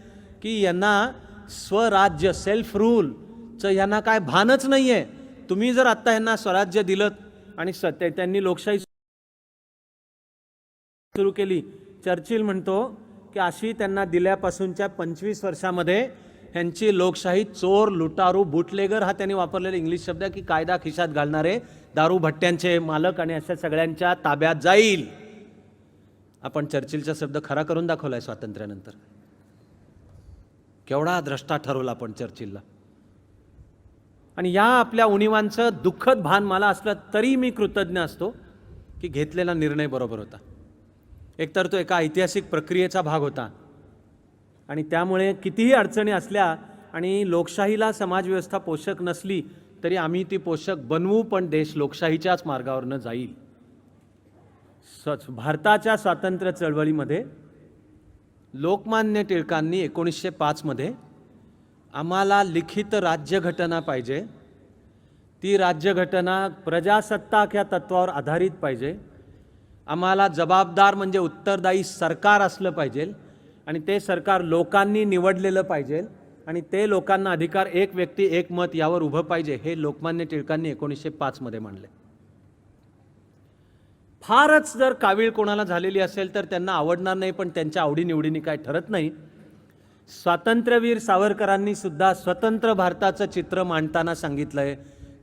की यांना स्वराज्य, सेल्फ रूलचं यांना काय भानच नाही आहे. तुम्ही जर आत्ता यांना स्वराज्य दिलं आणि त्यांनी लोकशाही सुरू केली, चर्चिल म्हणतो की अशी त्यांना दिल्यापासूनच्या 25 वर्षामध्ये ह्यांची लोकशाही चोर, लुटारू, बुटलेगर हा त्यांनी वापरलेला इंग्लिश शब्द आहे की कायदा खिशात घालणारे दारू भट्ट्यांचे मालक आणि अशा सगळ्यांच्या ताब्यात जाईल. आपण चर्चिलचा शब्द खरा करून दाखवलाय स्वातंत्र्यानंतर. केवढा द्रष्टा ठरवला आपण चर्चिलला. आणि या आपल्या उणिवांचं दुःखद भान मला असलं तरी मी कृतज्ञ असतो की घेतलेला निर्णय बरोबर होता. एकतर तो एका ऐतिहासिक प्रक्रियेचा भाग होता आणि त्यामुळे कितीही अडचणी असल्या आणि लोकशाहीला समाजव्यवस्था पोषक नसली तरी आम्ही ती पोषक बनवू, पण देश लोकशाहीच्याच मार्गावरनं जाईल. भारताच्या स्वातंत्र्य चळवळीमध्ये लोकमान्य टिळकांनी 1905 मध्ये आम्हाला लिखित राज्यघटना पाहिजे, ती राज्यघटना प्रजासत्ताक या तत्वावर आधारित पाहिजे, आम्हाला जबाबदार म्हणजे उत्तरदायी सरकार असलं पाहिजे आणि ते सरकार लोकांनी निवडलेलं पाहिजे आणि ते लोकांना अधिकार एक व्यक्ती एक मत यावर उभं पाहिजे, हे लोकमान्य टिळकांनी 1905 मध्ये मांडले. फारच जर कावीळ कोणाला झालेली असेल तर त्यांना आवडणार नाही, पण त्यांच्या आवडीनिवडीने काय ठरत नाही. स्वातंत्र्यवीर सावरकरांनी सुद्धा स्वतंत्र भारताचं चित्र मांडताना सांगितलंय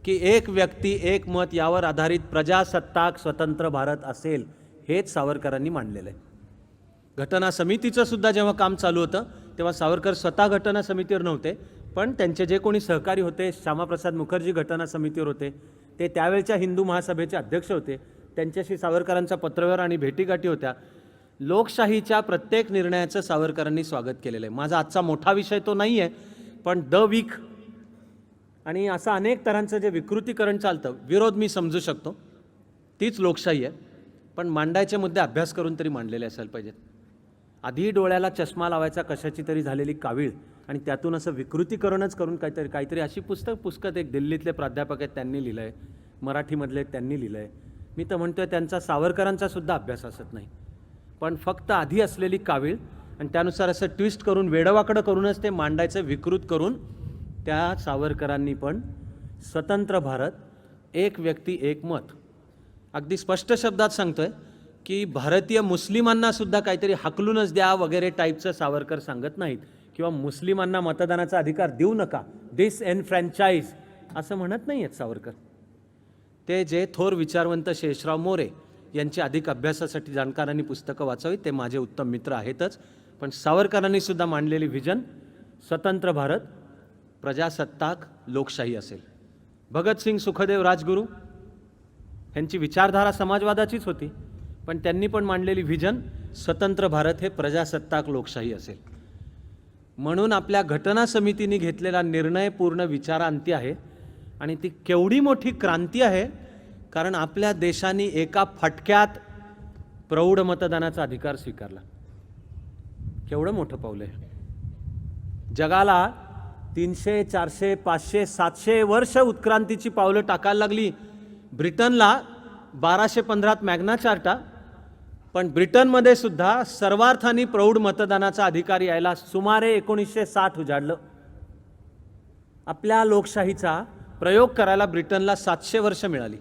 की एक व्यक्ती एक मत यावर आधारित प्रजासत्ताक स्वतंत्र भारत असेल, हेच सावरकरांनी मांडलेलं आहे. घटना समितीचं सुद्धा जेव्हा काम चालू होतं तेव्हा सावरकर स्वतः घटना समितीवर नव्हते, पण त्यांचे जे कोणी सहकारी होते, श्यामाप्रसाद मुखर्जी घटना समितीवर होते, ते त्यावेळच्या हिंदू महासभेचे अध्यक्ष होते, त्यांच्याशी सावरकरांचा पत्रव्यवहार आणि भेटीगाठी होत्या. लोकशाहीच्या प्रत्येक निर्णयाचं सावरकरांनी स्वागत केलेलं आहे. माझा आजचा मोठा विषय तो नाही आहे, पण द वीक आणि असं अनेक तऱ्हांचं जे विकृतीकरण चालतं, विरोध मी समजू शकतो, तीच लोकशाही आहे, पण मांडायचे मुद्दे अभ्यास करून तरी मांडलेले असायला पाहिजेत. आधी डोळ्याला चष्मा लावायचा कशाची तरी झालेली कावीळ आणि त्यातून असं विकृतीकरणच करून काहीतरी अशी पुस्तक एक दिल्लीतले प्राध्यापक आहेत त्यांनी लिहिलं आहे, मराठीमधले त्यांनी लिहिलं आहे. मी तर म्हणतोय त्यांचा सावरकरांचा सुद्धा अभ्यास असत नाही, पण फक्त आधी असलेली कावीळ आणि त्यानुसार असं ट्विस्ट करून वेडवाकडं करूनच ते मांडायचं, विकृत करून. त्या सावरकरांनी पण स्वतंत्र भारत, एक व्यक्ती एक मत, अगदी स्पष्ट शब्दात सांगतोय की भारतीय मुस्लिमांना सुद्धा काहीतरी हाकलूनच द्या वगैरे टाईपचं सावरकर सांगत नाहीत, किंवा मुस्लिमांना मतदानाचा अधिकार देऊ नका, डिस एनफ्रँचाइज असं म्हणत नाही आहेत सावरकर. ते जे थोर विचारवंत शेषराव मोरे यांची अधिक अभ्यासासाठी जाणकारांनी पुस्तकं वाचावीत, ते माझे उत्तम मित्र आहेतच, पण सावरकरांनी सुद्धा मांडलेली व्हिजन स्वतंत्र भारत, प्रजासत्ताक, लोकशाही असेल. भगतसिंग, सुखदेव, राजगुरू यांची विचारधारा समाजवादाचीच होती, पण त्यांनी पण मांडलेली व्हिजन स्वतंत्र भारत हे प्रजासत्ताक, लोकशाही असेल. म्हणून आपल्या घटना समितीने घेतलेला निर्णय पूर्ण विचारांती आहे आणि ती केवढी मोठी क्रांती आहे, कारण आपल्या देशाने एका फटक्यात प्रौढ मतदानाचा अधिकार स्वीकारला. केवढं मोठं पाऊल आहे. जगाला 300, 400, 500, 700 वर्ष उत्क्रांतीची पावलं टाकायला लागली. ब्रिटनला 1215 मॅग्ना चार्टा, पण ब्रिटनमध्ये सुद्धा सर्वार्थाने प्रौढ मतदानाचा अधिकार यायला सुमारे 1960 उजाडलं. आपल्या लोकशाहीचा प्रयोग करायला ब्रिटनला 700 वर्ष मिळाली.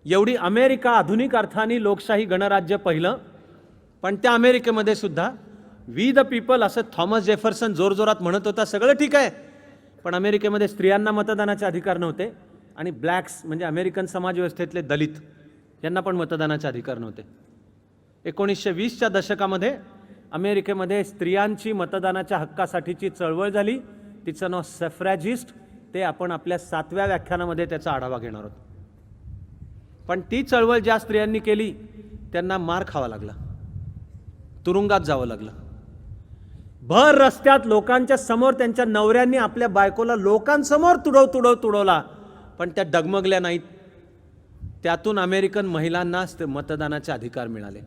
एवढी अमेरिका आधुनिक अर्थाने लोकशाही गणराज्य पहिलं, पण त्या अमेरिकेमध्ये सुद्धा वी द पीपल असं थॉमस जेफरसन जोरजोरात म्हणत होता. सगळं ठीक आहे, पण अमेरिकेमध्ये स्त्रियांना मतदानाचे अधिकार नव्हते आणि ब्लॅक्स म्हणजे अमेरिकन समाजव्यवस्थेतले दलित यांना पण मतदानाचे अधिकार नव्हते. 1920च्या दशकामध्ये अमेरिकेमध्ये स्त्रियांची मतदानाच्या हक्कासाठीची चळवळ झाली. तिचं नाव सफरॅजिस्ट. ते आपण आपल्या 7व्या व्याख्यानामध्ये त्याचा आढावा घेणार आहोत. पण ती चळवळ ज्या स्त्रियांनी केली त्यांना मार खावा लागला, तुरुंगात जावं लागलं. भर रस्त्यात लोकांच्या समोर त्यांच्या नवऱ्यांनी आपल्या बायकोला लोकांसमोर तुडवला, पण त्या डगमगल्या नाहीत. त्यातून अमेरिकन महिलांना मतदानाचे अधिकार मिळाले.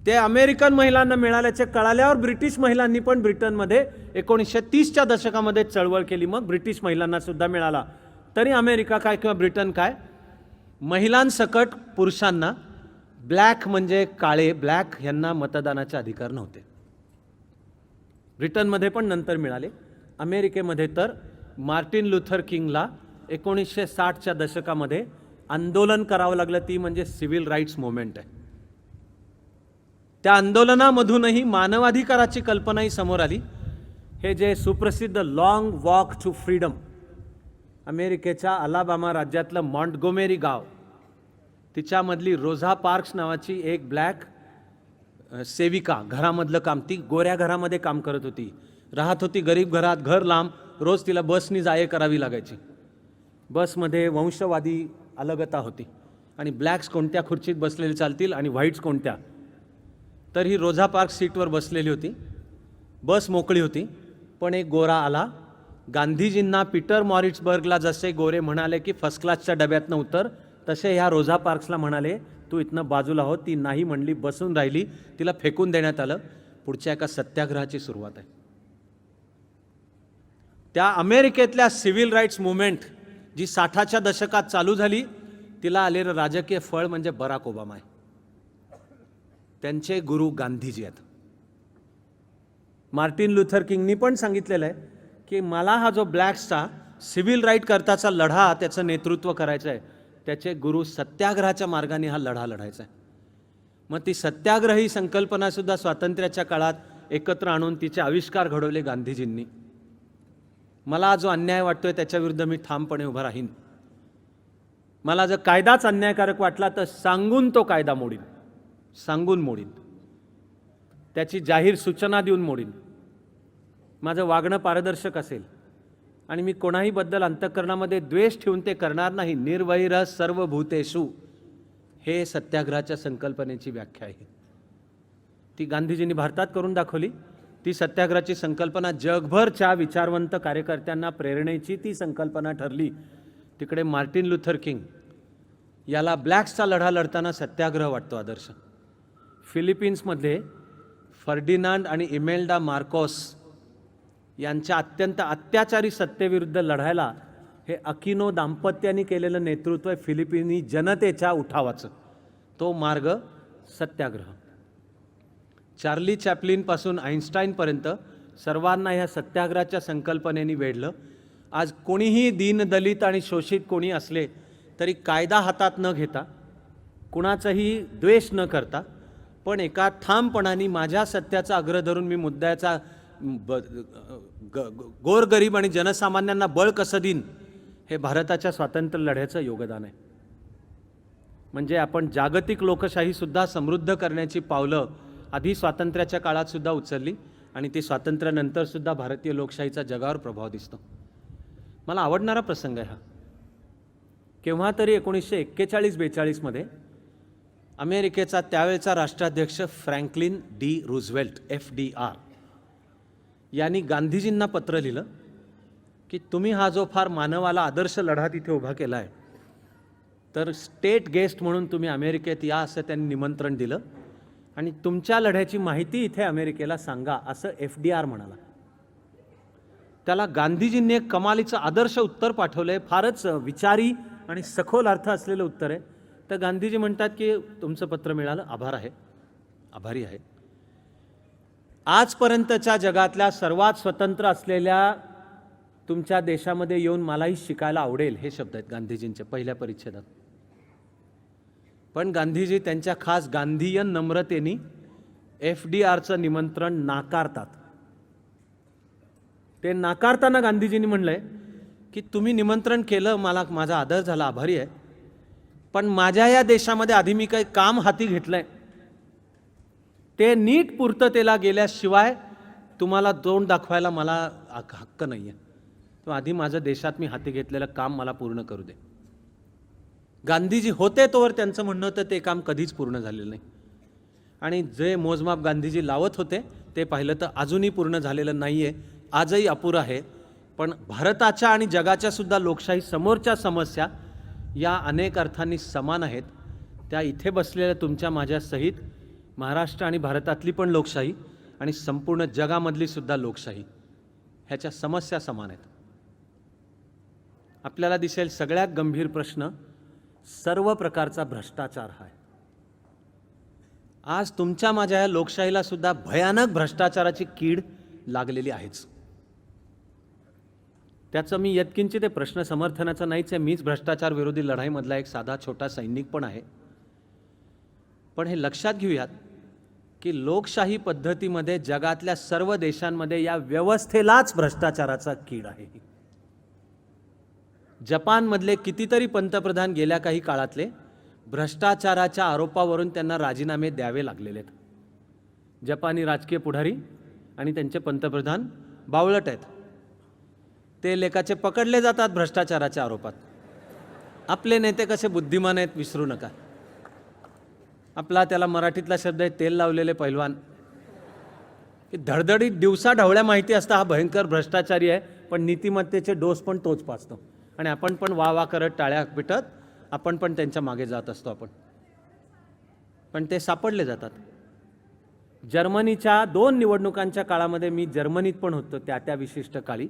ते अमेरिकन महिलांना मिळाल्याचे कळाल्यावर ब्रिटिश महिलांनी पण ब्रिटनमध्ये 1930च्या दशकामध्ये चळवळ केली. मग ब्रिटिश महिलांना सुद्धा मिळाला. तरी अमेरिका काय किंवा ब्रिटन काय, महिलांसकट पुरुषांना, ब्लॅक म्हणजे काळे, ब्लॅक यांना मतदानाचे अधिकार नव्हते. ब्रिटनमध्ये पण नंतर मिळाले. अमेरिकेमध्ये तर मार्टिन लुथर किंगला 1960च्या दशकामध्ये आंदोलन करावं लागलं. ती म्हणजे सिव्हिल राईट्स मुवमेंट आहे. त्या आंदोलनामधूनही मानवाधिकाराची कल्पनाही समोर आली. हे जे सुप्रसिद्ध लॉंग वॉक टू फ्रीडम, अमेरिकेच्या अलाबामा राज्यातलं मॉन्टगोमेरी गाव, तिच्यामधली रोझा पार्क्स नावाची एक ब्लॅक सेविका, घरामधलं काम, ती गोऱ्या घरामध्ये काम करत होती, राहत होती गरीब घरात, घर लांब, रोज तिला बसनी जाये करावी लागायची. बसमध्ये वंशवादी अलगता होती आणि ब्लॅक्स कोणत्या खुर्चीत बसलेले चालतील आणि व्हाईट्स कोणत्या. तर ही रोझा पार्क सीटवर बसलेली होती. बस मोकळी होती, पण एक गोरा आला. गांधीजींना पीटर मॉरिट्सबर्गला जसे गोरे म्हणाले की फर्स्ट क्लासच्या डब्यातनं उतर, तसे ह्या रोझा पार्क्सला म्हणाले तू इथनं बाजूला हो. ती नाही म्हणली, बसून राहिली. तिला फेकून देण्यात आलं. पुढच्या एका सत्याग्रहाची सुरुवात आहे. त्या अमेरिकेतल्या सिव्हिल राईट्स मुवमेंट जी 60च्या दशकात चालू झाली, तिला आलेलं राजकीय फळ म्हणजे बराक ओबामा आहे. त्यांचे गुरु गांधीजी आहेत. मार्टिन लुथर किंगनी पण सांगितलेलं आहे की मला हा जो ब्लॅक्सचा सिव्हिल राईट करताचा लढा, त्याचं नेतृत्व करायचं आहे, त्याचे गुरु सत्याग्रहाच्या मार्गाने हा लढा लढायचा आहे. मग ती सत्याग्रही संकल्पनासुद्धा स्वातंत्र्याच्या काळात एकत्र आणून तिचे आविष्कार घडवले गांधीजींनी. मला जो अन्याय वाटतोय त्याच्याविरुद्ध मी ठामपणे उभा राहीन. मला जर कायदाच अन्यायकारक वाटला तर सांगून तो कायदा मोडीन, सांगून मोडीन, त्याची जाहीर सूचना देऊन मोडीन. माझं वागणं पारदर्शक असेल आणि मी कोणाही बद्दल अंतःकरणामध्ये द्वेष ठेवून ते करणार नाही. निर्वैर सर्वभूतेषु, हे सत्याग्रहाच्या संकल्पनेची व्याख्या आहे. ती गांधीजींनी भारतात करून दाखवली. ती सत्याग्रहाची संकल्पना जगभरच्या विचारवंत कार्यकर्त्यांना प्रेरणेची ती संकल्पना ठरली. तिकडे मार्टिन लुथर किंग याला ब्लॅक्सचा लढा लढताना सत्याग्रह वाटतो आदर्श. फिलिपिन्समध्ये फर्डिनांड आणि इमेल्डा मार्कोस यांच्या अत्यंत अत्याचारी सत्तेविरुद्ध लढायला हे अकिनो दाम्पत्याने केलेलं नेतृत्व आहे फिलिपिनी जनतेच्या उठावाचं. तो मार्ग सत्याग्रह. चार्ली चॅप्लिनपासून आईन्स्टाईनपर्यंत सर्वांना ह्या सत्याग्रहाच्या संकल्पनेने वेढलं. आज कोणीही दीनदलित आणि शोषित कोणी असले तरी कायदा हातात न घेता, कुणाचाही द्वेष न करता, पण एका ठामपणाने माझ्या सत्याचा आग्रह धरून मी मुद्द्याचा गोरगरीब आणि जनसामान्यांना बळ कसं देईन, हे भारताच्या स्वातंत्र्य लढ्याचं योगदान आहे. म्हणजे आपण जागतिक लोकशाहीसुद्धा समृद्ध करण्याची पावलं आधी स्वातंत्र्याच्या काळातसुद्धा उचलली आणि ती स्वातंत्र्यानंतरसुद्धा भारतीय लोकशाहीचा जगावर प्रभाव दिसतो. मला आवडणारा प्रसंग आहे हा. केव्हा तरी 1941-42मध्ये अमेरिकेचा त्यावेळचा राष्ट्राध्यक्ष फ्रँकलिन डी रूझवेल्ट FDR यांनी गांधीजींना पत्र लिहिलं की तुम्ही हा जो फार मानवाला आदर्श लढा तिथे उभा केला आहे, तर स्टेट गेस्ट म्हणून तुम्ही अमेरिकेत या असं त्यांनी निमंत्रण दिलं आणि तुमच्या लढ्याची माहिती इथे अमेरिकेला सांगा असं FDR म्हणाला. त्याला गांधीजींनी एक कमालीचं आदर्श उत्तर पाठवलं आहे. फारच विचारी आणि सखोल अर्थ असलेलं उत्तर आहे. तर गांधीजी म्हणतात की तुमचं पत्र मिळालं, आभारी आहे. आजपर्यंतच्या जगातल्या सर्वात स्वतंत्र असलेल्या तुमच्या देशामध्ये येऊन मलाही शिकायला आवडेल, हे शब्द आहेत गांधीजींचे पहिल्या परिच्छेदात. पण गांधीजी त्यांच्या खास गांधीयन नम्रतेने FDRचं निमंत्रण नाकारतात. ते नाकारताना गांधीजींनी म्हणलंय की तुम्ही निमंत्रण केलं, मला माझा आदर झाला, आभारी आहे, पण माझ्या या देशामध्ये आधी मी काही काम हाती घेतलंय ते नीट पूर्ततेला गेल्याशिवाय तुम्हाला तोंड दाखवायला मला हक्क नाही आहे. तो आधी माझं देशात मी हाती घेतलेलं काम मला पूर्ण करू दे. गांधीजी होते तोवर त्यांचं म्हणणं होतं ते काम कधीच पूर्ण झालेलं नाही. आणि जे मोजमाप गांधीजी लावत होते ते पाहिलं तर अजूनही पूर्ण झालेलं नाही आहे, आजही अपुरं आहे. पण भारताच्या आणि जगाच्या सुद्धा लोकशाही समोरच्या समस्या या अनेक अर्थांनी समान आहेत. त्या इथे बसलेल्या तुमच्या माझ्यासहित महाराष्ट्र आणि भारतातली पण लोकशाही आणि संपूर्ण जगामधली सुद्धा लोकशाही ह्याच्या समस्या समान आहेत. आपल्याला दिसेल सगळ्यात गंभीर प्रश्न सर्व प्रकारचा भ्रष्टाचार हा आहे. आज तुमच्या माझ्या या लोकशाहीला सुद्धा भयानक भ्रष्टाचाराची कीड लागलेली आहेच. त्याचं मी यत्किंचित ते प्रश्न समर्थनाचा नाहीच आहे. मीच भ्रष्टाचार विरोधी लढाईमधला एक साधा छोटा सैनिक पण आहे. पण हे लक्षात घेऊयात की लोकशाही पद्धतीमध्ये जगातल्या सर्व देशांमध्ये या व्यवस्थेलाच भ्रष्टाचाराचा कीड आहे. जपानमधले कितीतरी पंतप्रधान गेल्या काही काळातले भ्रष्टाचाराच्या आरोपावरून त्यांना राजीनामे द्यावे लागलेले आहेत. जपानी राजकीय पुढारी आणि त्यांचे पंतप्रधान बावळट आहेत. ते लेखाचे पकडले जातात भ्रष्टाचाराच्या आरोपात. आपले नेते कसे बुद्धिमान आहेत विसरू नका. आपला त्याला मराठीतला शब्द आहे तेल लावलेले पैलवान. की धडधडीत दिवसा ढवळ्या माहिती असता हा भयंकर भ्रष्टाचारी आहे, पण नीतिमत्तेचे डोस पण तोच पाचतो आणि आपण पण वा करत टाळ्या पिटत आपण पण त्यांच्या मागे जात असतो. पण ते सापडले जातात. जर्मनीच्या 2 निवडणुकांच्या काळामध्ये मी जर्मनीत पण होतो. त्या विशिष्ट काळी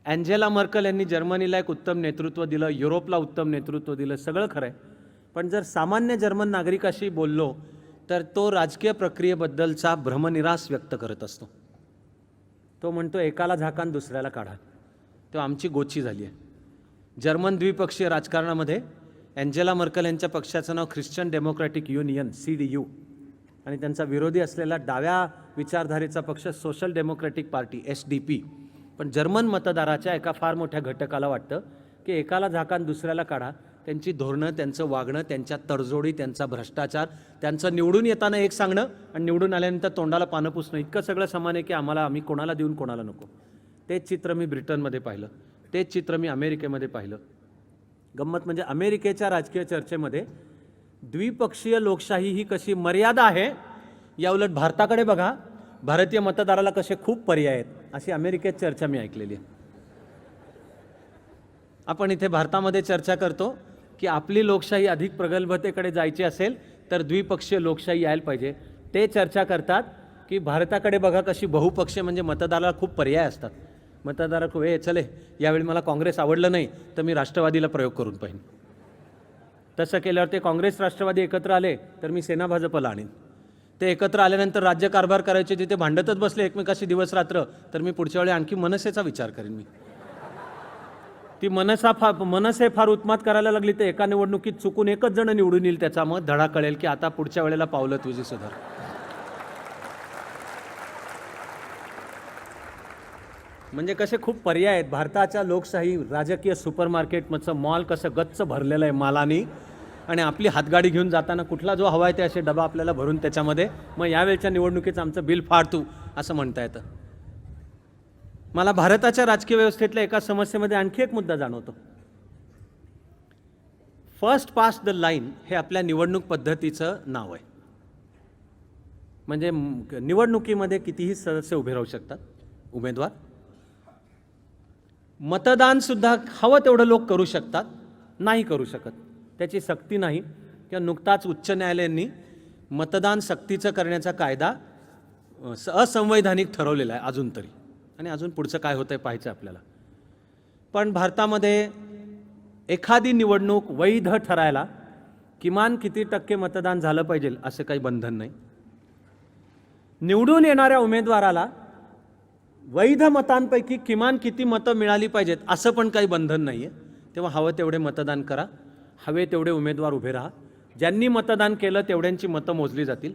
अँजेला मर्कल यांनी जर्मनीला एक उत्तम नेतृत्व दिलं, युरोपला उत्तम नेतृत्व दिलं, सगळं खरं आहे. पण जर सामान्य जर्मन नागरिकाशी बोललो तर तो राजकीय प्रक्रियेबद्दलचा भ्रमनिरास व्यक्त करत असतो. तो म्हणतो एकाला झाकान दुसऱ्याला काढा. तो आमची गोची झाली आहे. जर्मन द्विपक्षीय राजकारणामध्ये अँजेला मर्कल यांच्या पक्षाचं नाव ख्रिश्चन डेमोक्रॅटिक युनियन CDU आणि त्यांचा विरोधी असलेला डाव्या विचारधारेचा पक्ष सोशल डेमोक्रॅटिक पार्टी SDP. पण जर्मन मतदाराच्या एका फार मोठ्या घटकाला वाटतं की एकाला झाकान दुसऱ्याला काढा. त्यांची धोरणं, त्यांचं वागणं, त्यांच्या तडजोडी, त्यांचा भ्रष्टाचार, त्यांचं निवडून येताना एक सांगणं आणि निवडून आल्यानंतर तोंडाला पानं पुसणं, इतकं सगळं समान आहे की आम्ही कोणाला देऊन कोणाला नको. तेच चित्र मी ब्रिटनमध्ये पाहिलं, तेच चित्र मी अमेरिकेमध्ये पाहिलं. गंमत म्हणजे अमेरिकेच्या राजकीय चर्चेमध्ये द्विपक्षीय लोकशाही ही कशी मर्यादा आहे, या उलट भारताकडे बघा, भारतीय मतदाराला कसे खूप पर्याय आहेत, अशी अमेरिकेत चर्चा मी ऐकलेली आहे. आपण इथे भारतामध्ये चर्चा करतो की आपली लोकशाही अधिक प्रगल्भतेकडे जायची असेल तर द्विपक्षीय लोकशाही यायला पाहिजे. ते चर्चा करतात की भारताकडे बघा कशी बहुपक्षीय, म्हणजे मतदाराला खूप पर्याय असतात. मतदारा हे चले यावेळी मला काँग्रेस आवडलं नाही तर मी राष्ट्रवादीला प्रयोग करून पाहिन. तसं केल्यावर ते काँग्रेस राष्ट्रवादी एकत्र आले तर मी सेना भाजपला आणीन. ते एकत्र आल्यानंतर राज्यकारभार करायचे, तिथे भांडतच बसले एकमेकाशी दिवस रात्र, तर मी पुढच्या वेळी आणखी मनसेचा विचार करेन. मी ती मनसे फार उत्मात करायला लागली तर एका निवडणुकीत चुकून एकच जण निवडून येईल, त्याचा मग धडा कळेल की आता पुढच्या वेळेला पावलं तुझी सुधार. म्हणजे कसे खूप पर्याय आहेत भारताच्या लोकशाही राजकीय सुपरमार्केटमधचं मॉल कसं गच्च भरलेलं आहे मालानी, आणि आपली हातगाडी घेऊन जाताना कुठला जो हवा आहे ते असे डबा आपल्याला भरून त्याच्यामध्ये मग यावेळच्या निवडणुकीचं आमचं बिल फाड तू असं म्हणता येतं. मला भारताच्या राजकीय व्यवस्थेतल्या एका समस्येमध्ये आणखी एक मुद्दा जाणवतो. फर्स्ट पास द लाईन हे आपल्या निवडणूक पद्धतीचं नाव आहे. म्हणजे निवडणुकीमध्ये कितीही सदस्य उभे राहू शकतात, उमेदवार. मतदान सुद्धा हवं तेवढं लोक करू शकतात, नाही करू शकत, त्याची सक्ती नाही. किंवा नुकताच उच्च न्यायालयाने मतदान सक्तीचं करण्याचा कायदा असंवैधानिक ठरवलेला आहे अजून तरी, आणि अजून पुढचं काय होतंय पाहायचं आपल्याला. पण भारतामध्ये एखादी निवडणूक वैध ठरायला किमान किती टक्के मतदान झालं पाहिजे असं काही बंधन नाही. निवडून येणाऱ्या उमेदवाराला वैध मतांपैकी किमान किती मतं मिळाली पाहिजेत असं पण काही बंधन नाही आहे. तेव्हा हवं तेवढे मतदान करा, हवे तेवढे उमेदवार उभे राहा. ज्यांनी मतदान केलं तेवढ्यांची मतं मोजली जातील.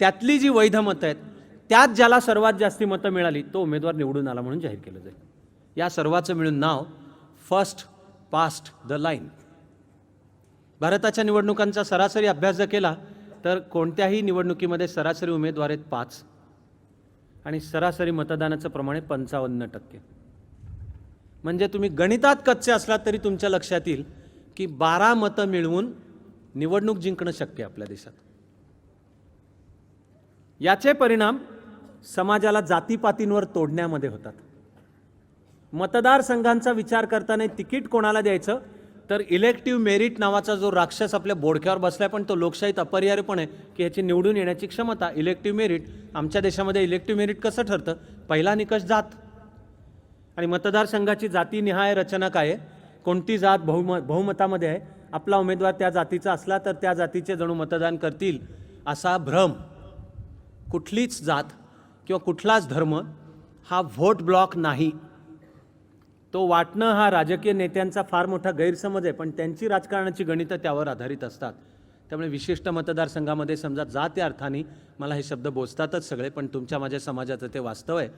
त्यातली जी वैध मतं आहेत त्यात ज्याला सर्वात जास्ती मतं मिळाली तो उमेदवार निवडून आला म्हणून जाहीर केलं जाईल. या सर्वाचं मिळून नाव फर्स्ट पास्ट द लाईन. भारताच्या निवडणुकांचा सरासरी अभ्यास जर केला तर कोणत्याही निवडणुकीमध्ये सरासरी उमेदवार आहेत 5 आणि सरासरी मतदानाचं प्रमाण आहे 55%. म्हणजे तुम्ही गणितात कच्चे असलात तरी तुमच्या लक्षात येईल की 12 मतं मिळवून निवडणूक जिंकणं शक्य आहे आपल्या देशात. याचे परिणाम समाजाला जातीपातींवर तोडण्यामध्ये होतात. मतदारसंघांचा विचार करताना तिकीट कोणाला द्यायचं तर इलेक्टिव्ह मेरिट नावाचा जो राक्षस आपल्या बोडक्यावर बसलाय, पण तो लोकशाहीत अपरिहार्यपण आहे की ह्याची निवडून येण्याची क्षमता. इलेक्टिव्ह मेरिट आमच्या देशामध्ये इलेक्टिव्ह मेरिट कसं ठरतं, पहिला निकष जात, आणि मतदारसंघाची जातीनिहाय रचना काय आहे, कोणती जात बहुमतामध्ये आहे, आपला उमेदवार त्या जातीचा असला तर त्या जातीचे जणू मतदान करतील असा भ्रम. कुठलीच जात किंवा कुठलाच धर्म हा व्होट ब्लॉक नाही. तो वाटणं हा राजकीय नेत्यांचा फार मोठा गैरसमज आहे, पण त्यांची राजकारणाची गणितं त्यावर आधारित असतात. त्यामुळे विशिष्ट मतदारसंघामध्ये समजा जात या अर्थाने मला हे शब्द बोचतातच सगळे, पण तुमच्या माझ्या समाजाचं ते वास्तव आहे.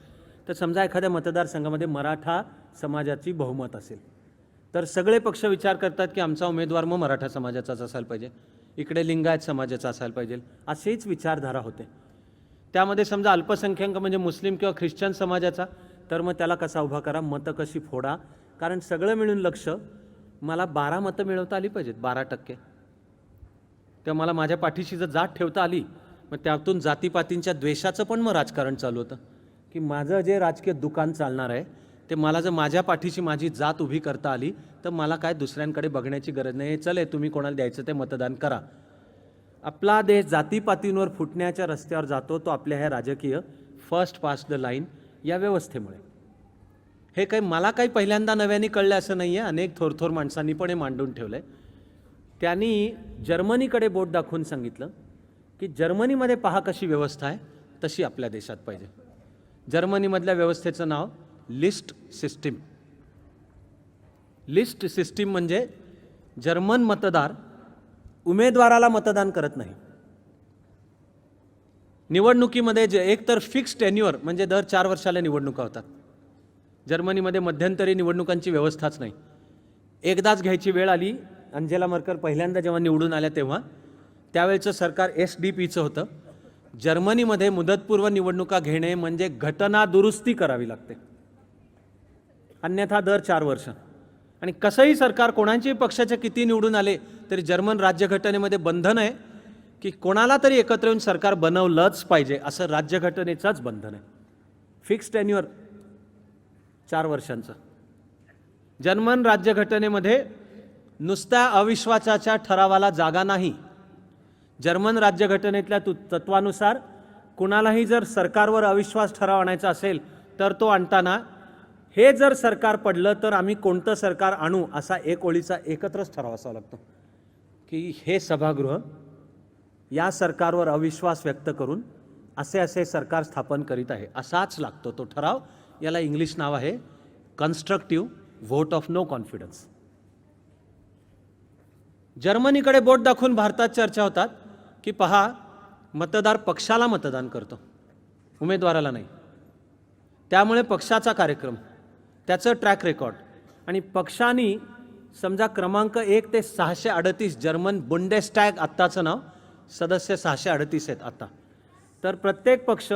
तर समजा एखाद्या मतदारसंघामध्ये मराठा समाजाची बहुमत असेल तर सगळे पक्ष विचार करतात की आमचा उमेदवार मग मराठा समाजाचाच असायला पाहिजे, इकडे लिंगायत समाजाचा असायला पाहिजे, अशीच विचारधारा होते. त्यामध्ये समजा अल्पसंख्याक म्हणजे मुस्लिम किंवा ख्रिश्चन समाजाचा, तर मग त्याला कसा उभा करा, मतं कशी फोडा, कारण सगळं मिळून लक्ष मला 12 मतं मिळवता आली पाहिजेत, 12%. तेव्हा मला माझ्या पाठीशी जर जात ठेवता आली, मग त्यातून जातीपातींच्या द्वेषाचं पण मग राजकारण चालू होतं की माझं जे राजकीय दुकान चालणार आहे ते मला जर माझ्या पाठीशी माझी जात उभी करता आली तर मला काय दुसऱ्यांकडे बघण्याची गरज नाही. चले तुम्ही कोणाला द्यायचं ते मतदान करा. आपला देश जातीपातींवर फुटण्याच्या रस्त्यावर जातो तो आपल्या ह्या राजकीय फर्स्ट पास द लाईन या व्यवस्थेमुळे. हे काही मला काही पहिल्यांदा नव्याने कळलं असं नाही आहे, अनेक थोरथोर माणसांनी पण हे मांडून ठेवलं आहे. त्यांनी जर्मनीकडे बोट दाखवून सांगितलं की जर्मनीमध्ये पहा कशी व्यवस्था आहे तशी आपल्या देशात पाहिजे. जर्मनीमधल्या व्यवस्थेचं नाव लिस्ट सिस्टीम. लिस्ट सिस्टीम म्हणजे जर्मन मतदार उमेदवाराला मतदान करत नाही. निवडणुकीमध्ये जे एक तर फिक्स टेन्युअर म्हणजे दर 4 वर्षाला निवडणुका होतात. जर्मनीमध्ये मध्यंतरी निवडणुकांची व्यवस्थाच नाही. एकदाच घ्यायची वेळ आली. अंजेला मर्केल पहिल्यांदा जेव्हा निवडून आल्या तेव्हा त्यावेळचं सरकार SDP होतं. जर्मनीमध्ये मुदतपूर्व निवडणुका घेणे म्हणजे घटना दुरुस्ती करावी लागते, अन्यथा दर 4 वर्ष. आणि कसंही सरकार कोणाच्याही पक्षाचे किती निवडून आले तरी जर्मन राज्यघटनेमध्ये बंधन आहे की कोणाला तरी एकत्र येऊन सरकार बनवलंच पाहिजे, असं राज्यघटनेचंच बंधन आहे. फिक्स टेन्युअर 4 वर्षांचं. जर्मन राज्यघटनेमध्ये नुसत्या अविश्वासाच्या ठरावाला जागा नाही. जर्मन राज्यघटनेतल्या तत्वानुसार कुणालाही जर सरकारवर अविश्वास ठराव आणायचा असेल तर तो आणताना हे जर सरकार पडलं तर आम्ही कोणतं सरकार आणू असा एक ओळीचा एकत्रच ठराव असावा लागतो की हे सभागृह या सरकारवर अविश्वास व्यक्त करून असे सरकार स्थापन करीत आहे असाच लागतो तो ठराव. याला इंग्लिश नाव आहे constructive vote of no confidence. जर्मनीकडे बोट दाखवून भारतात चर्चा होतात की पहा मतदार पक्षाला मतदान करतो, उमेदवाराला नाही. त्यामुळे पक्षाचा कार्यक्रम, त्याचं ट्रॅक रेकॉर्ड आणि पक्षांनी समजा क्रमांक 1 ते 638 जर्मन बुंडेस्टॅग आत्ताचं नाव, सदस्य 638 आहेत आता. तर प्रत्येक पक्ष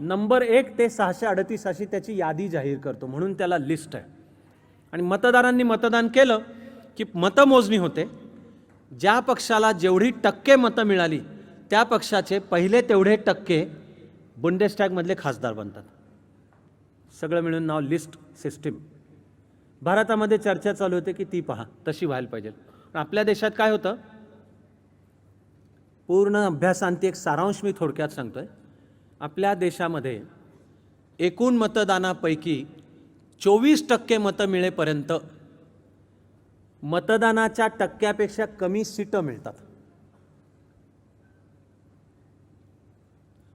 नंबर 1 ते 638 अशी त्याची यादी जाहीर करतो, म्हणून त्याला लिस्ट आहे. आणि मतदारांनी मतदान केलं की मतमोजणी होते. ज्या पक्षाला जेवढी टक्के मतं मिळाली त्या पक्षाचे पहिले तेवढे टक्के बुंडेस्टॅगमधले खासदार बनतात. सगळं मिळून नाव लिस्ट सिस्टीम. भारतामध्ये चर्चा चालू होते की ती पहा तशी व्हायला पाहिजे. आपल्या देशात काय होतं, पूर्ण अभ्यासांती एक सारांश मी थोडक्यात सांगतोय. आपल्या देशामध्ये एकूण मतदानापैकी 24% मतं मिळेपर्यंत मतदानाच्या टक्क्यापेक्षा कमी सीटं मिळतात.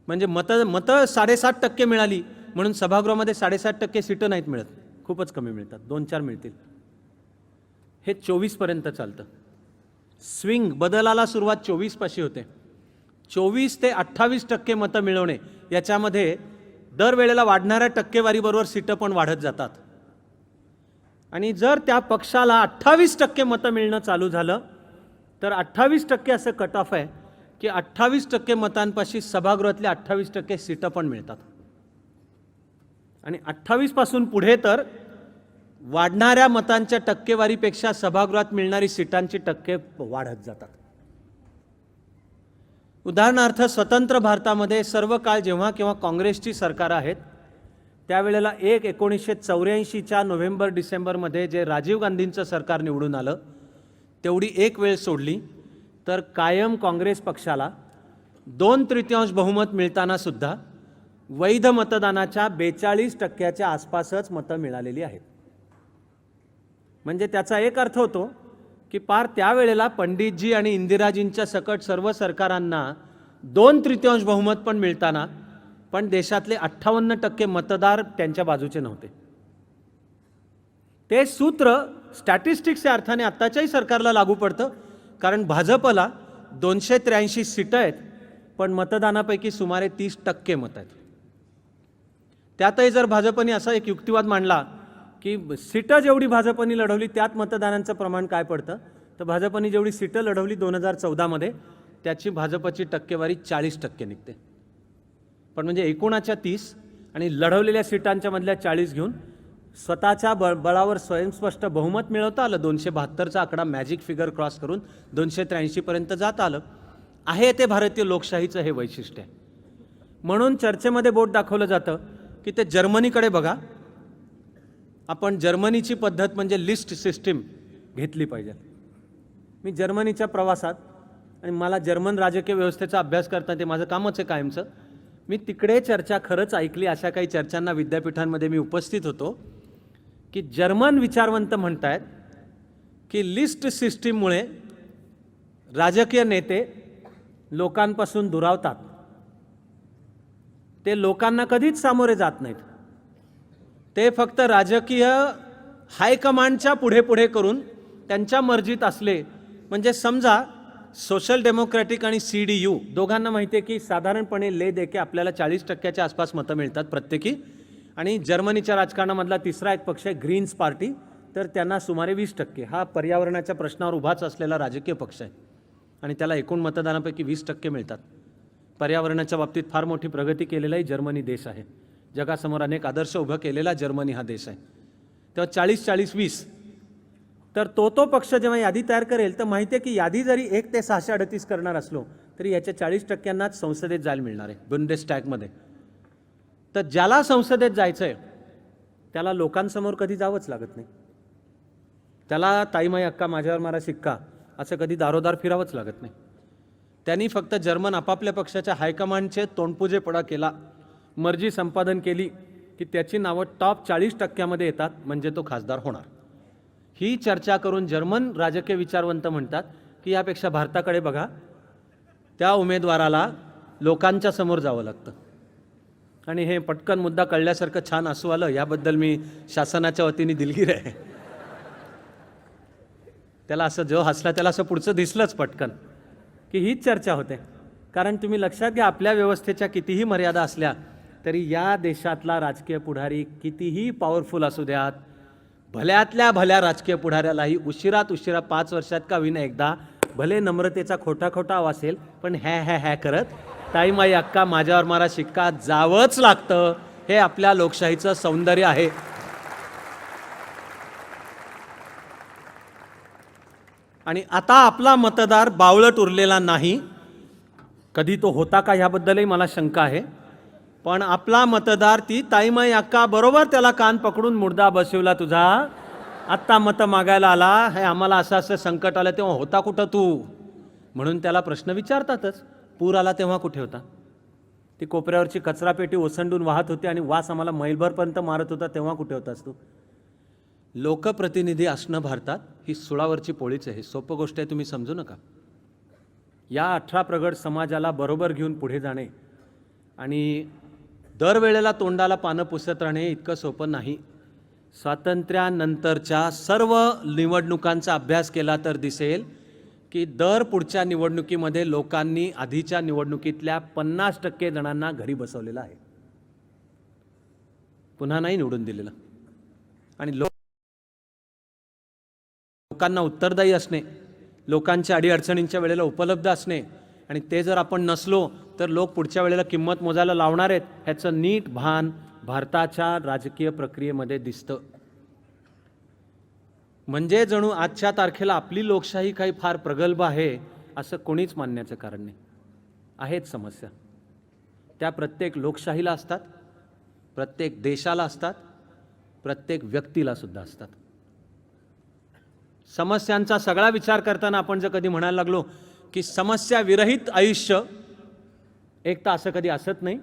म्हणजे मतं 7.5% मिळाली म्हणून सभागृहामध्ये 7.5% सीटं नाहीत मिळत, खूपच कमी मिळतात, 2-4 मिळतील. हे 24 पर्यंत चालतं. स्विंग बदलाला सुरुवात 24 पाशी होते. 24 ते 28% मतं मिळवणे याच्यामध्ये दरवेळेला वाढणाऱ्या टक्केवारीबरोबर सीटं पण वाढत जातात. आणि जर त्या पक्षाला 28% मतं मिळणं चालू झालं तर 28% असं कट ऑफ आहे की 28% मतांपाशी सभागृहातले 28% सीटं पण मिळतात. आणि 28 पासून पुढे तर वाढणाऱ्या मतांच्या टक्केवारीपेक्षा सभागृहात मिळणारी सीटांची टक्के वाढत जातात. उदाहरणार्थ स्वतंत्र भारतामध्ये सर्व काळ जेव्हा केव्हा काँग्रेसची सरकार आहेत त्यावेळेला 1984च्या नोव्हेंबर-डिसेंबरमध्ये जे राजीव गांधींचं सरकार निवडून आलं तेवढी एक वेळ सोडली तर कायम काँग्रेस पक्षाला 2/3 बहुमत मिळताना सुद्धा वैध मतदानाच्या 42% आसपासच मतं मिळालेली आहेत. म्हणजे त्याचा एक अर्थ होतो की पार त्यावेळेला पंडितजी आणि इंदिराजींच्या सकट सर्व सरकारांना 2/3 बहुमत पण मिळताना पण देशातले 58% मतदार त्यांच्या बाजूचे नव्हते. ते सूत्र स्टॅटिस्टिक्सच्या अर्थाने आत्ताच्याही सरकारला लागू पडतं, कारण भाजपला 283 सीटं आहेत पण मतदानापैकी सुमारे 30% मतं आहेत. त्यातही जर भाजपने असा एक युक्तिवाद मांडला की सीटं जेवढी भाजपने लढवली त्यात मतदानांचं प्रमाण काय पडतं, तर भाजपने जेवढी सीटं लढवली 2014मध्ये त्याची भाजपची टक्केवारी 40% निघते. पण म्हणजे एकूणाच्या 30 आणि लढवलेल्या सीटांच्या मधल्या 40 घेऊन स्वतःच्या बळावर स्वयंस्पष्ट बहुमत मिळवता आलं. 272चा आकडा मॅजिक फिगर क्रॉस करून 283 पर्यंत जात आलं आहे. ते भारतीय लोकशाहीचं हे वैशिष्ट्य आहे. म्हणून चर्चेमध्ये बोट दाखवलं जातं की ते जर्मनीकडे बघा. आपण जर्मनीची पद्धत म्हणजे लिस्ट सिस्टीम घेतली पाहिजे. मी जर्मनीच्या प्रवासात आणि मला जर्मन राजकीय व्यवस्थेचा अभ्यास करताना ते माझं कामच आहे कायमचं. मी तिकडे चर्चा खरंच ऐकली. अशा काही चर्चांना विद्यापीठांमध्ये मी उपस्थित होतो की जर्मन विचारवंत म्हणतायत की लिस्ट सिस्टीममुळे राजकीय नेते लोकांपासून दुरावतात. ते लोकांना कधीच सामोरे जात नाहीत. ते फक्त राजकीय हायकमांडच्या पुढे करून त्यांच्या मर्जीत असले. म्हणजे समजा सोशल डेमोक्रॅटिक आणि CDU दोघांना माहिती आहे की साधारणपणे ले देके आपल्याला 40%च्या आसपास मतं मिळतात प्रत्येकी. आणि जर्मनीच्या राजकारणामधला तिसरा एक पक्ष आहे ग्रीन्स पार्टी, तर त्यांना सुमारे 20%. हा पर्यावरणाच्या प्रश्नावर उभाच असलेला राजकीय पक्ष आहे आणि त्याला एकूण मतदानापैकी 20% मिळतात. पर्यावरणाच्या बाबतीत फार मोठी प्रगती केलेलाही जर्मनी देश आहे. जगासमोर अनेक आदर्श उभं केलेला जर्मनी हा देश आहे. तेव्हा 40-40-20 तर तो पक्ष जेव्हा यादी तयार करेल तर माहिती आहे की यादी जरी 1 ते 638 करणार असलो तरी याच्या 40%नाच संसदेत जायला मिळणार आहे बुंडेस्टॅगमध्ये. तर ज्याला संसदेत जायचं आहे त्याला लोकांसमोर कधी जावंच लागत नाही. त्याला ताईमाई अक्का माझ्यावर मारा शिक्का असं कधी दारोदार फिरावंच लागत नाही. त्यांनी फक्त जर्मन आपापल्या पक्षाच्या हायकमांडचे तोंडपुजेपणा केला, मर्जी संपादन केली की त्याची नावं टॉप 40% येतात, म्हणजे तो खासदार होणार. ही चर्चा करून जर्मन राजकीय विचारवंत म्हणतात की यापेक्षा भारताकडे बघा, त्या उमेदवाराला लोकांच्या समोर जावं लागतं. आणि हे पटकन मुद्दा कळल्यासारखं छान असू आलं, याबद्दल मी शासनाच्या वतीने दिलगीर आहे. त्याला असं जो हसला त्याला असं पुढचं दिसलंच पटकन की हीच चर्चा होते. कारण तुम्ही लक्षात घ्या, आपल्या व्यवस्थेच्या कितीही मर्यादा असल्या तरी या देशातला राजकीय पुढारी कितीही पॉवरफुल असू द्यात, भल्यातल्या भल्या राजकीय पुढाऱ्यालाही उशिरात उशिरा 5 वर्षात का होईना एकदा, भले नम्रतेचा खोटा खोटा आवाज असेल पण हॅ करत ताईमाई अक्का माझ्यावर मारा शिक्का जावंच लागतं. हे आपल्या लोकशाहीचं सौंदर्य आहे. आणि आता आपला मतदार बावळट उरलेला नाही. कधी तो होता का ह्याबद्दलही मला शंका आहे. पण आपला मतदार ती ताईमाई अक्का बरोबर त्याला कान पकडून मुर्दा बसवला तुझा, आत्ता मतं मागायला आला, हे आम्हाला असं संकट आलं तेव्हा होता कुठं तू, म्हणून त्याला प्रश्न विचारतातच. पूर आला तेव्हा कुठे होता? ती कोपऱ्यावरची कचरापेटी ओसंडून वाहत होती आणि वास आम्हाला मैलभरपर्यंत मारत होता, तेव्हा कुठे होतास तू? लोकप्रतिनिधी असणं भारतात ही सुळावरची पोळीच आहे. सोपं गोष्ट आहे, तुम्ही समजू नका. या 18 प्रगड समाजाला बरोबर घेऊन पुढे जाणे आणि दरवेळेला तोंडाला पानं पुसत राहणे इतकं सोपं नाही. स्वातंत्र्यानंतरच्या सर्व निवडणुकांचा अभ्यास केला तर दिसेल की दर पुढच्या निवडणुकीमध्ये लोकांनी आधीच्या निवडणुकीतल्या 50% जणांना घरी बसवलेलं आहे, पुन्हा नाही निवडून दिलेलं. आणि लोकांना उत्तरदायी असणे, लोकांच्या अडीअडचणींच्या वेळेला उपलब्ध असणे, आणि ते जर आपण नसलो तर लोक पुढच्या वेळेला किंमत मोजायला लावणार आहेत, ह्याचं नीट भान भारताच्या राजकीय प्रक्रियेमध्ये दिसतं. म्हणजे जणू आजच्या तारखेला आपली लोकशाही काही फार प्रगल्भ आहे असं कोणीच मानण्याचं कारण नाही. आहेत समस्या, त्या प्रत्येक लोकशाहीला असतात, प्रत्येक देशाला असतात, प्रत्येक व्यक्तीला सुद्धा असतात. समस्यांचा सगळा विचार करताना आपण जर कधी म्हणायला लागलो की समस्या विरहित आयुष्य, एक तर असं कधी असत नाही,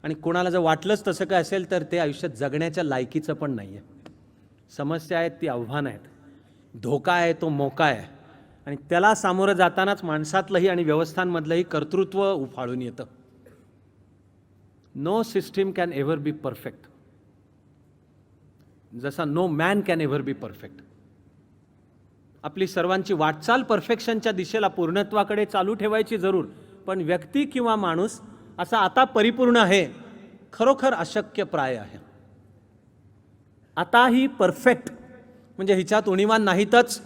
आणि कोणाला जर वाटलंच तसं काय असेल तर ते आयुष्य जगण्याच्या लायकीचं पण नाही आहे. समस्या आहेत ती आव्हान आहेत, धोका आहे तो मोका आहे, आणि त्याला सामोरं जातानाच माणसातलंही आणि व्यवस्थांमधलंही कर्तृत्व उफाळून येतं. No system can ever be perfect, जसा no man can ever be perfect. आपली सर्वांची वाटचाल परफेक्शनच्या दिशेला, पूर्णत्वाकडे चालू ठेवायची जरूर, पण व्यक्ती किंवा माणूस असा आता परिपूर्ण आहे खरोखर अशक्य प्राय आहे. आता ही परफेक्ट म्हणजे हिच्यात उणीवा नाहीतच,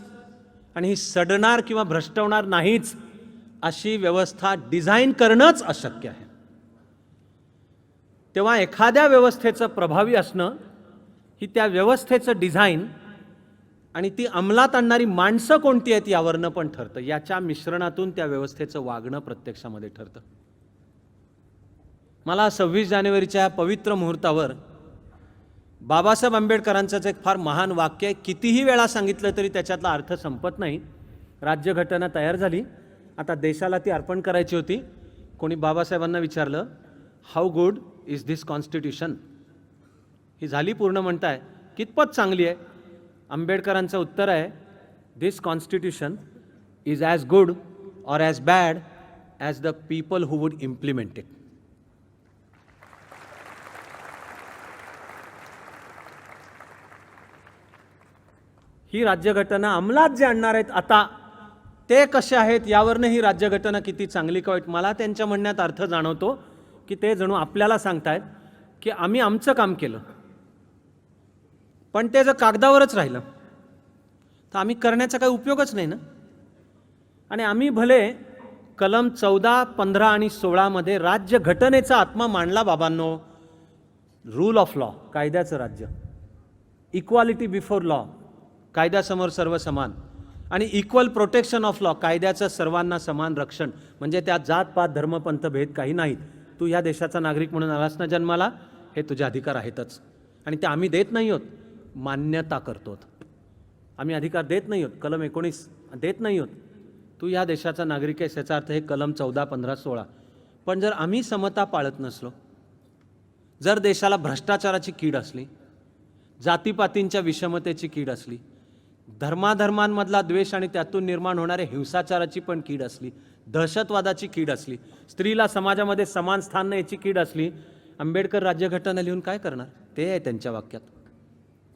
आणि ही सडणार किंवा भ्रष्टवणार नाहीच अशी व्यवस्था डिझाईन करणंच अशक्य आहे. तेव्हा एखाद्या व्यवस्थेचं प्रभावी असणं ही त्या व्यवस्थेचं डिझाईन आणि ती अंमलात आणणारी माणसं कोणती आहेत यावरनं पण ठरतं. याच्या मिश्रणातून त्या व्यवस्थेचं वागणं प्रत्यक्षामध्ये ठरतं. मला 26 जानेवारीच्या पवित्र मुहूर्तावर बाबासाहेब आंबेडकरांचंच एक फार महान वाक्य आहे, कितीही वेळा सांगितलं तरी त्याच्यातला अर्थ संपत नाही. राज्यघटना तयार झाली, आता देशाला ती अर्पण करायची होती. कोणी बाबासाहेबांना विचारलं, how good is this constitution? ही झाली पूर्ण म्हणताय, कितपत चांगली आहे? आंबेडकरांचं उत्तर आहे, this constitution is as good or as bad as the people who would implement it. ही राज्यघटना अंमलात जे आणणार आहेत आता ते कसे आहेत यावरनं ही राज्यघटना किती चांगली का वाईट, मला त्यांच्या म्हणण्यात अर्थ जाणवतो की ते जणू आपल्याला सांगतायत की आम्ही आमचं काम केलं, पण ते जर कागदावरच राहिलं तर आम्ही करण्याचा काही उपयोगच नाही ना. आणि आम्ही भले कलम 14, 15 आणि 16 मध्ये राज्यघटनेचा आत्मा मांडला बाबांनो, रूल ऑफ लॉ, कायद्याचं राज्य, इक्वालिटी बिफोर लॉ, कायद्यासमोर सर्व समान, आणि इक्वल प्रोटेक्शन ऑफ लॉ, कायद्याचं सर्वांना समान रक्षण, म्हणजे त्यात जात पात धर्म पंथ भेद काही नाहीत. तू या देशाचा नागरिक म्हणून आलास ना जन्माला, हे तुझे अधिकार आहेतच, आणि ते आम्ही देत नाही आहोत, मान्यता करतो. आम्ही अधिकार देत नाही आहोत, कलम 19 देत नाही आहोत, तू या देशाचा नागरिक आहेस याचा अर्थ हे कलम 14, 15, 16. पण जर आम्ही समता पाळत नसलो, जर देशाला भ्रष्टाचाराची कीड असली, जातीपातींच्या विषमतेची कीड असली, धर्माधर्मांमधला द्वेष आणि त्यातून निर्माण होणारे हिंसाचाराची पण कीड असली, दहशतवादाची कीड असली, स्त्रीला समाजामध्ये समान स्थान नाही याची कीड असली, आंबेडकर राज्यघटना लिहून काय करणार? ते आहे त्यांच्या वाक्यात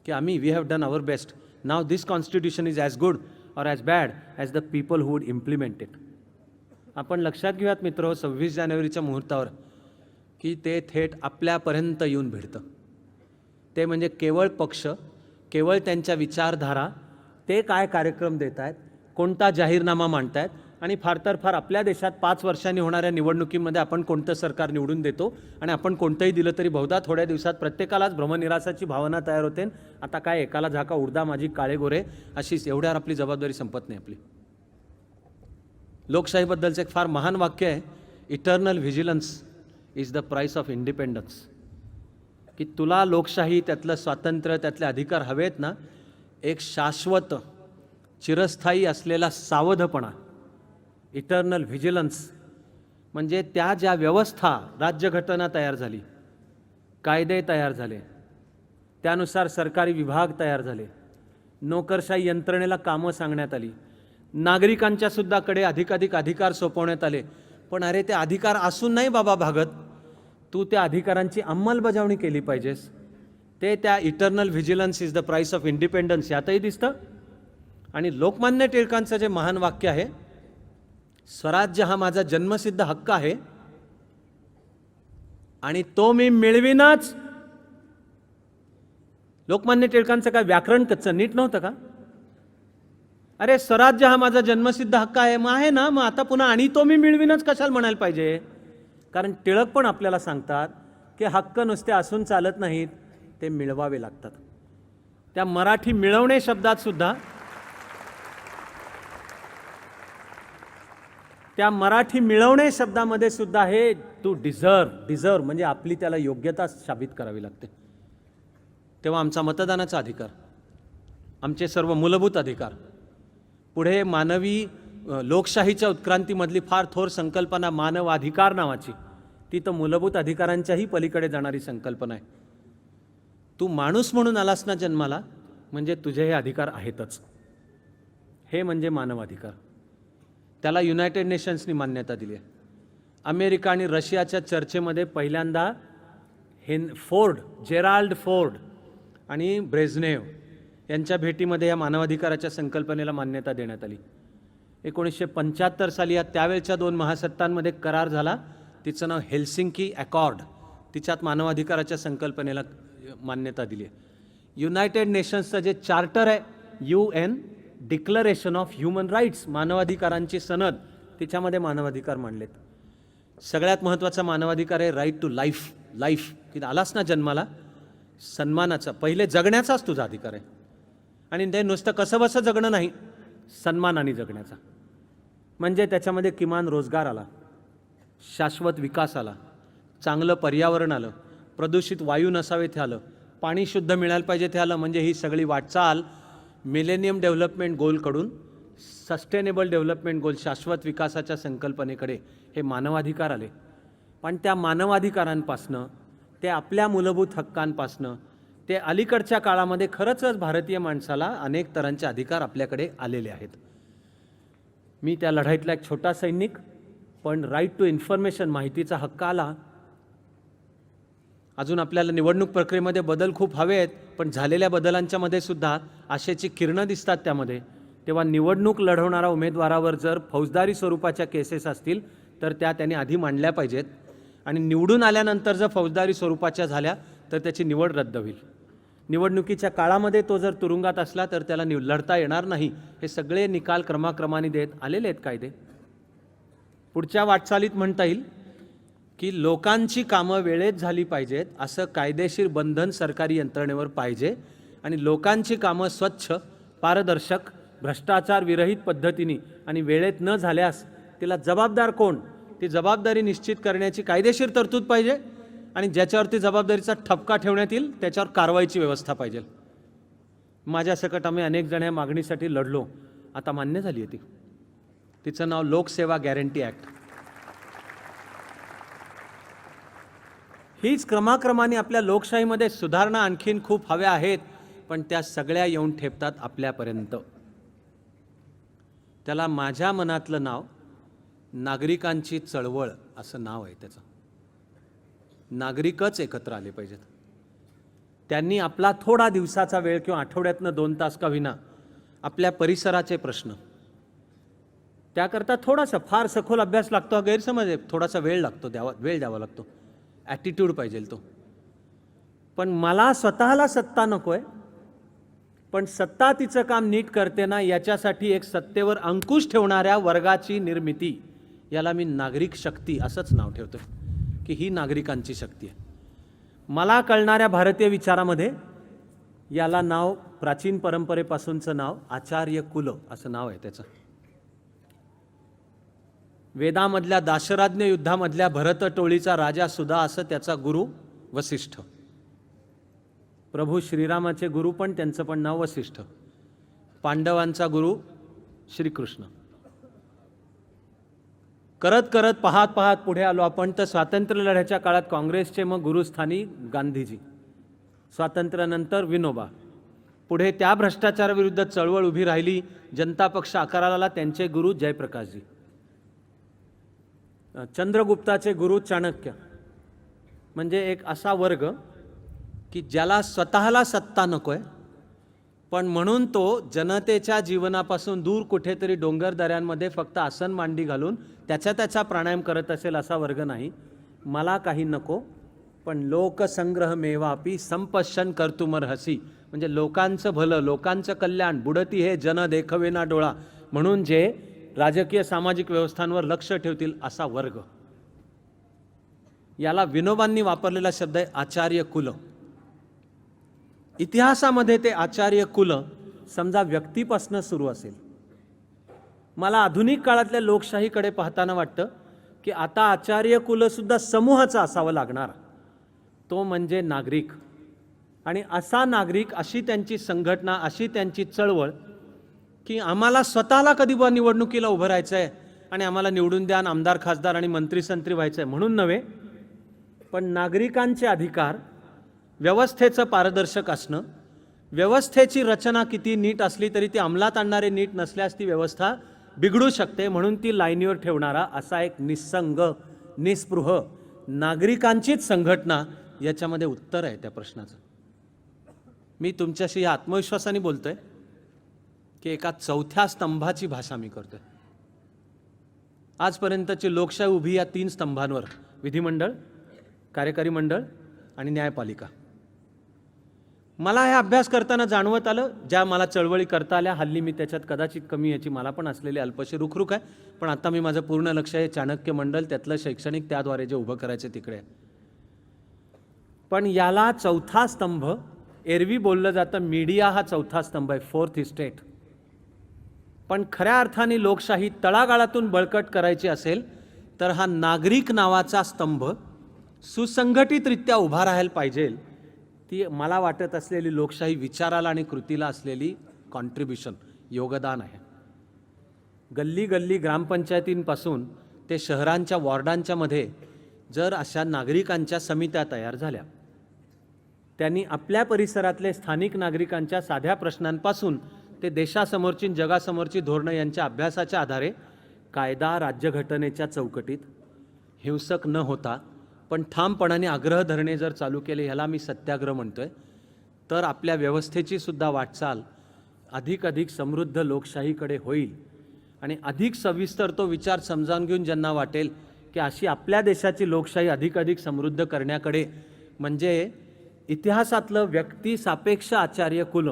की आम्ही we have done our best, now this constitution is as good or as bad as the people who would implement it. आपण लक्षात घेऊयात मित्र, 26 जानेवारीच्या मुहूर्तावर की ते थेट आपल्यापर्यंत येऊन भिडतं. ते म्हणजे केवळ पक्ष, केवळ त्यांच्या विचारधारा, ते काय कार्यक्रम देत आहेत, कोणता जाहीरनामा मांडत आहेत आणि फार तर फार आपल्या देशात 5 वर्षांनी होणाऱ्या निवडणुकीमध्ये आपण कोणतं सरकार निवडून देतो आणि आपण कोणतंही दिलं तरी बहुधा थोड्या दिवसात प्रत्येकालाच भ्रमनिरासाची भावना तयार होते. आता काय एकाला झाका उडदा माझी काळे गोरे अशीच, एवढ्यावर आपली जबाबदारी संपत नाही आपली. लोकशाहीबद्दलचं एक फार महान वाक्य आहे, eternal vigilance is the price of independence. की तुला लोकशाही, त्यातलं स्वातंत्र्य, त्यातले अधिकार हवेत ना, एक शाश्वत चिरस्थायी असलेला सावधपणा, इटर्नल व्हिजिलन्स, म्हणजे त्या ज्या व्यवस्था, राज्यघटना तयार झाली, कायदे तयार झाले, त्यानुसार सरकारी विभाग तयार झाले, नोकरशाही यंत्रणेला कामं सांगण्यात आली, नागरिकांच्या सुद्धा कडे अधिकाधिक अधिकार सोपवण्यात आले. पण अरे ते अधिकार असून नाही बाबा भागत, तू त्या अधिकारांची अंमलबजावणी केली पाहिजेस. ते त्या eternal vigilance is the price of independence यातही दिसतं. आणि लोकमान्य टिळकांचं जे महान वाक्य आहे, स्वराज्य हा माझा जन्मसिद्ध हक्क आहे आणि तो मी मिळविनाच. लोकमान्य टिळकांचं काय व्याकरण कच्चं नीट नव्हतं का? अरे स्वराज्य हा माझा जन्मसिद्ध हक्क आहे, मग आहे ना, मग आता पुन्हा आणि तो मी मिळविनच कशाला म्हणायला पाहिजे? कारण टिळक पण आपल्याला सांगतात की हक्क नुसते असून चालत नाहीत, ते मिळवावे लागतात. त्या मराठी मिळवणे शब्दात सुद्धा, त्या मराठी मिळवणे शब्दामध्ये सुद्धा हे टू डिझर्व म्हणजे आपली त्याला योग्यता साबित करावी लागते. तेव्हा आमचा मतदानाचा अधिकार, आमचे सर्व मूलभूत अधिकार, पुढे मानवी लोकशाहीच्या उत्क्रांतीमधली फार थोर संकल्पना मानवाधिकार नावाची, ती तर मूलभूत अधिकारांच्याही पलीकडे जाणारी संकल्पना आहे. तू माणूस म्हणून आलास ना जन्माला, म्हणजे तुझे हे अधिकार आहेतच. हे म्हणजे मानवाधिकार. त्याला युनायटेड नेशन्सनी मान्यता दिली आहे. अमेरिका आणि रशियाच्या चर्चेमध्ये पहिल्यांदा जेराल्ड फोर्ड आणि ब्रेझनेव यांच्या भेटीमध्ये या मानवाधिकाराच्या संकल्पनेला मान्यता देण्यात आली. 1975 साली या त्यावेळच्या 2 महासत्तांमध्ये करार झाला, तिचं नाव हेल्सिंकी अकॉर्ड. तिच्यात मानवाधिकाराच्या संकल्पनेला मान्यता दिली आहे. युनायटेड नेशन्सचं जे चार्टर आहे, UN declaration of human rights, मानवाधिकारांची सनद, तिच्यामध्ये मानवाधिकार मांडलेत. सगळ्यात महत्त्वाचा मानवाधिकार आहे राईट टू लाईफ. की आलास ना जन्माला, सन्मानाचा, पहिले जगण्याचाच तुझा अधिकार आहे. आणि ते नुसतं कसं बसं जगणं नाही, सन्मानाने जगण्याचा. म्हणजे त्याच्यामध्ये किमान रोजगार आला, शाश्वत विकास आला, चांगलं पर्यावरण आलं, प्रदूषित वायू नसावे ते आलं, पाणी शुद्ध मिळायला पाहिजे ते आलं. म्हणजे ही सगळी वाटचाल मिलेनियम डेव्हलपमेंट गोलकडून सस्टेनेबल डेव्हलपमेंट गोल, शाश्वत विकासाच्या संकल्पनेकडे हे मानवाधिकार आले. पण त्या मानवाधिकारांपासनं, ते आपल्या मूलभूत हक्कांपासनं, ते अलीकडच्या काळामध्ये खरंच भारतीय माणसाला अनेक तऱ्हांचे अधिकार आपल्याकडे आलेले आहेत. मी त्या लढाईतला एक छोटा सैनिक, पण राईट टू इन्फॉर्मेशन, माहितीचा हक्क आला. अजून आपल्याला निवडणूक प्रक्रियेमध्ये बदल खूप हवे आहेत, पण झालेल्या बदलांच्या मध्ये सुद्धा आशेची किरणं दिसतात त्यामध्ये. तेव्हा निवडणूक लढवणारा उमेदवारावर जर फौजदारी स्वरूपाच्या केसेस असतील तर त्या त्यांनी आधी मांडल्या पाहिजेत. आणि निवडून आल्यानंतर जर फौजदारी स्वरूपाच्या झाल्या तर त्याची निवड रद्द होईल. निवडणुकीच्या काळामध्ये तो जर तुरुंगात असला तर त्याला लढता येणार नाही. हे सगळे निकाल क्रमाक्रमाने देत आलेले आहेत कायदे. पुढच्या वाटचालीत म्हणता येईल की लोकांची कामं वेळेत झाली पाहिजेत, असं कायदेशीर बंधन सरकारी यंत्रणेवर पाहिजे. आणि लोकांची कामं स्वच्छ, पारदर्शक, भ्रष्टाचार विरहित पद्धतीने आणि वेळेत न झाल्यास तिला जबाबदार कोण, ती जबाबदारी निश्चित करण्याची कायदेशीर तरतूद पाहिजे. आणि ज्याच्यावरती जबाबदारीचा ठपका ठेवण्यात येईल त्याच्यावर कारवाईची व्यवस्था पाहिजे. माझ्यासकट आम्ही अनेक जण या मागणीसाठी लढलो, आता मान्य झाली आहे ती. तिचं नाव लोकसेवा गॅरंटी ॲक्ट. हीच क्रमाक्रमाने आपल्या लोकशाहीमध्ये सुधारणा आणखीन खूप हव्या आहेत, पण त्या सगळ्या येऊन ठेपतात आपल्यापर्यंत. त्याला माझ्या मनातलं नाव नागरिकांची चळवळ असं नाव आहे त्याचं. नागरिकच एकत्र आले पाहिजेत. त्यांनी आपला थोडा दिवसाचा वेळ किंवा आठवड्यातनं 2 तास का विना आपल्या परिसराचे प्रश्न, त्याकरता थोडासा फार सखोल अभ्यास लागतो, गैरसमज आहे, थोडासा वेळ लागतो, वेळ द्यावा लागतो, ॲटिट्यूड पाहिजे तो. पण मला स्वतःला सत्ता नको आहे, पण सत्ता तिचं काम नीट करते ना याच्यासाठी एक सत्तेवर अंकुश ठेवणाऱ्या वर्गाची निर्मिती, याला मी नागरिक शक्ती असंच नाव ठेवतो की ही नागरिकांची शक्ती आहे. मला कळणाऱ्या भारतीय विचारामध्ये याला नाव, प्राचीन परंपरेपासूनचं नाव आचार्य कुल असं नाव आहे त्याचं. वेदामधल्या दाशराज्ञ युद्धामधल्या भरत टोळीचा राजा सुद्धा असं त्याचा गुरु वसिष्ठ. प्रभू श्रीरामाचे गुरु पण त्यांचं पण नाव वसिष्ठ. पांडवांचा गुरु श्रीकृष्ण. करत करत पाहत पाहत पुढे आलो आपण तर स्वातंत्र्य लढ्याच्या काळात काँग्रेसचे मग गुरुस्थानी गांधीजी, स्वातंत्र्यानंतर विनोबा. पुढे त्या भ्रष्टाचाराविरुद्ध चळवळ उभी राहिली, जनता पक्ष आकाराला आला, त्यांचे गुरु जयप्रकाशजी. चंद्रगुप्ताचे गुरु चाणक्य. म्हणजे एक असा वर्ग की ज्याला स्वतःला सत्ता नको आहे, पण म्हणून तो जनतेच्या जीवनापासून दूर कुठेतरी डोंगर दऱ्यांमध्ये फक्त आसन मांडी घालून त्याचा प्राणायाम करत असेल असा वर्ग नाही. मला काही नको, पण लोकसंग्रह मेवापी संपशन कर्तुमर्हसी, म्हणजे लोकांचं भलं, लोकांचं कल्याण, बुडती हे जन देखवेना डोळा, म्हणून जे राजकीय सामाजिक व्यवस्थांवर लक्ष ठेवतील असा वर्ग. याला विनोबांनी वापरलेला शब्द आहे आचार्य कुल. इतिहासामध्ये ते आचार्य कुल समजा व्यक्तीपासून सुरू असेल. मला आधुनिक काळातल्या लोकशाहीकडे पाहताना वाटतं की आता आचार्य कुल सुद्धा समूहाचा असावं लागणार, तो म्हणजे नागरिक. आणि असा नागरिक, अशी त्यांची संघटना, अशी त्यांची चळवळ की आम्हाला स्वतःला कधी निवडणुकीला उभं राहायचं आहे आणि आम्हाला निवडून द्या, आमदार खासदार आणि मंत्री संत्री व्हायचं आहे म्हणून नव्हे, पण नागरिकांचे अधिकार, व्यवस्थेचं पारदर्शक असणं, व्यवस्थेची रचना किती नीट असली तरी ती अंमलात आणणारे नीट नसल्यास ती व्यवस्था बिघडू शकते, म्हणून ती लाईनीवर ठेवणारा असा एक निस्संग, निस्पृह नागरिकांचीच संघटना याच्यामध्ये उत्तर आहे त्या प्रश्नाचं. मी तुमच्याशी या आत्मविश्वासाने बोलतोय की एका चौथ्या स्तंभाची भाषा मी करतोय. आजपर्यंतची लोकशाही उभी या 3 स्तंभांवर, विधिमंडळ, कार्यकारी मंडळ आणि न्यायपालिका. मला हे अभ्यास करताना जाणवत आलं, ज्या मला चळवळी करता आल्या, हल्ली मी त्याच्यात कदाचित कमी याची मला पण असलेली अल्पशी रुखरुख आहे, पण आता मी माझं पूर्ण लक्ष हे चाणक्य मंडळ, त्यातलं शैक्षणिक, त्याद्वारे जे उभं करायचे तिकडे आहे. पण याला चौथा स्तंभ, एरवी बोललं जातं मीडिया हा चौथा स्तंभ आहे, 4th इस्टेट. पण खऱ्या अर्थाने लोकशाही तळागाळातून बळकट करायची असेल तर हा नागरिक नावाचा स्तंभ सुसंघटितरित्या उभा राहायला पाहिजे. ती मला वाटत असलेली लोकशाही विचाराला आणि कृतीला असलेली कॉन्ट्रीब्युशन, योगदान आहे. गल्ली गल्ली ग्रामपंचायतींपासून ते शहरांच्या वॉर्डांच्या मध्ये जर अशा नागरिकांच्या समित्या तयार झाल्या, त्यांनी आपल्या परिसरातले स्थानिक नागरिकांच्या साध्या प्रश्नांपासून ते देशासमोरची जगासमोरची धोरणं यांच्या अभ्यासाच्या आधारे कायदा राज्यघटनेच्या चौकटीत हिंसक न होता पण ठामपणाने आग्रह धरणे जर चालू केले, ह्याला मी सत्याग्रह म्हणतोय, तर आपल्या व्यवस्थेची सुद्धा वाटचाल अधिक समृद्ध लोकशाहीकडे होईल. आणि अधिक सविस्तर तो विचार समजावून घेऊन ज्यांना वाटेल की अशी आपल्या देशाची लोकशाही अधिक समृद्ध करण्याकडे, म्हणजे इतिहासातलं व्यक्तिसापेक्ष आचार्य कुल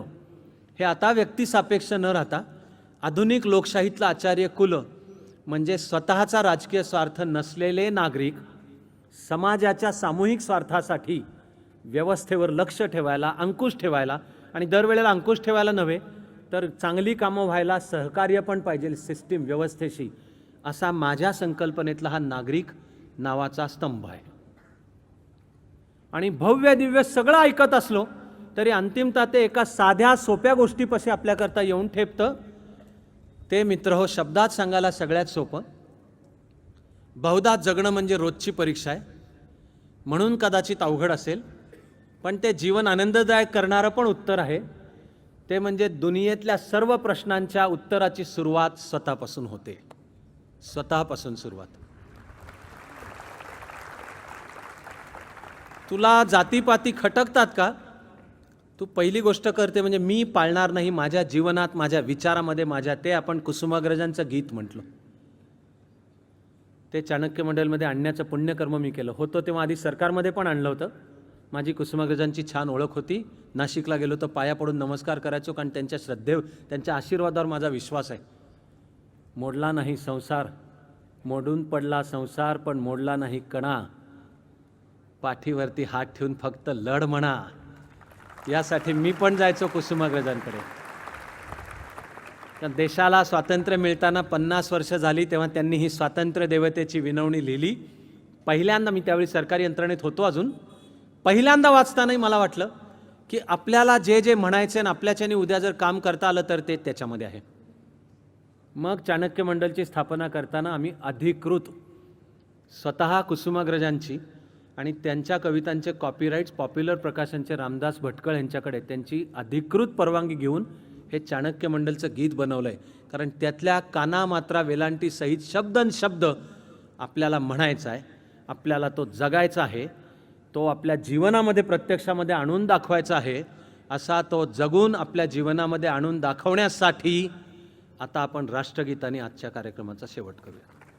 हे आता व्यक्तिसापेक्ष न राहता आधुनिक लोकशाहीतलं आचार्य कुल म्हणजे स्वतःचा राजकीय स्वार्थ नसलेले नागरिक समाजाच्या सामूहिक स्वार्थासाठी व्यवस्थेवर लक्ष ठेवायला, अंकुश ठेवायला, आणि दरवेळेला अंकुश ठेवायला नव्हे तर चांगली कामं व्हायला सहकार्य पण पाहिजे सिस्टीम व्यवस्थेशी, असा माझ्या संकल्पनेतला हा नागरिक नावाचा स्तंभ आहे. आणि भव्य दिव्य सगळं ऐकत असलो तरी अंतिमतः ते एका साध्या सोप्या गोष्टीपाशी आपल्याकरता येऊन ठेपतं. ते मित्र हो शब्दात सांगायला सगळ्यात सोपं. बहुधा जगणं म्हणजे रोजची परीक्षा आहे, म्हणून कदाचित अवघड असेल, पण ते जीवन आनंददायक करणारं पण उत्तर आहे. ते म्हणजे दुनियेतल्या सर्व प्रश्नांच्या उत्तराची सुरुवात स्वतःपासून होते. स्वतःपासून सुरुवात. तुला जातीपाती खटकतात का? तू पहिली गोष्ट करते म्हणजे मी पाळणार नाही माझ्या जीवनात, माझ्या विचारामध्ये, माझ्या. ते आपण कुसुमाग्रजांचं गीत म्हटलं. ते चाणक्य मंडलमध्ये आणण्याचं पुण्यकर्म मी केलं होतं. तेव्हा आधी सरकारमध्ये पण आणलं होतं. माझी कुसुमाग्रजांची छान ओळख होती. नाशिकला गेलो तर पाया पडून नमस्कार करायचो, कारण त्यांच्या श्रद्धेवर, त्यांच्या आशीर्वादावर माझा विश्वास आहे. मोडला नाही संसार, मोडून पडला संसार, पण मोडला नाही कणा. पाठीवरती हात ठेवून फक्त लढ म्हणा. यासाठी मी पण जायचो कुसुमाग्रजांकडे. तर देशाला स्वातंत्र्य मिळताना 50 वर्ष झाली, तेव्हा त्यांनी ही स्वातंत्र्य देवतेची विनवणी लिहिली. पहिल्यांदा, मी त्यावेळी सरकारी यंत्रणेत होतो अजून, पहिल्यांदा वाचतानाही मला वाटलं की आपल्याला जे जे म्हणायचे आणि आपल्याच्याने उद्या जर काम करता आलं तर ते त्याच्यामध्ये आहे. मग चाणक्य मंडलची स्थापना करताना आम्ही अधिकृत स्वतः कुसुमाग्रजांची आणि त्यांच्या कवितांचे कॉपीराईट्स पॉप्युलर प्रकाशनचे रामदास भटकळ यांच्याकडे त्यांची अधिकृत परवानगी घेऊन हे चाणक्य मंडलचं गीत बनवलं आहे. कारण त्यातल्या काना मात्रा वेलांटी सहित शब्द न शब्द आपल्याला म्हणायचा आहे, आपल्याला तो जगायचा आहे, तो आपल्या जीवनामध्ये प्रत्यक्षामध्ये आणून दाखवायचा आहे. असा तो जगून आपल्या जीवनामध्ये आणून दाखवण्यासाठी आता आपण राष्ट्रगीताने आजच्या कार्यक्रमाचा शेवट करूया.